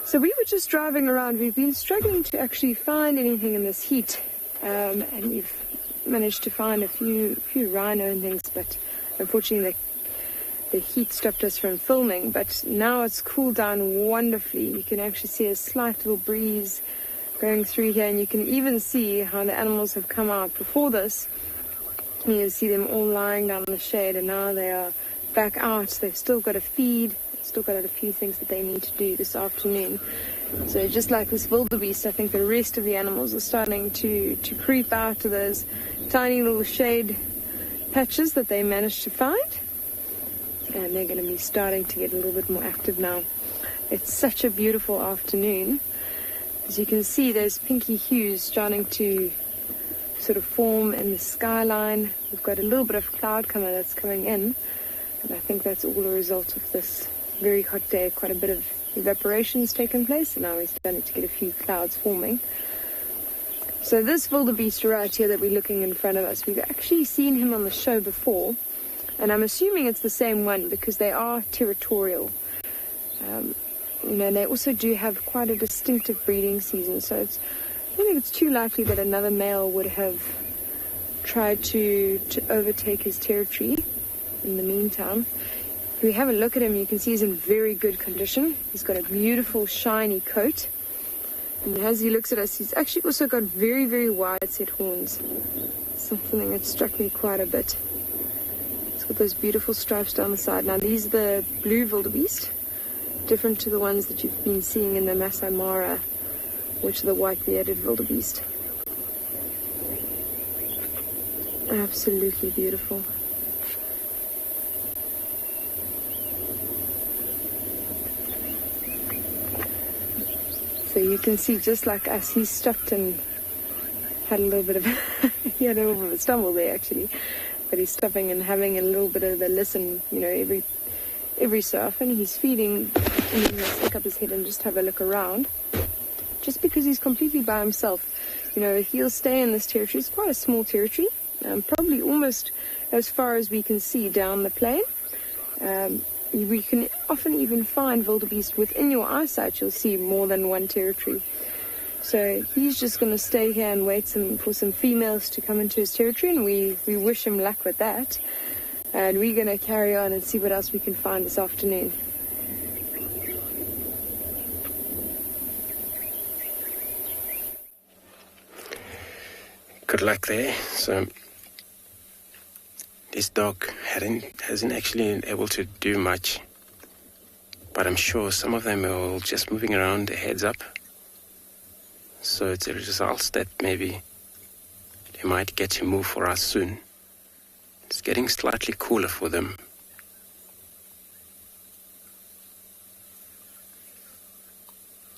So we were just driving around. We've been struggling to actually find anything in this heat, and we've managed to find a few rhino and things, but unfortunately the heat stopped us from filming. But now it's cooled down wonderfully. You can actually see a slight little breeze going through here, and you can even see how the animals have come out before this. You see them all lying down in the shade, and now they are back out. They've still got to feed, still got a few things that they need to do this afternoon. So just like this wildebeest, I think the rest of the animals are starting to creep out to those tiny little shade patches that they managed to find, and they're going to be starting to get a little bit more active now. It's such a beautiful afternoon. As you can see, those pinky hues starting to sort of form in the skyline. We've got a little bit of cloud cover that's coming in, and I think that's all a result of this very hot day. Quite a bit of evaporation's taken place, and now we're starting to get a few clouds forming. So this wildebeest right here that we're looking in front of us, we've actually seen him on the show before, and I'm assuming it's the same one because they are territorial. They also do have quite a distinctive breeding season, so I don't think it's too likely that another male would have tried to overtake his territory in the meantime. If we have a look at him, you can see he's in very good condition. He's got a beautiful shiny coat, and as he looks at us, he's actually also got very, very wide set horns. Something that struck me quite a bit. He's got those beautiful stripes down the side. Now these are the blue wildebeest, different to the ones that you've been seeing in the Maasai Mara, which are the white-bearded wildebeest. Absolutely beautiful. So you can see, just like us, he stopped and had a little bit of he had a little bit of a stumble there actually, but he's stopping and having a little bit of a listen, every so often. He's feeding, and then he'll stick up his head and just have a look around. Just because he's completely by himself, he'll stay in this territory. It's quite a small territory, probably almost as far as we can see down the plain. We can often even find wildebeest within your eyesight. You'll see more than one territory. So he's just going to stay here and wait for some females to come into his territory, and we wish him luck with that. And we're going to carry on and see what else we can find this afternoon. Good luck there. So this dog hasn't actually been able to do much, but I'm sure some of them are all just moving around, their heads up. So it's a result that maybe they might get to move for us soon. It's getting slightly cooler for them.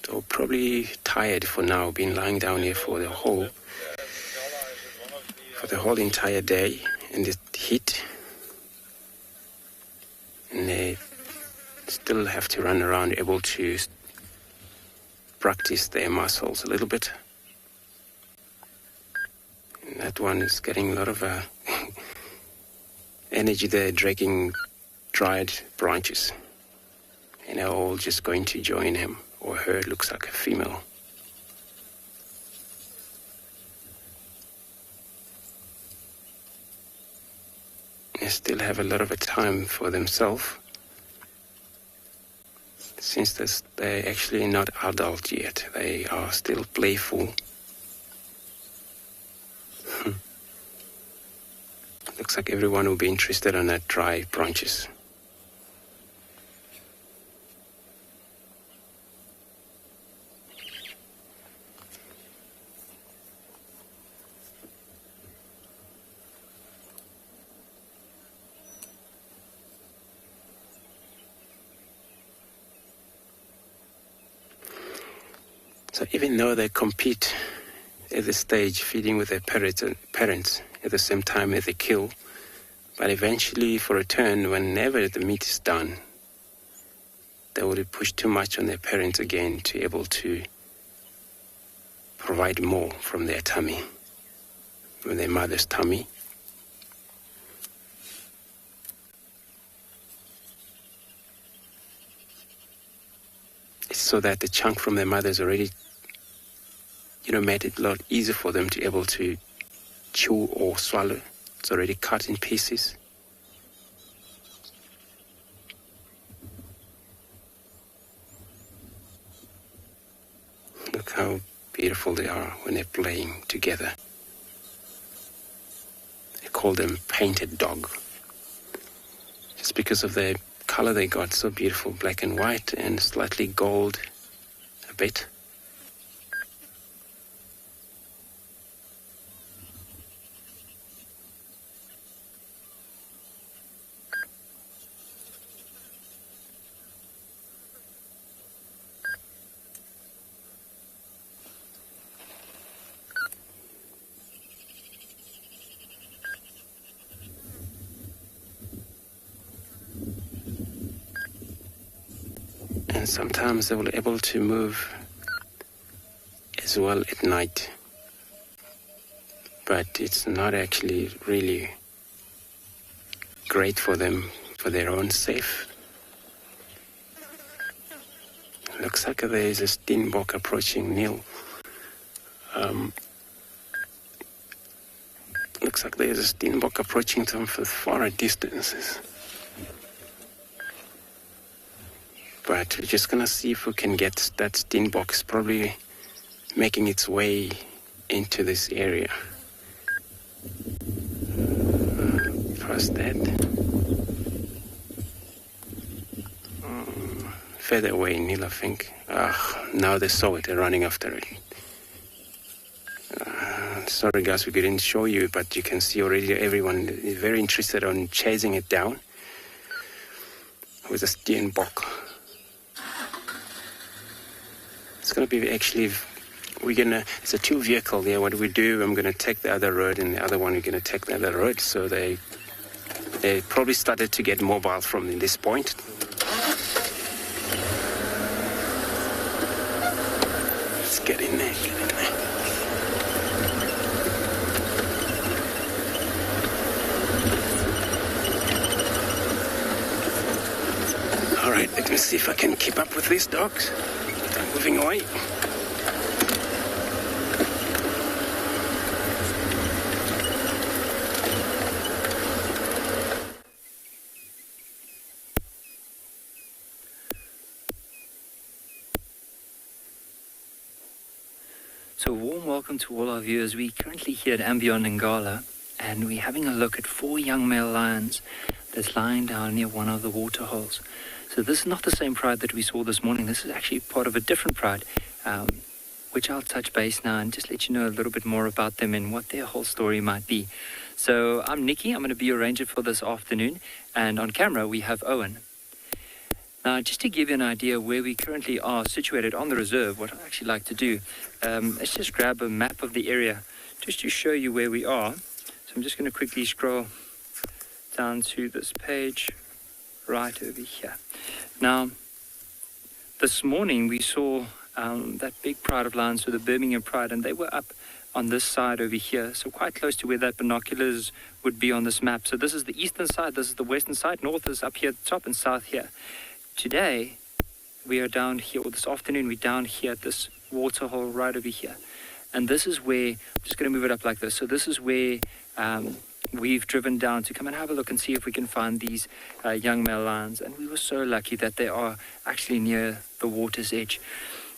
So probably tired for now, been lying down here for the whole entire day in the heat. And they still have to run around, able to practice their muscles a little bit. And that one is getting a lot of energy there, dragging dried branches. And they're all just going to join him or her. Looks like a female. They still have a lot of a time for themselves, since they're actually not adult yet. They are still playful. Looks like everyone will be interested in that dry branches. So even though they compete at this stage, feeding with their parents at the same time as they kill, but eventually for a turn, whenever the meat is done, they will push too much on their parents again to be able to provide more from their tummy, from their mother's tummy. It's so that the chunk from their mother is already, made it a lot easier for them to be able to chew or swallow. It's already cut in pieces. Look how beautiful they are when they're playing together. They call them painted dog, just because of their color they got, so beautiful, black and white and slightly gold a bit. And sometimes they will be able to move as well at night. But it's not actually really great for them, for their own safe. Looks like there is a steenbok approaching Neil. Looks like there is a steenbok approaching them from far distances. But we're just going to see if we can get that steenbok. It's probably making its way into this area. Past that. Further away, Neil, I think. Now they saw it. They're running after it. Sorry, guys, we didn't show you, but you can see already everyone is very interested on chasing it down with a steenbok. It's going to be actually, it's a two vehicle there. What we do, I'm going to take the other road and the other one, we're going to take the other road. So they probably started to get mobile from this point. Let's get in there, All right, let me see if I can keep up with these dogs. They're moving away. So a warm welcome to all our viewers. We're currently here at andBeyond in Ngala, and we're having a look at 4 young male lions that's lying down near one of the water holes. So this is not the same pride that we saw this morning. This is actually part of a different pride. which I'll touch base now and just let you know a little bit more about them and what their whole story might be. So I'm Nikki, I'm going to be your ranger for this afternoon, and on camera we have Owen. Now, just to give you an idea where we currently are situated on the reserve, what I actually like to do, let's just grab a map of the area just to show you where we are. So I'm just going to quickly scroll down to this page right over here. Now, this morning we saw that big pride of lions with the Birmingham Pride, and they were up on this side over here, so quite close to where that binoculars would be on this map. So this is the eastern side, this is the western side, north is up here at the top and south here. Today, we are down here, or this afternoon, we're down here at this waterhole right over here. And this is where, I'm just going to move it up like this. So this is where we've driven down to come and have a look and see if we can find these young male lions. And we were so lucky that they are actually near the water's edge.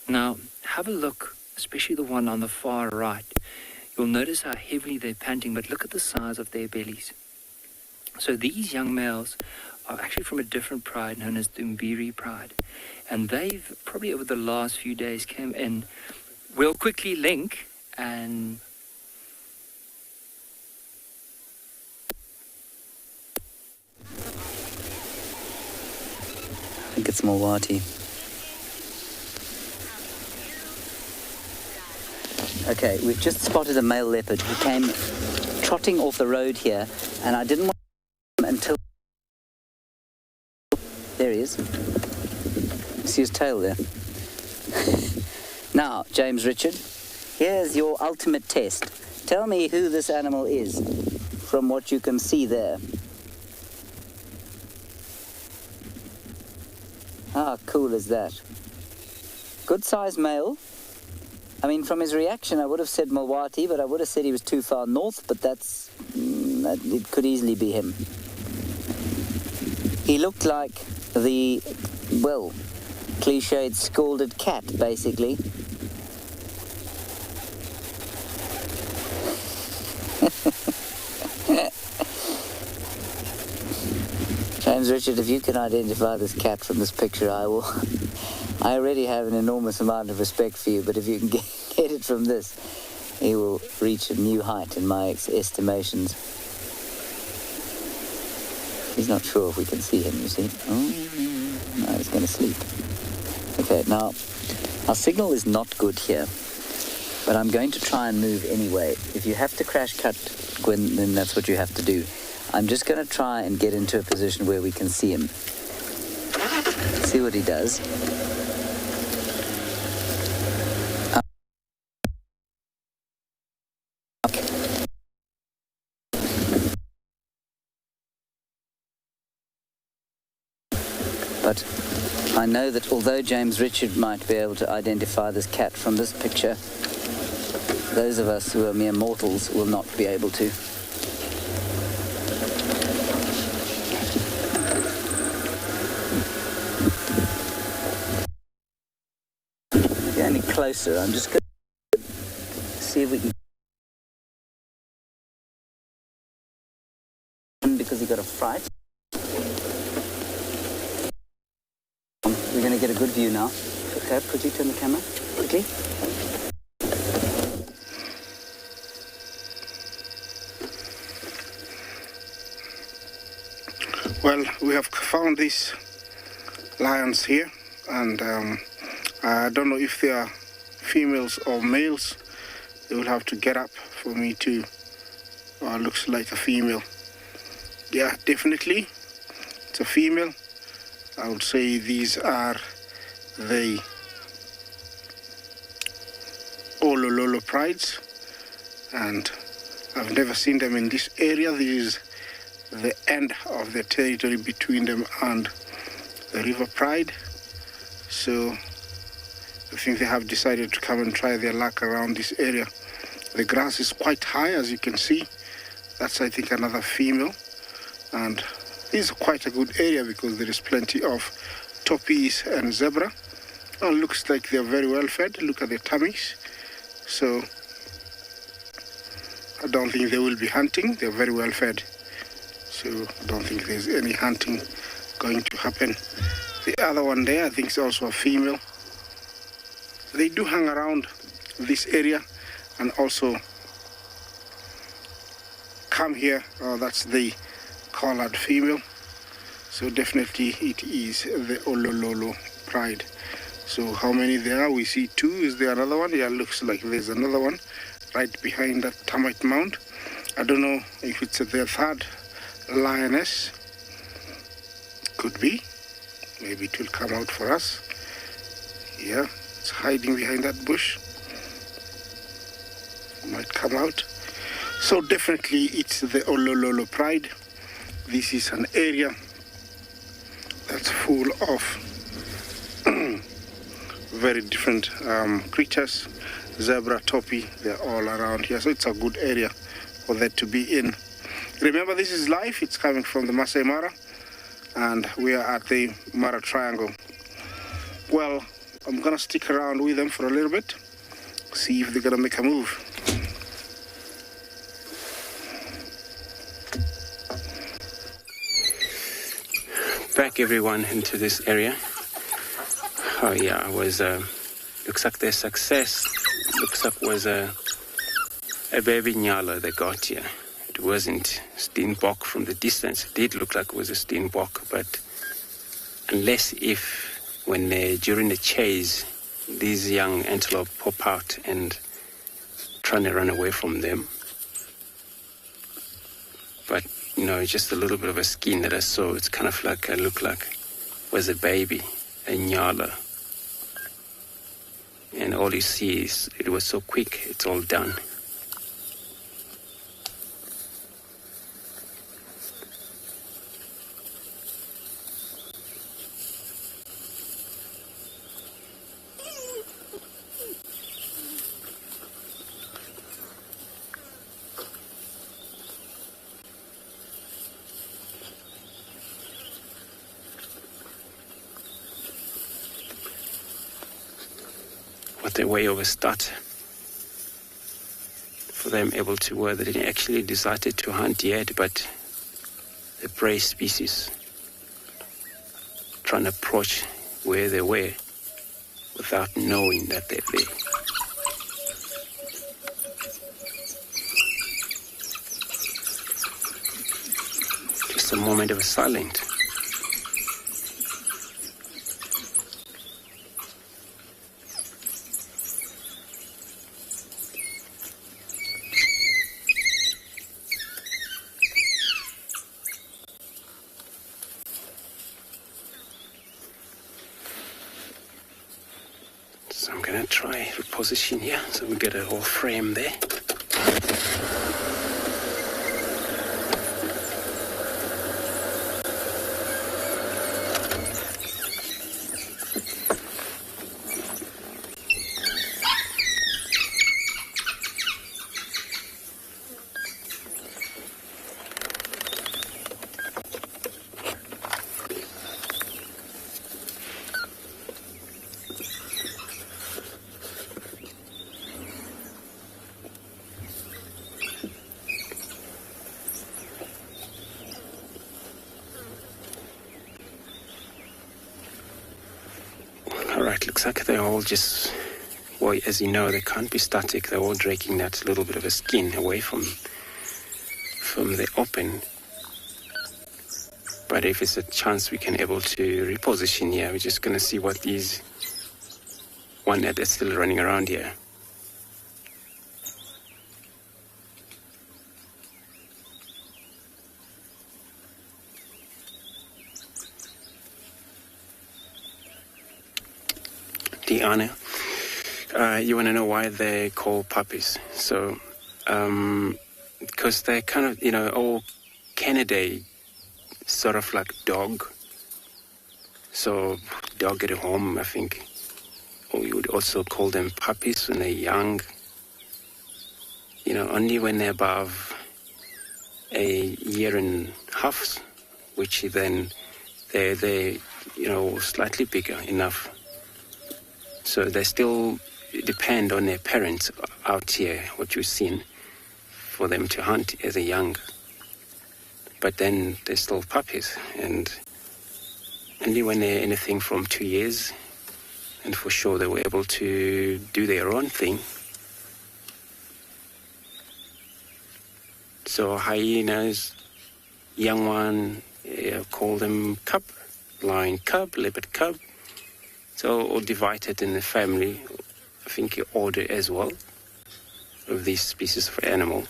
Now, have a look, especially the one on the far right. You'll notice how heavily they're panting, but look at the size of their bellies. So these young males are actually from a different pride known as the Mbiri Pride. And they've probably over the last few days came in. We'll quickly link and I think it's Mawati. Okay, we've just spotted a male leopard who came trotting off the road here, and I didn't want him until... There he is. See his tail there. Now, James Richard, here's your ultimate test. Tell me who this animal is from what you can see there. How cool is that? Good sized male. I mean, from his reaction, I would have said Mawati, but I would have said he was too far north, but it could easily be him. He looked like the, well, cliched scalded cat, basically. James Richard, if you can identify this cat from this picture, I will. I already have an enormous amount of respect for you, but if you can get it from this, he will reach a new height in my estimations. He's not sure if we can see him, you see. Oh, no, he's going to sleep. Okay, now, our signal is not good here, but I'm going to try and move anyway. If you have to crash cut, Gwen, then that's what you have to do. I'm just going to try and get into a position where we can see him. See what he does. But I know that although James Richard might be able to identify this cat from this picture, those of us who are mere mortals will not be able to. Get any closer, I'm just going to see if we can... Because he got a fright. We're going to get a good view now. Okay, could you turn the camera quickly? Well, we have found these lions here, and I don't know if they are females or males. They will have to get up for me to... looks like a female. Yeah, definitely. It's a female. I would say these are the Olololo prides, and I've never seen them in this area. This is the end of the territory between them and the River Pride. So I think they have decided to come and try their luck around this area. The grass is quite high, as you can see. That's, I think, another female. And this is quite a good area because there is plenty of toppies and zebra. Oh, looks like they're very well fed. Look at their tummies. So I don't think they will be hunting. They're very well fed. So I don't think there's any hunting going to happen. The other one there, I think, is also a female. They do hang around this area and also come here. That's the collared female. So definitely it is the Olololo Pride. So how many there are? We see two. Is there another one? Yeah, looks like there's another one right behind that termite mound. I don't know if it's their third lioness. Could be. Maybe it will come out for us. Yeah, it's hiding behind that bush. Might come out. So definitely it's the Olololo Pride. This is an area that's full of very different creatures. Zebra, topi, they're all around here. So it's a good area for that to be in. Remember, this is live. It's coming from the Masai Mara. And we are at the Mara Triangle. Well, I'm going to stick around with them for a little bit. See if they're going to make a move. Back everyone into this area. Oh yeah, it was looks like their success. Looks like was a baby Ngala they got here. It wasn't steenbok from the distance. It did look like it was a steenbok, but unless if when during the chase these young antelope pop out and trying to run away from them. But you know, just a little bit of a skin that I saw. It's kind of like looked like was a baby, a Ngala. And all you see is it was so quick, it's all done. What a way of a start for them, able to where they didn't actually decided to hunt yet, but the prey species trying to approach where they were without knowing that they're there. Just a moment of silence. So I'm going to try reposition here so we get a whole frame there. Alright, looks like they're all just, well, as you know, they can't be static. They're all dragging that little bit of a skin away from the open. But if it's a chance we can able to reposition here, we're just going to see what these one that's still running around here. Deanna, you want to know why they're called puppies? So, because they're kind of, you know, all Canada, sort of like dog. So, dog at home, I think. Or you would also call them puppies when they're young. You know, only when they're above a year and a half, which then they're you know, slightly bigger enough. So they still depend on their parents out here, what you've seen, for them to hunt as a young. But then they're still puppies, and only when they're anything from 2 years, and for sure they were able to do their own thing, So hyenas, young one, call them cub, lion cub, leopard cub. So all divided in the family, I think order as well, of these species of animal.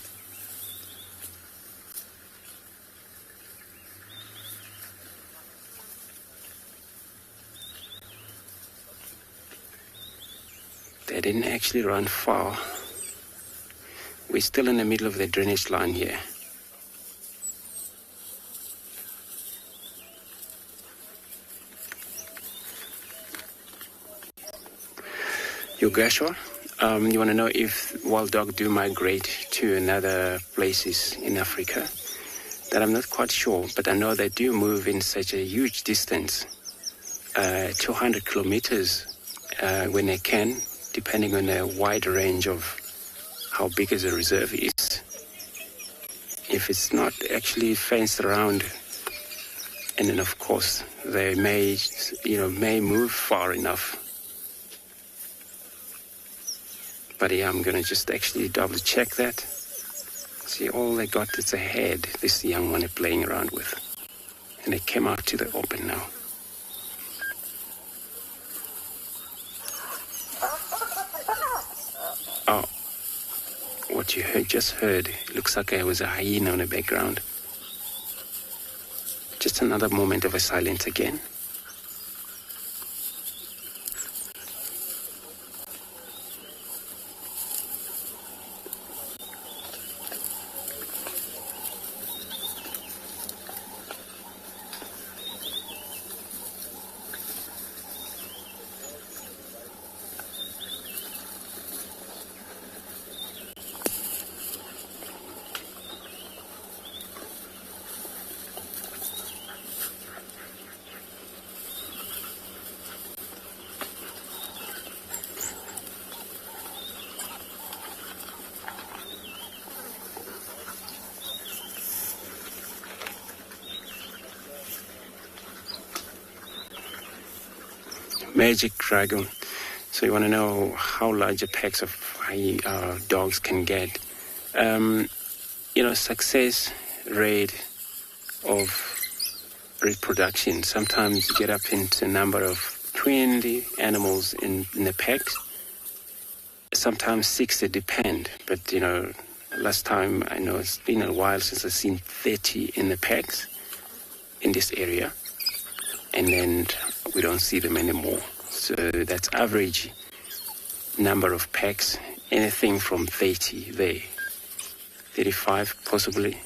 They didn't actually run far. We're still in the middle of the drainage line here. Yogeshwar, you want to know if wild dog do migrate to another places in Africa? That I'm not quite sure, but I know they do move in such a huge distance, 200 kilometers when they can, depending on the wide range of how big as a reserve is. If it's not actually fenced around, and then of course they may move far enough. But yeah, I'm gonna just actually double check that. See, all they got is a head, this young one they're playing around with. And they came out to the open now. Oh, what you just heard, looks like there was a hyena in the background. Just another moment of a silence again. Magic dragon. So you want to know how large a packs of dogs can get. Success rate of reproduction. Sometimes you get up into a number of 20 animals in the packs. Sometimes 60, depend. But, last time, I know it's been a while since I've seen 30 in the packs in this area. And then we don't see them anymore. So that's average number of packs, anything from 30 there, 35 possibly.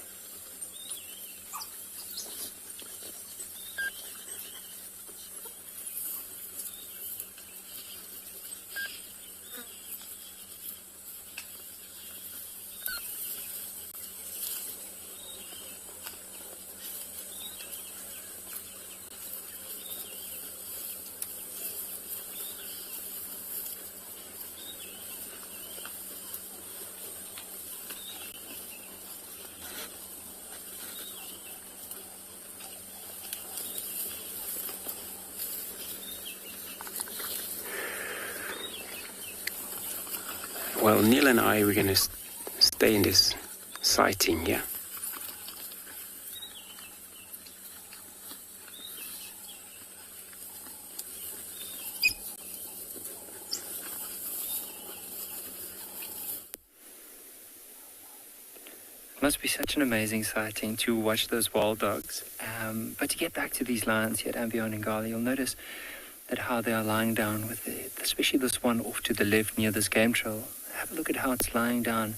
Well, Neil and I, we're going to stay in this sighting, yeah? It must be such an amazing sighting to watch those wild dogs. But to get back to these lions here at andBeyond in Ngala, you'll notice that how they are lying down with especially this one off to the left near this game trail. Have a look at how it's lying down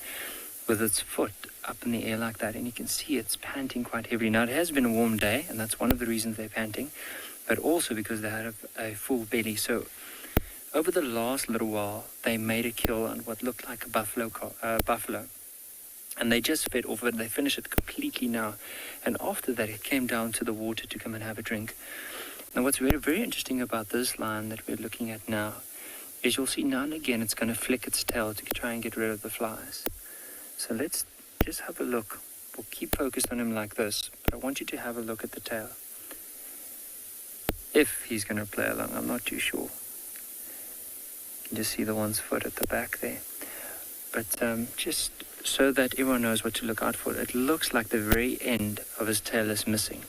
with its foot up in the air like that, and you can see it's panting quite heavily. Now, it has been a warm day, and that's one of the reasons they're panting, but also because they had a full belly. So over the last little while, they made a kill on what looked like a buffalo. And they just fed off it. They finished it completely now. And after that, it came down to the water to come and have a drink. Now, what's very, very interesting about this lion that we're looking at now is you'll see now and again it's going to flick its tail to try and get rid of the flies. So let's just have a look. We'll keep focused on him like this, but I want you to have a look at the tail. If he's going to play along, I'm not too sure. You can just see the one's foot at the back there. But just so that everyone knows what to look out for, it looks like the very end of his tail is missing.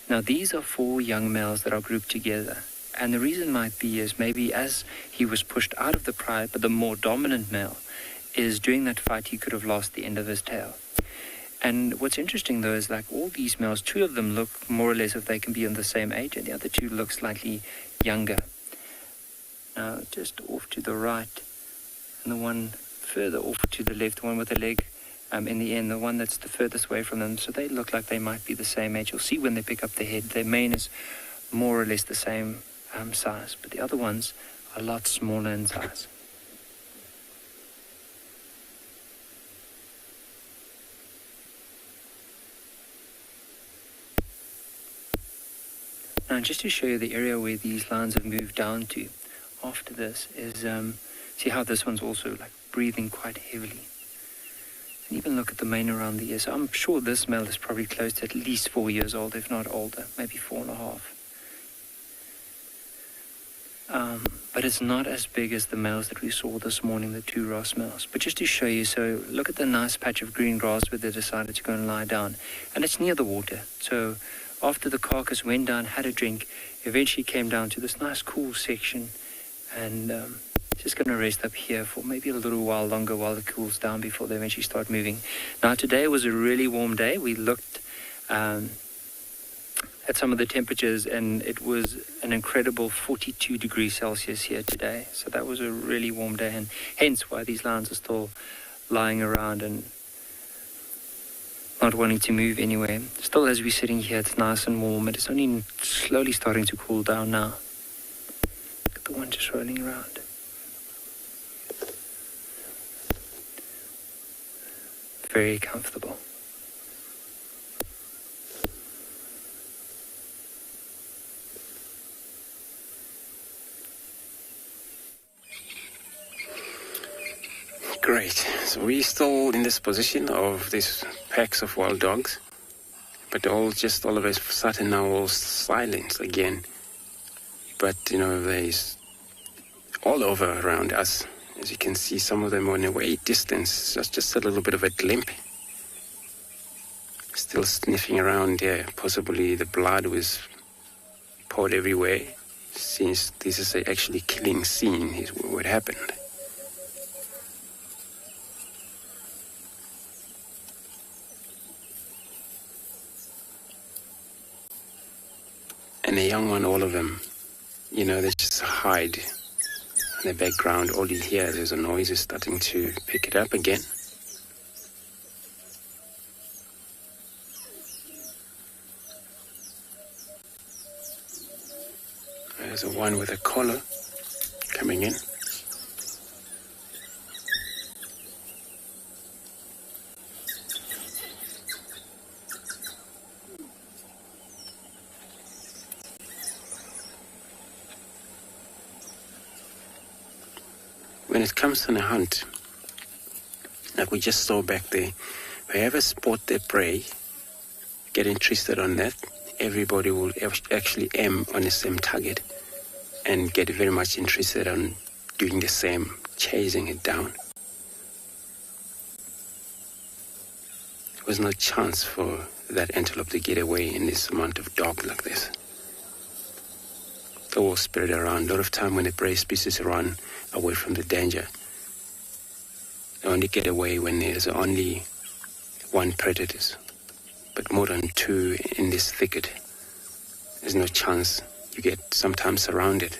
Now, these are 4 young males that are grouped together. And the reason might be is maybe as he was pushed out of the pride, but the more dominant male, is during that fight he could have lost the end of his tail. And what's interesting though is like all these males, 2 of them look more or less if they can be in the same age, and the other 2 look slightly younger. Now, just off to the right, and the one further off to the left, the one with the leg in the end, the one that's the furthest away from them, so they look like they might be the same age. You'll see when they pick up their head, their mane is more or less the same size, but the other ones are a lot smaller in size. Now, just to show you the area where these lines have moved down to after this is, see how this one's also like breathing quite heavily. And even look at the mane around the ears. So I'm sure this male is probably close to at least 4 years old, if not older, maybe 4.5. But it's not as big as the males that we saw this morning, the 2 Ross males. But just to show you, so look at the nice patch of green grass where they decided to go and lie down. And it's near the water. So after the carcass went down, had a drink, eventually came down to this nice cool section. And just going to rest up here for maybe a little while longer while it cools down before they eventually start moving. Now, today was a really warm day. We looked at some of the temperatures, and it was an incredible 42 degrees Celsius here today. So that was a really warm day, and hence why these lions are still lying around and not wanting to move anywhere. Still, as we're sitting here, it's nice and warm. It's only slowly starting to cool down now. Look at the one just rolling around. Very comfortable. Great. So we're still in this position of these packs of wild dogs, but all of a sudden now all silent again. But there's all over around us. As you can see, some of them are in a way distance. Just a little bit of a glimpse. Still sniffing around there. Possibly the blood was poured everywhere, since this is actually killing scene is what happened. And the young one, all of them, they just hide in the background. All you hear is a noise is starting to pick it up again. There's a one with a collar coming in. When it comes to a hunt, like we just saw back there, whoever spot their prey, get interested on that, everybody will actually aim on the same target and get very much interested on doing the same, chasing it down. There was no chance for that antelope to get away in this amount of dog like this. They all spread around. A lot of time when the prey species run away from the danger, they only get away when there's only one predator. But more than 2 in this thicket, there's no chance. You get sometimes surrounded.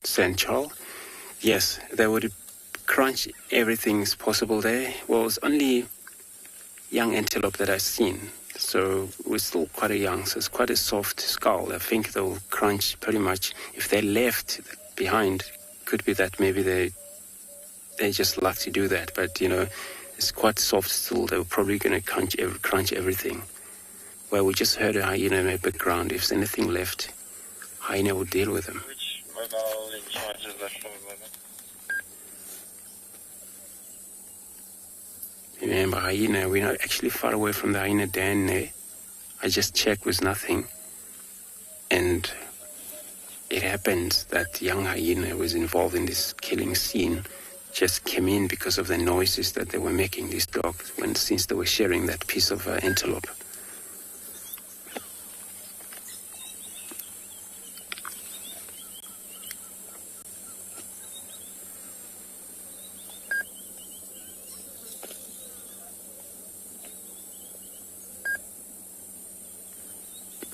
Central, yes, they would crunch everything's possible there. Well, it's only young antelope that I've seen, so we're still quite a young, so it's quite a soft skull. I think they'll crunch pretty much. If they're left behind, could be that maybe they just like to do that, but it's quite soft still. They're probably going to crunch everything. Well, we just heard a hyena in the background. If there's anything left, hyena will deal with them. Which mobile in charge of that mobile? Remember, hyena, we're not actually far away from the hyena den there. I just checked with nothing. And it happened that young hyena was involved in this killing scene, just came in because of the noises that they were making, these dogs, since they were sharing that piece of antelope.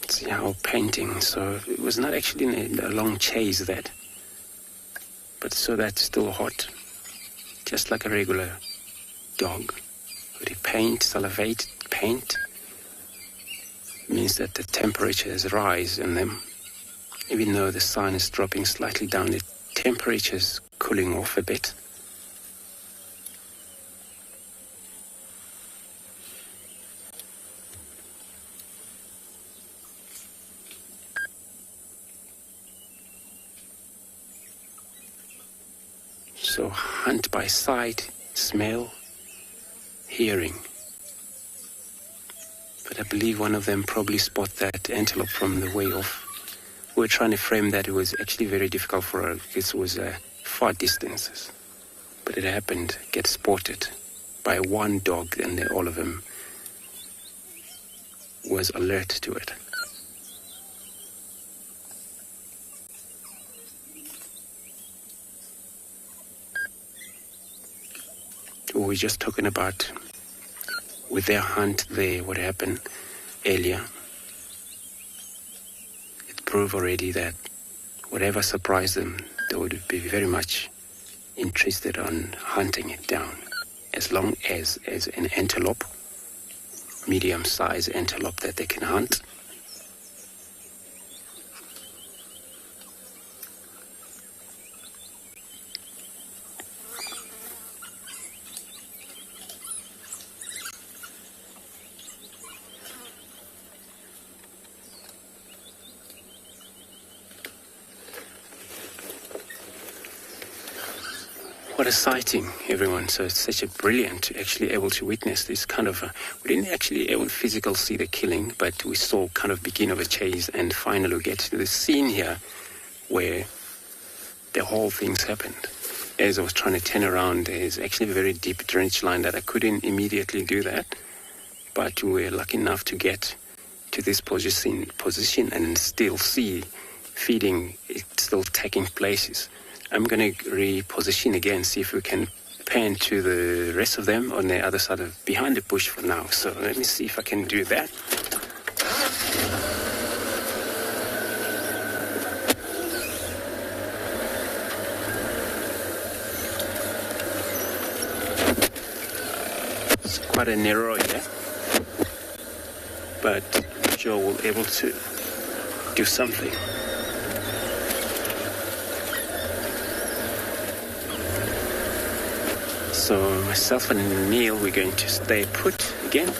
See how painting, so it was not actually a long chase that, but so that's still hot, just like a regular dog. But he paint, salivate, paint, means that the temperatures rise in them. Even though the sun is dropping slightly down, the temperature's cooling off a bit. So hunt by sight, smell, hearing. But I believe one of them probably spot that antelope from the way off. We were trying to frame that. It was actually very difficult for her because it was far distances. But it happened, get spotted by one dog, and all of them was alert to it. We were just talking about with their hunt there, what happened earlier. It proved already that whatever surprised them, they would be very much interested on hunting it down. As long as an antelope, medium-sized antelope that they can hunt. What a sighting, everyone. So it's such a brilliant to actually able to witness this kind of, we didn't actually able to physically see the killing, but we saw kind of begin of a chase, and finally we get to the scene here where the whole thing's happened. As I was trying to turn around, there's actually a very deep drainage line that I couldn't immediately do that, but we were lucky enough to get to this position and still see feeding, it's still taking places. I'm going to reposition again, see if we can pan to the rest of them on the other side of behind the bush for now. So let me see if I can do that. It's quite a narrow here, but Joe will be able to do something. So myself and Neil, we're going to stay put again.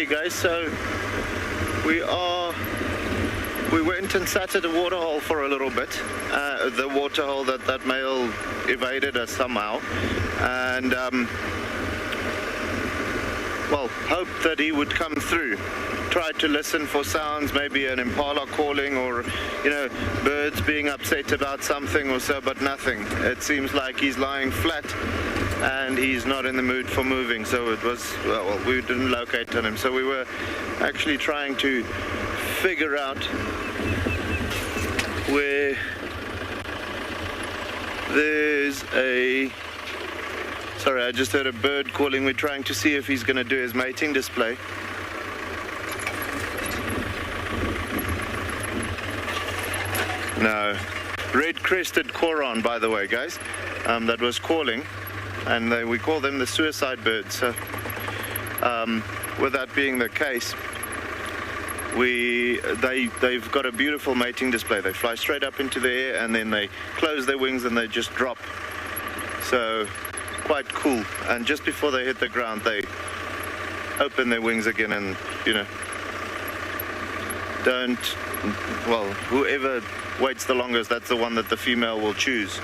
Guys, so we went and sat at the waterhole for a little bit, the waterhole that male evaded us somehow, and well, hoped that he would come through. Tried to listen for sounds, maybe an impala calling, or birds being upset about something or so, but nothing. It seems like he's lying flat and he's not in the mood for moving, so it was, well, we didn't locate on him. So we were actually trying to figure out where there's a, sorry, I just heard a bird calling. We're trying to see if he's going to do his mating display. No. Red-crested coron, by the way, guys. that was calling, and we call them the suicide birds. So with that being the case, they've got a beautiful mating display. They fly straight up into the air and then they close their wings and they just drop. So quite cool. And just before they hit the ground, they open their wings again and, whoever waits the longest, that's the one that the female will choose.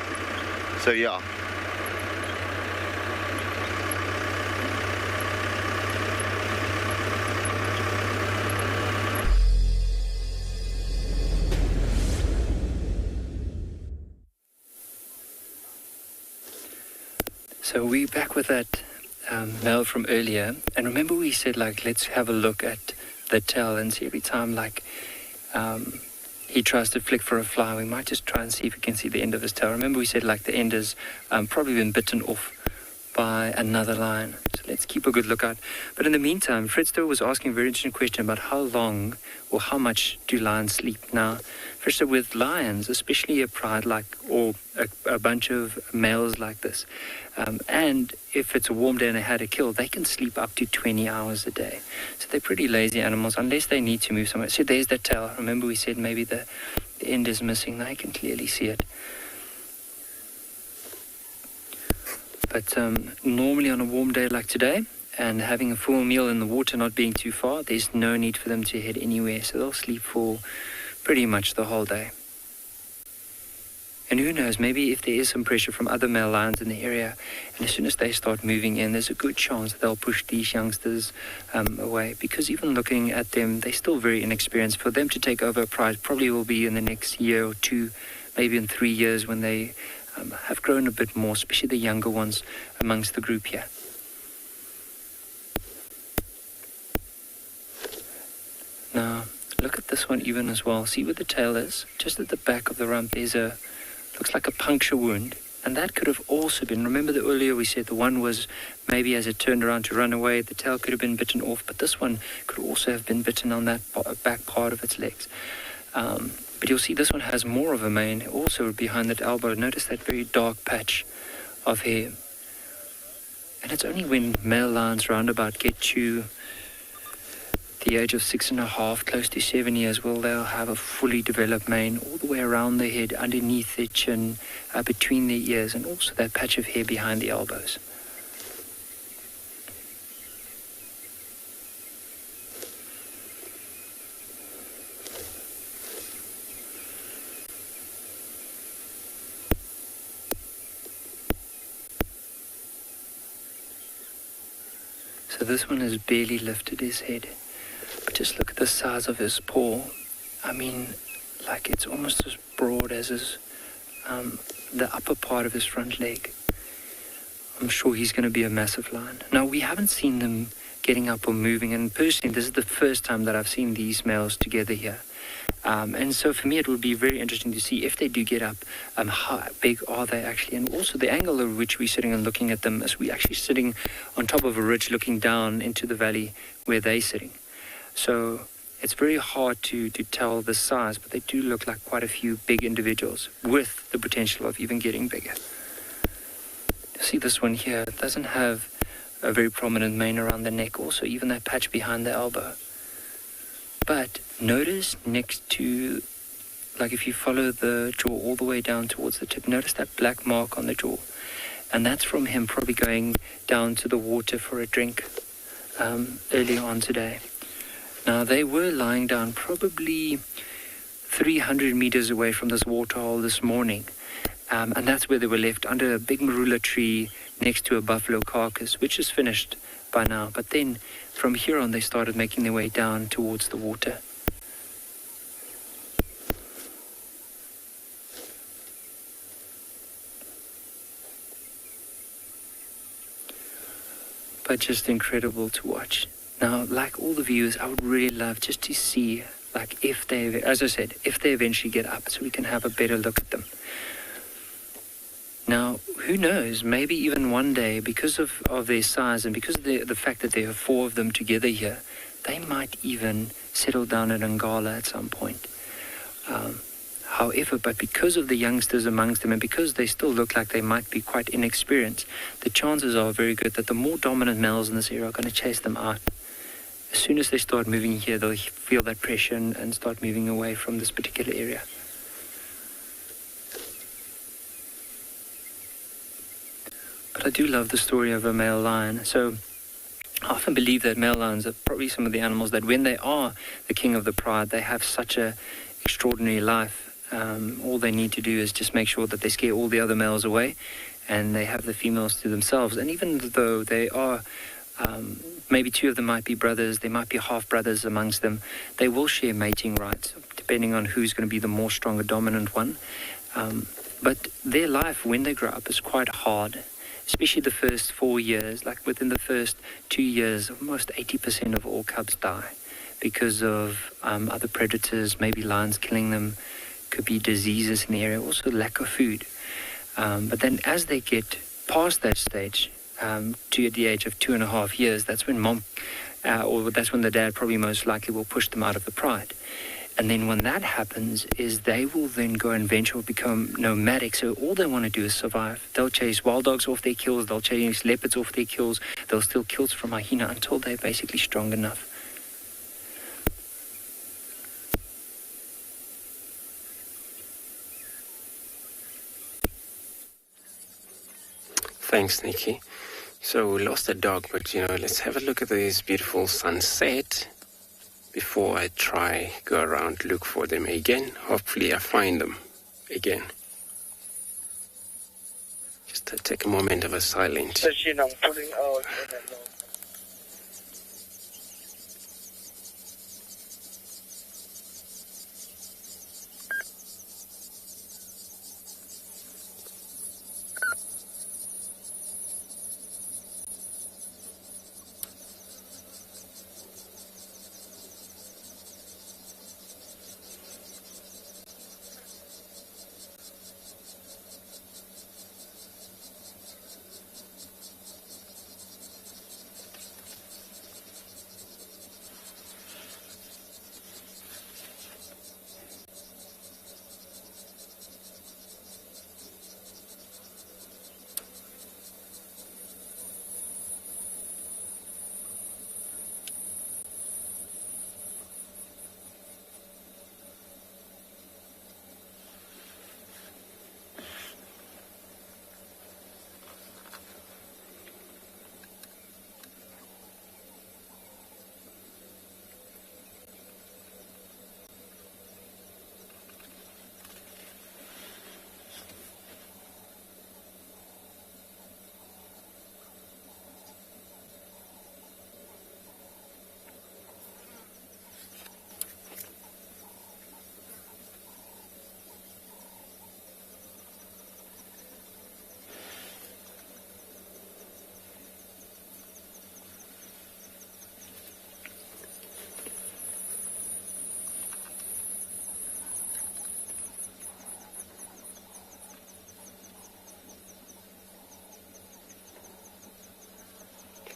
So yeah. So we're back with that male from earlier, and remember we said let's have a look at the tail and see every time he tries to flick for a fly, we might just try and see if we can see the end of his tail. Remember we said the end has probably been bitten off by another lion. So let's keep a good lookout. But in the meantime, Fredster was asking a very interesting question about how long or how much do lions sleep. Now, Fredster, with lions, especially a pride or a bunch of males like this, and if it's a warm day and they had a kill, they can sleep up to 20 hours a day. So they're pretty lazy animals unless they need to move somewhere. So there's that tail. Remember we said maybe the end is missing. Now you can clearly see it. But normally on a warm day like today, and having a full meal in the water not being too far, there's no need for them to head anywhere. So they'll sleep for pretty much the whole day. And who knows, maybe if there is some pressure from other male lions in the area, and as soon as they start moving in, there's a good chance that they'll push these youngsters away. Because even looking at them, they're still very inexperienced. For them to take over a pride probably will be in the next year or two, maybe in 3 years when they have grown a bit more, especially the younger ones amongst the group here. Now, look at this one even as well. See where the tail is? Just at the back of the rump, there's looks like a puncture wound. And that could have also been, remember that earlier we said the one was maybe as it turned around to run away, the tail could have been bitten off, but this one could also have been bitten on that back part of its legs. But you'll see this one has more of a mane, also behind that elbow. Notice that very dark patch of hair. And it's only when male lions roundabout get to the age of 6.5, close to 7 years, will they'll have a fully developed mane all the way around their head, underneath their chin, between their ears, and also that patch of hair behind the elbows. So this one has barely lifted his head. But just look at the size of his paw. I mean, it's almost as broad as the upper part of his front leg. I'm sure he's going to be a massive lion. Now, we haven't seen them getting up or moving, and personally, this is the first time that I've seen these males together here. And so for me, it would be very interesting to see if they do get up, how big are they actually, and also the angle at which we're sitting and looking at them, as we're actually sitting on top of a ridge looking down into the valley where they're sitting. So it's very hard to tell the size, but they do look like quite a few big individuals with the potential of even getting bigger. See this one here, it doesn't have a very prominent mane around the neck, also even that patch behind the elbow. But notice next to, if you follow the jaw all the way down towards the tip, notice that black mark on the jaw. And that's from him probably going down to the water for a drink earlier on today. Now, they were lying down probably 300 meters away from this waterhole this morning. And that's where they were left, under a big marula tree next to a buffalo carcass, which is finished by now. But then from here on, they started making their way down towards the water. But just incredible to watch. Now, like all the viewers, I would really love just to see, if they, as I said, if they eventually get up, so we can have a better look at them. Now, who knows, maybe even one day, because of their size and because of the fact that there are 4 of them together here, they might even settle down at Ngala at some point. However, but because of the youngsters amongst them and because they still look like they might be quite inexperienced, the chances are very good that the more dominant males in this area are going to chase them out. As soon as they start moving here, they'll feel that pressure and start moving away from this particular area. But I do love the story of a male lion. So I often believe that male lions are probably some of the animals that when they are the king of the pride, they have such a extraordinary life. All they need to do is just make sure that they scare all the other males away and they have the females to themselves. And even though they are, maybe two of them might be brothers, there might be half brothers amongst them, they will share mating rights depending on who's going to be the more stronger dominant one. But their life when they grow up is quite hard, especially the first 4 years. Like within the first 2 years, almost 80% of all cubs die because of other predators, maybe lions killing them. Could be diseases in the area, also lack of food. But then as they get past that stage, to the age of 2.5 years, that's when mom, or that's when the dad probably most likely will push them out of the pride. And then when that happens, is they will then go and venture or become nomadic. So all they want to do is survive. They'll chase wild dogs off their kills, they'll chase leopards off their kills, they'll steal kills from hyena until they're basically strong enough. Thanks, Nikki. So we lost a dog, but let's have a look at this beautiful sunset before I go around, look for them again. Hopefully I find them again. Just to take a moment of a silence.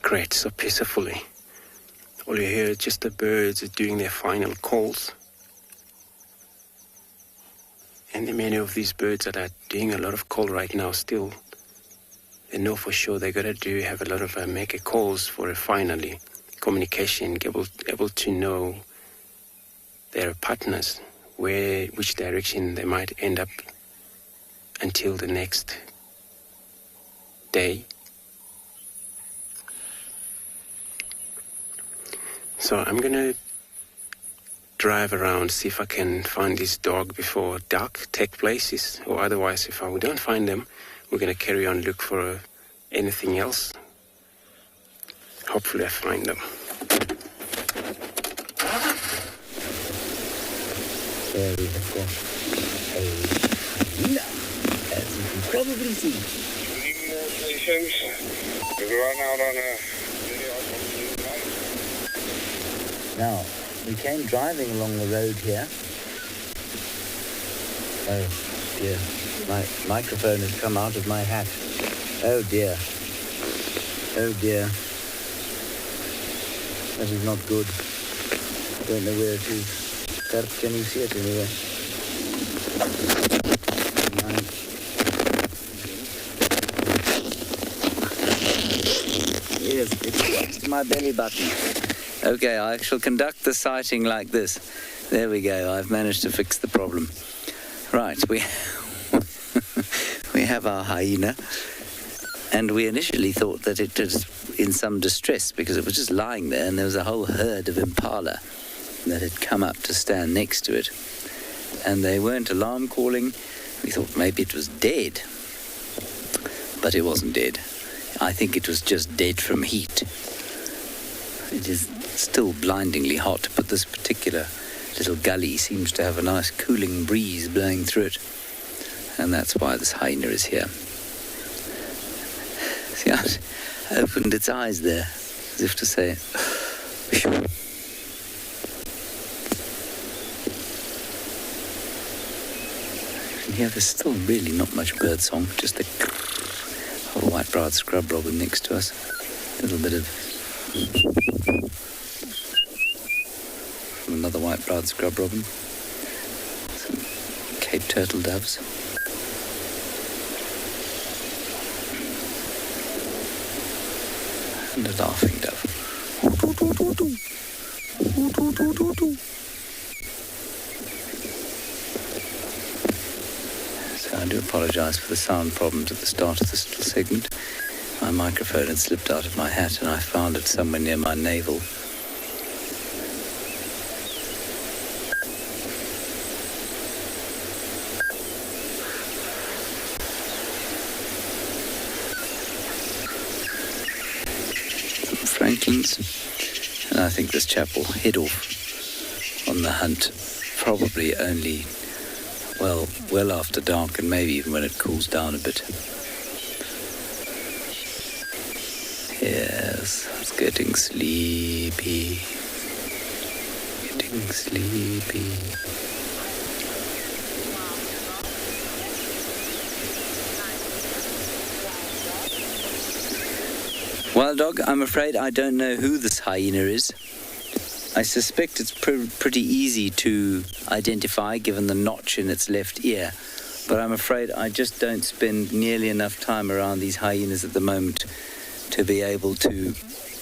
Great, so peacefully. All you hear is just the birds doing their final calls. And many of these birds that are doing a lot of call right now still, they know for sure they're going to have a lot of make calls for a finally communication, able to know their partners, which direction they might end up until the next day. So I'm going to drive around, see if I can find this dog before dark take place, or otherwise if we don't find them, we're going to carry on, look for anything else. Hopefully I find them. There we have got a hyena, as you can probably see. We've run out on a video. Now, we came driving along the road here. Oh dear, my microphone has come out of my hat. Oh dear. Oh dear. That is not good. I don't know where it is. Can you see it anywhere? my belly button. Okay, I shall conduct the sighting like this. There we go. I've managed to fix the problem. Right, we have our hyena, and we initially thought that it was in some distress because it was just lying there, and there was a whole herd of impala that had come up to stand next to it, and they weren't alarm calling. We thought maybe it was dead, but it wasn't dead. I think it was just dead from heat. It is still blindingly hot, but this particular little gully seems to have a nice cooling breeze blowing through it, and that's why this hyena is here. See how it opened its eyes there, as if to say, and here there's still really not much bird song, just the whole white-browed scrub robin next to us. A little bit of from another white-browed scrub robin. Some Cape turtle doves. And a laughing dove. So I do apologise for the sound problems at the start of this little segment. My microphone had slipped out of my hat and I found it somewhere near my navel. Franklins, and I think this chap will head off on the hunt probably only well after dark, and maybe even when it cools down a bit. Yes, it's getting sleepy. Getting sleepy. Wild dog, I'm afraid I don't know who this hyena is. I suspect it's pretty easy to identify given the notch in its left ear, but I'm afraid I just don't spend nearly enough time around these hyenas at the moment to be able to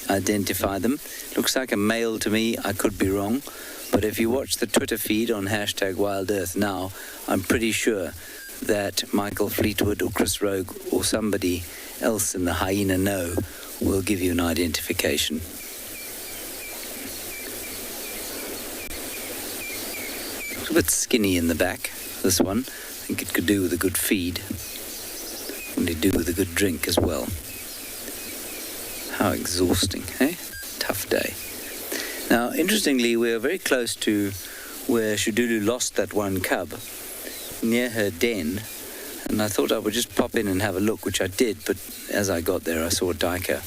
identify them. Looks like a male to me, I could be wrong, but if you watch the Twitter feed on #WildEarth now, I'm pretty sure that Michael Fleetwood or Chris Rogue or somebody else in the hyena know will give you an identification. It's a bit skinny in the back, this one. I think it could do with a good feed. And it do with a good drink as well. How exhausting, eh? Tough day. Now, interestingly, we are very close to where Shudulu lost that one cub, near her den, and I thought I would just pop in and have a look, which I did, but as I got there I saw a duiker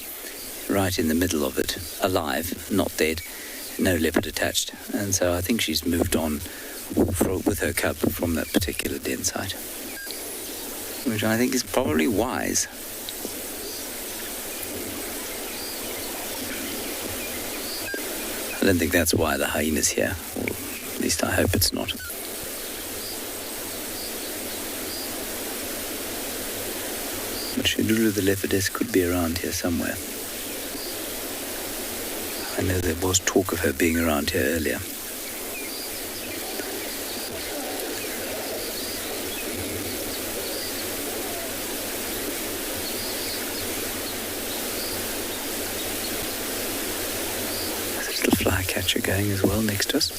right in the middle of it, alive, not dead, no leopard attached, and so I think she's moved on with her cub from that particular den site, which I think is probably wise. I don't think that's why the hyena's here, or at least I hope it's not. But Shudulu the leopardess could be around here somewhere. I know there was talk of her being around here earlier. There's a little flycatcher going as well next to us.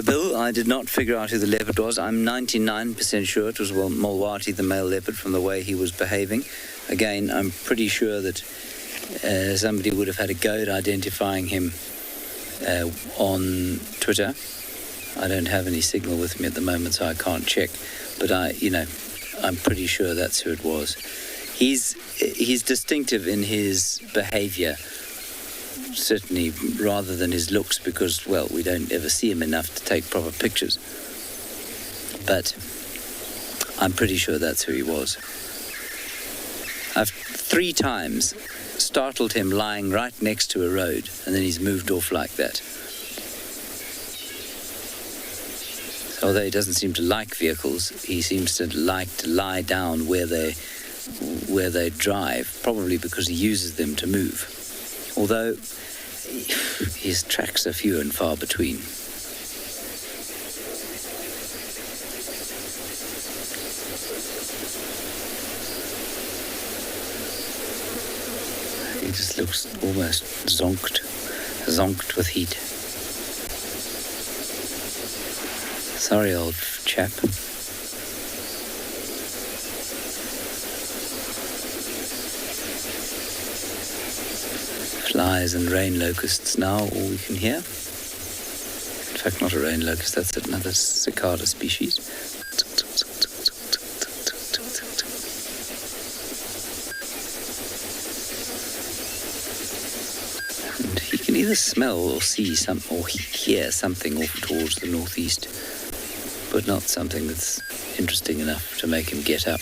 Bill, I did not figure out who the leopard was. I'm 99% sure it was Mulwati, the male leopard, from the way he was behaving. Again, I'm pretty sure that somebody would have had a go at identifying him on Twitter. I don't have any signal with me at the moment, so I can't check. But I'm pretty sure that's who it was. He's distinctive in his behavior, certainly rather than his looks, because, well, we don't ever see him enough to take proper pictures. But I'm pretty sure that's who he was. I've 3 times startled him lying right next to a road, and then he's moved off like that. although he doesn't seem to like vehicles, he seems to like to lie down where they drive, probably because he uses them to move. Although his tracks are few and far between. He just looks almost zonked with heat. Sorry, old chap. Flies and rain locusts now, all we can hear. In fact, not a rain locust, that's another cicada species. And he can either smell or see or hear something off towards the northeast, but not something that's interesting enough to make him get up.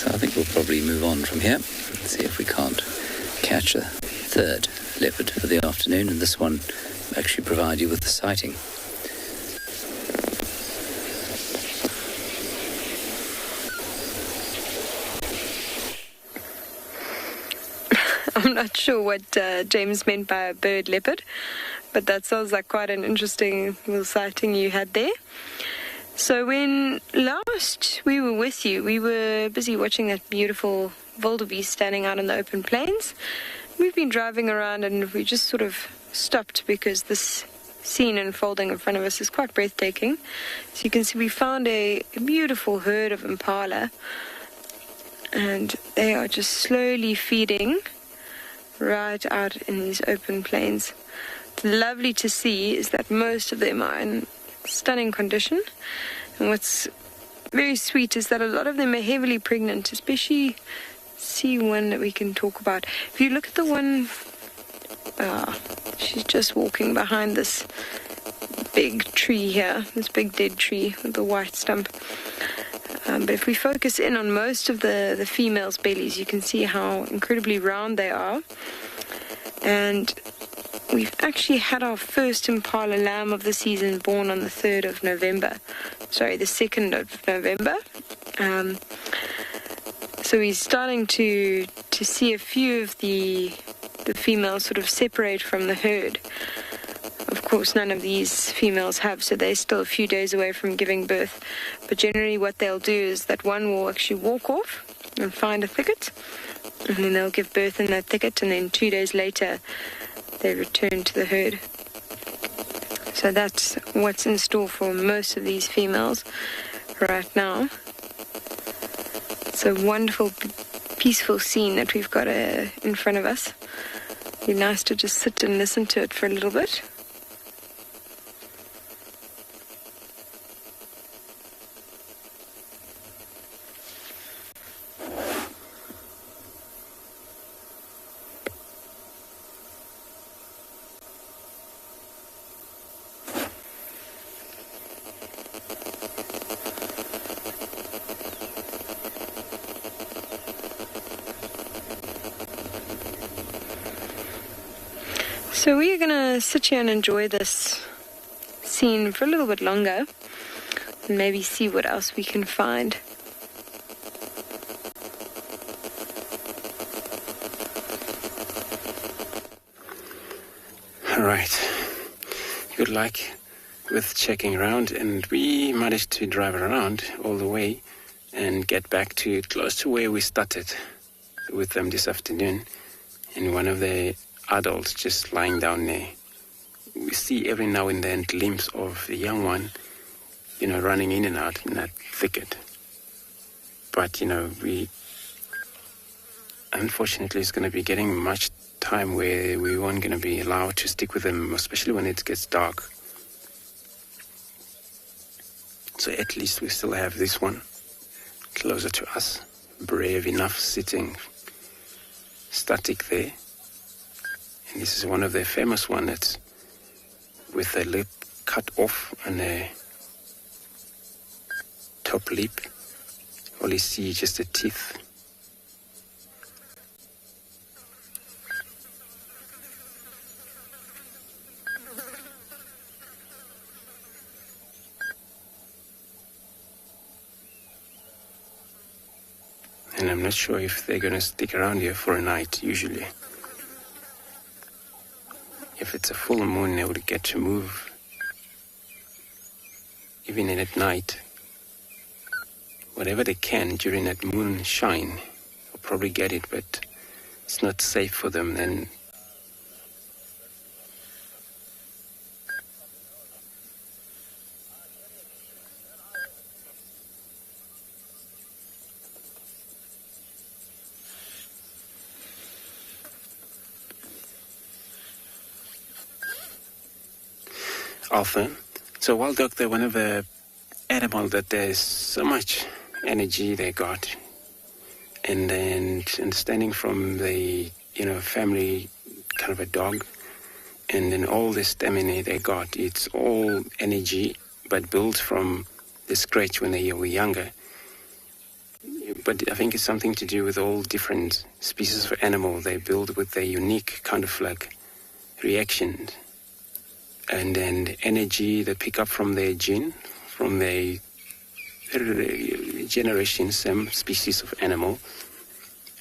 I think we'll probably move on from here and see if we can't catch a third leopard for the afternoon, and this one will actually provide you with the sighting. I'm not sure what James meant by a bird leopard, but that sounds like quite an interesting little sighting you had there. So when last we were with you, we were busy watching that beautiful wildebeest standing out in the open plains. We've been driving around and we just sort of stopped because this scene unfolding in front of us is quite breathtaking. So you can see we found a beautiful herd of impala, and they are just slowly feeding right out in these open plains. What's lovely to see is that most of them are in stunning condition, and what's very sweet is that a lot of them are heavily pregnant, especially see one that we can talk about. If you look at the one, she's just walking behind this big tree here, this big dead tree with the white stump. But if we focus in on most of the females' bellies, you can see how incredibly round they are. And we've actually had our first impala lamb of the season born on the 2nd of November. So we're starting to see a few of the females sort of separate from the herd. Of course, none of these females have, so they're still a few days away from giving birth. But generally what they'll do is that one will actually walk off and find a thicket, and then they'll give birth in that thicket, and then 2 days later they return to the herd. So that's what's in store for most of these females right now. It's a wonderful, peaceful scene that we've got in front of us. It'd be nice to just sit and listen to it for a little bit. So we're going to sit here and enjoy this scene for a little bit longer and maybe see what else we can find. All right. Good luck with checking around, and we managed to drive around all the way and get back to close to where we started with them this afternoon, and one of the adults just lying down there. We see every now and then glimpse of the young one, running in and out in that thicket. But, we unfortunately is going to be getting much time where we weren't going to be allowed to stick with them, especially when it gets dark. So at least we still have this one closer to us, brave enough, sitting static there. And this is one of the famous ones that's with a lip cut off and a top lip. Only see just the teeth. And I'm not sure if they're going to stick around here for a night, usually. If it's a full moon, they would get to move. Even in at night, whatever they can during that moon shine, will probably get it, but it's not safe for them then. Arthur. So wild dog, they're one of the animals that there's so much energy they got. And then understanding from the, family kind of a dog, and then all the stamina they got, it's all energy, but built from the scratch when they were younger. But I think it's something to do with all different species of animal. They build with their unique kind of like reactions. And then the energy they pick up from their gene, from their generation, some species of animal.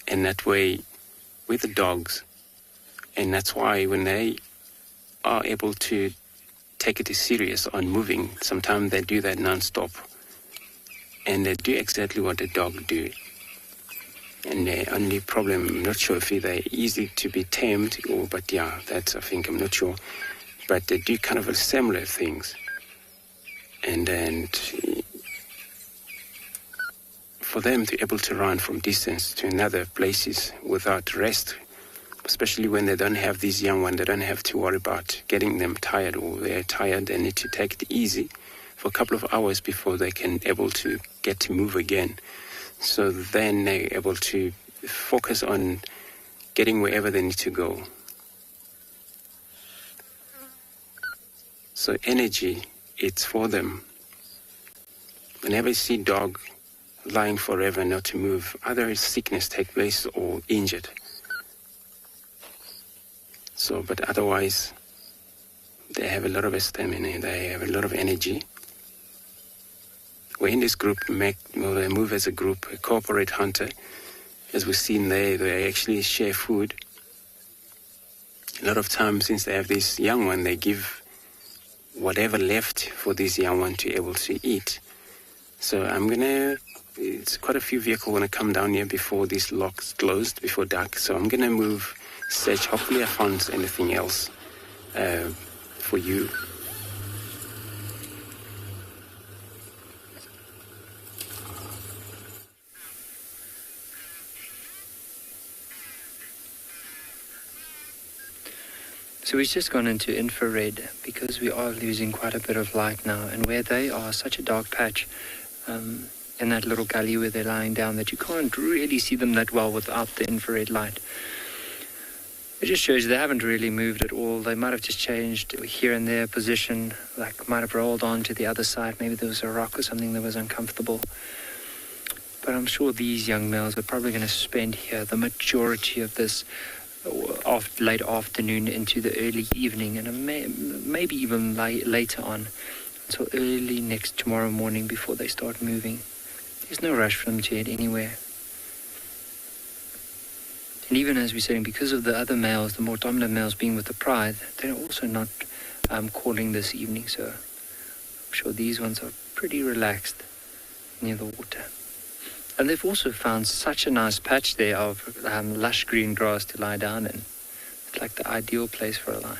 And that way, with the dogs, and that's why when they are able to take it serious on moving, sometimes they do that non-stop. And they do exactly what the dog do. And the only problem, I'm not sure if they're easy to be tamed, but yeah, that's, I think, I'm not sure. But they do kind of similar things. And then for them to be able to run from distance to another places without rest, especially when they don't have these young ones, they don't have to worry about getting them tired, or they're tired, they need to take it easy for a couple of hours before they can able to get to move again. So then they're able to focus on getting wherever they need to go. So energy, it's for them. Whenever you see dog lying forever not to move, either sickness take place or injured. So, but otherwise, they have a lot of stamina, they have a lot of energy. We're in this group, they move as a group, a corporate hunter. As we've seen there, they actually share food. A lot of times, since they have this young one, they give whatever left for this young one to be able to eat. So it's quite a few vehicles want to come down here before this lock's closed, before dark. So I'm going to move, search. Hopefully I found anything else for you. So we've just gone into infrared because we are losing quite a bit of light now, and where they are such a dark patch in that little gully where they're lying down that you can't really see them that well without the infrared light. It just shows you they haven't really moved at all. They might have just changed here and there position, like might have rolled on to the other side. Maybe there was a rock or something that was uncomfortable. But I'm sure these young males are probably going to spend here the majority of this late afternoon into the early evening, and maybe even later on until early tomorrow morning before they start moving. There's no rush for them to head anywhere. And even as we're saying, because of the other males, the more dominant males being with the pride, they're also not calling this evening, so I'm sure these ones are pretty relaxed near the water. And they've also found such a nice patch there of lush green grass to lie down in. It's like the ideal place for a lion.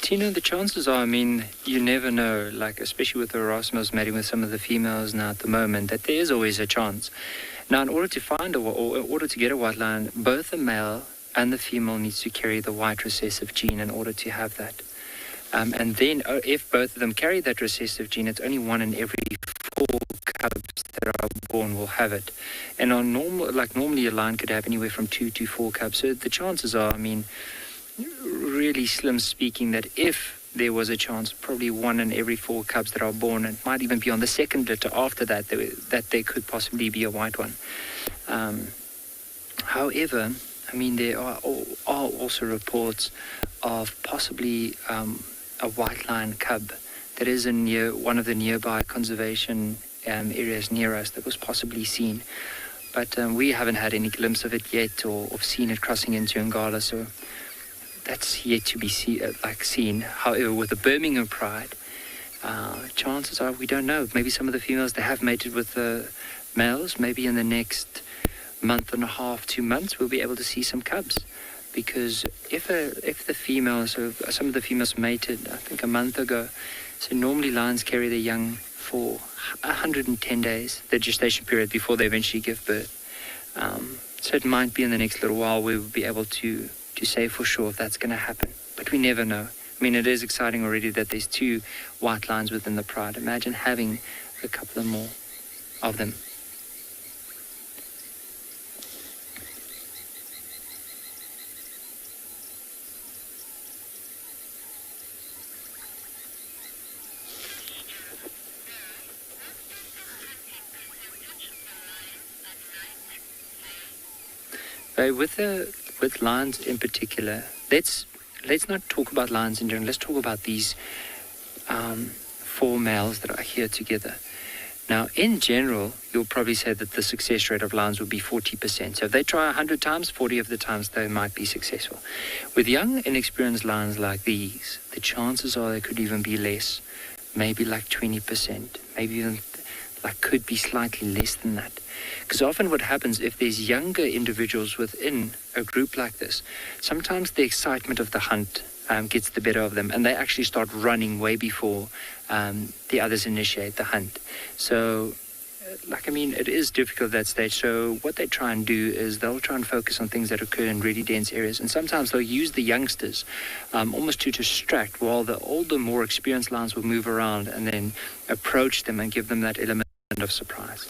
Tina, the chances are, you never know, like especially with the Ross males mating with some of the females now at the moment, that there is always a chance. Now, in order to find or in order to get a white lion, both the male and the female needs to carry the white recessive gene in order to have that. And then if both of them carry that recessive gene, it's only 1 in every 4 cubs that are born will have it. And on normally a lion could have anywhere from 2 to 4 cubs. So the chances are, really slim speaking, that if there was a chance, probably 1 in every 4 cubs that are born, and it might even be on the second litter after that, that there could possibly be a white one. However, there are also reports of possibly a white lion cub that is in one of the nearby conservation areas near us that was possibly seen. But we haven't had any glimpse of it yet or seen it crossing into Ngala, so that's yet to be seen. However, with the Birmingham Pride, chances are we don't know. Maybe some of the females, they have mated with the males. Maybe in the next month and a half, 2 months, we'll be able to see some cubs. Because if the females, so some of the females mated, I think a month ago, so normally lions carry their young for 110 days, the gestation period, before they eventually give birth. So it might be in the next little while we will be able to say for sure if that's going to happen. But we never know. It is exciting already that there's 2 white lions within the pride. Imagine having a couple of more of them. With lions in particular, let's not talk about lions in general. Let's talk about these 4 males that are here together. Now, in general, you'll probably say that the success rate of lions would be 40%. So if they try 100 times, 40 of the times they might be successful. With young, inexperienced lions like these, the chances are they could even be less, maybe like 20%, maybe even could be slightly less than that. Because often what happens if there's younger individuals within a group like this, sometimes the excitement of the hunt gets the better of them, and they actually start running way before the others initiate the hunt. So, it is difficult at that stage. So what they try and do is they'll try and focus on things that occur in really dense areas, and sometimes they'll use the youngsters almost to distract, while the older, more experienced lions will move around and then approach them and give them that element of surprise.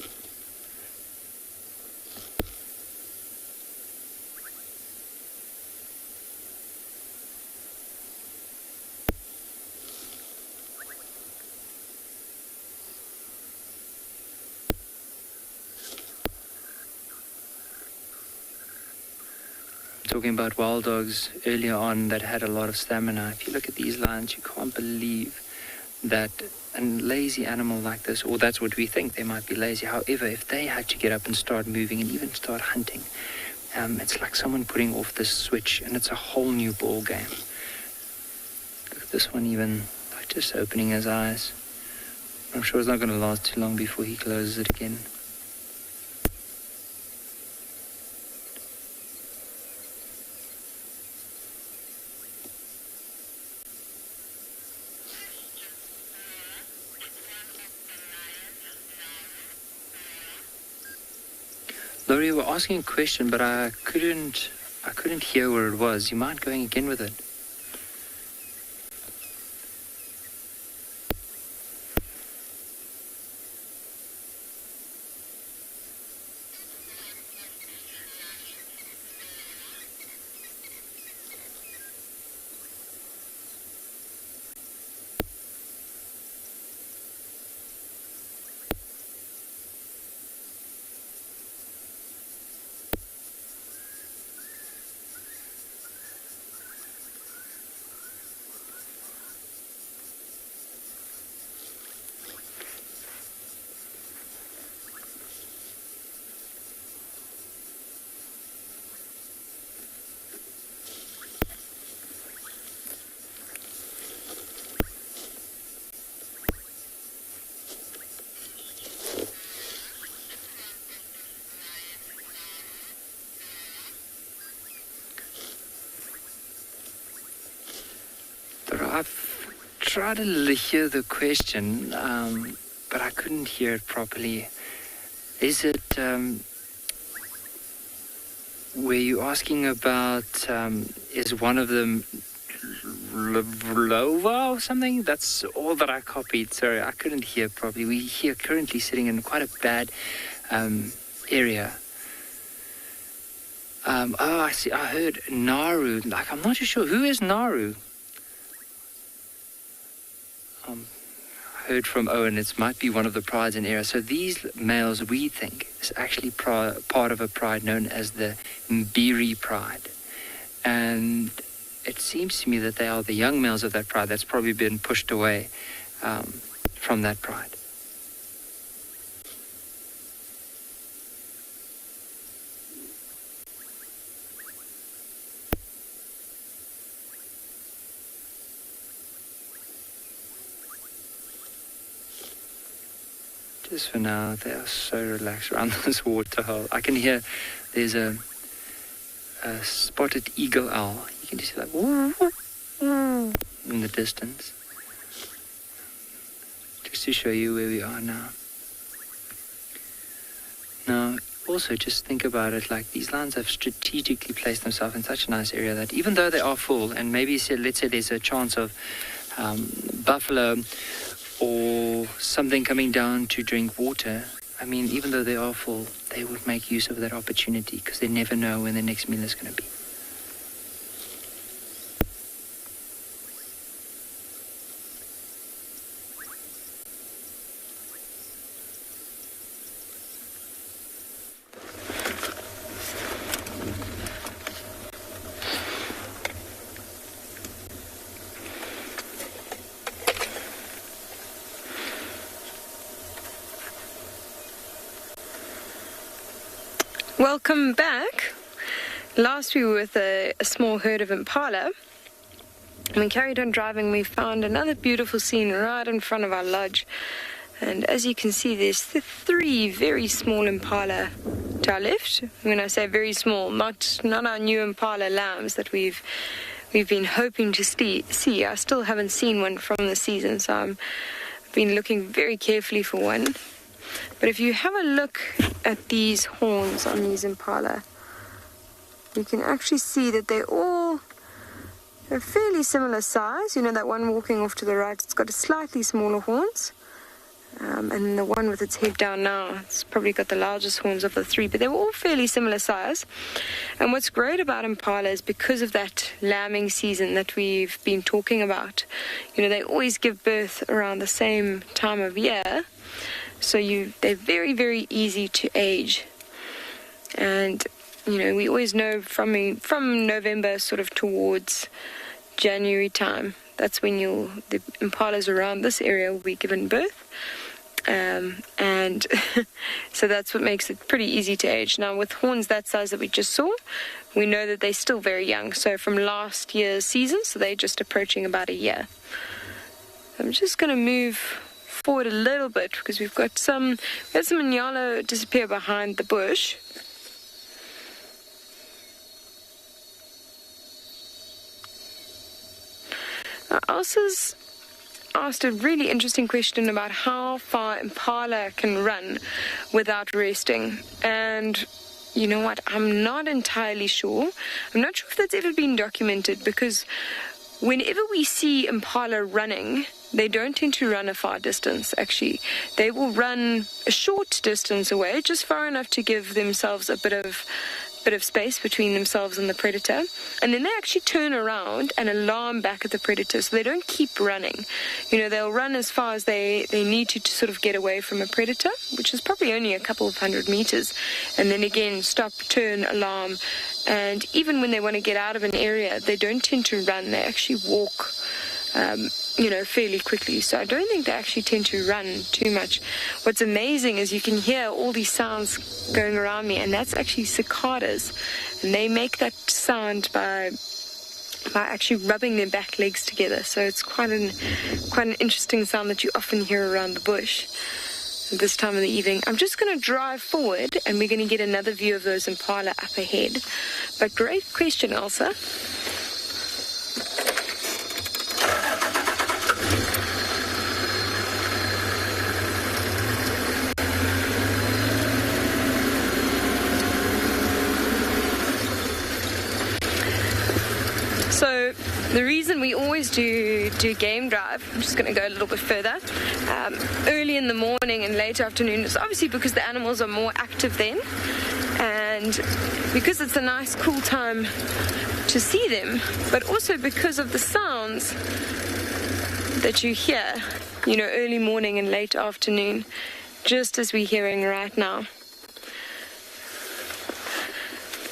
Talking about wild dogs earlier on that had a lot of stamina. If you look at these lions, you can't believe that a lazy animal like this, or that's what we think, they might be lazy. However, if they had to get up and start moving and even start hunting, it's like someone putting off this switch, and it's a whole new ball game. Look at this one, even just opening his eyes. I'm sure it's not going to last too long before he closes it again. Laurie, you were asking a question, but I couldn't hear where it was. You mind going again with it? I've tried to hear the question, but I couldn't hear it properly. Is it, were you asking about, is one of them Vlova or something. That's all that I copied. Sorry, I couldn't hear properly. We're here currently sitting in quite a bad area. I see. I heard Naru. Like, I'm not too sure. Who is Naru? I heard from Owen it might be one of the prides in the area. So these males, we think, is actually part of a pride known as the Mbiri pride. And it seems to me that they are the young males of that pride that's probably been pushed away from that pride. Just for now, they are so relaxed around this waterhole. I can hear there's a spotted eagle owl. You can just hear like in the distance. Just to show you where we are now. Now, also just think about it, like these lions have strategically placed themselves in such a nice area that even though they are full, and maybe let's say there's a chance of buffalo or something coming down to drink water, I mean, even though they are full, they would make use of that opportunity because they never know when the next meal is going to be. Welcome back. Last we were with a small herd of impala. When we carried on driving, we found another beautiful scene right in front of our lodge. And as you can see, there's three very small impala to our left. When I say very small, not our new impala lambs that we've been hoping to see. I still haven't seen one from the season, so I've been looking very carefully for one. But if you have a look at these horns on these impala, you can actually see that they're fairly similar size. You know, that one walking off to the right, it's got a slightly smaller horns. And the one with its head down now, it's probably got the largest horns of the three, but they're all fairly similar size. And what's great about impala is because of that lambing season that we've been talking about, you know, they always give birth around the same time of year. So they're very, very easy to age. And, you know, we always know from November sort of towards January time, that's when the impalas around this area will be given birth. And so that's what makes it pretty easy to age. Now, with horns that size that we just saw, we know that they're still very young. So from last year's season, so they're just approaching about a year. I'm just going to move forward a little bit because we had some Ngala disappear behind the bush. Elsa's asked a really interesting question about how far impala can run without resting. And you know what? I'm not entirely sure. I'm not sure if that's ever been documented, because whenever we see impala running, they don't tend to run a far distance, actually. They will run a short distance away, just far enough to give themselves a bit of space between themselves and the predator, and then they actually turn around and alarm back at the predator, so they don't keep running. You know, they'll run as far as they need to sort of get away from a predator, which is probably only a couple of 100 meters, and then again stop, turn, alarm. And even when they want to get out of an area, they don't tend to run, they actually walk fairly quickly. So I don't think they actually tend to run too much. What's amazing is you can hear all these sounds going around me, and that's actually cicadas, and they make that sound by actually rubbing their back legs together. So it's quite an interesting sound that you often hear around the bush at this time of the evening. I'm just going to drive forward and we're going to get another view of those impala up ahead. But great question, Elsa. So The reason we always do game drive, I'm just going to go a little bit further, early in the morning and late afternoon is obviously because the animals are more active then, and because it's a nice cool time to see them, but also because of the sounds that you hear, you know, early morning and late afternoon, just as we're hearing right now.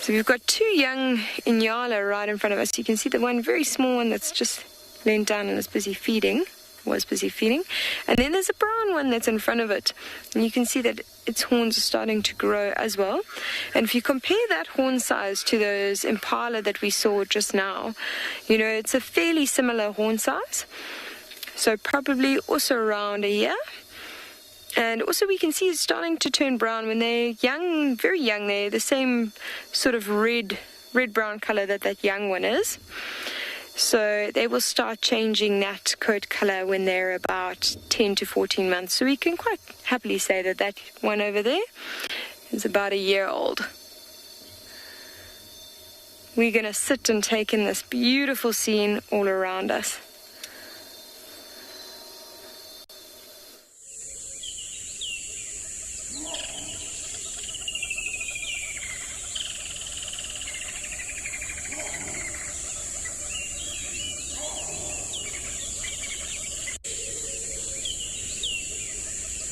So we've got two young Ngala right in front of us. You can see the one very small one that's just leaned down and was busy feeding. And then there's a brown one that's in front of it. And you can see that its horns are starting to grow as well. And if you compare that horn size to those impala that we saw just now, you know, it's a fairly similar horn size. So probably also around a year. And also we can see it's starting to turn brown when they're young, very young. They're the same sort of red-brown color that young one is. So they will start changing that coat color when they're about 10 to 14 months. So we can quite happily say that one over there is about a year old. We're going to sit and take in this beautiful scene all around us.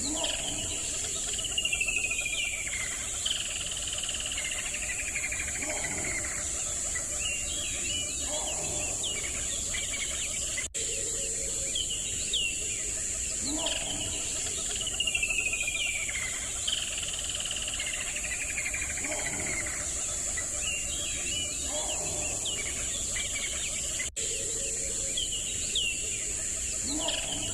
Oh. Whoa.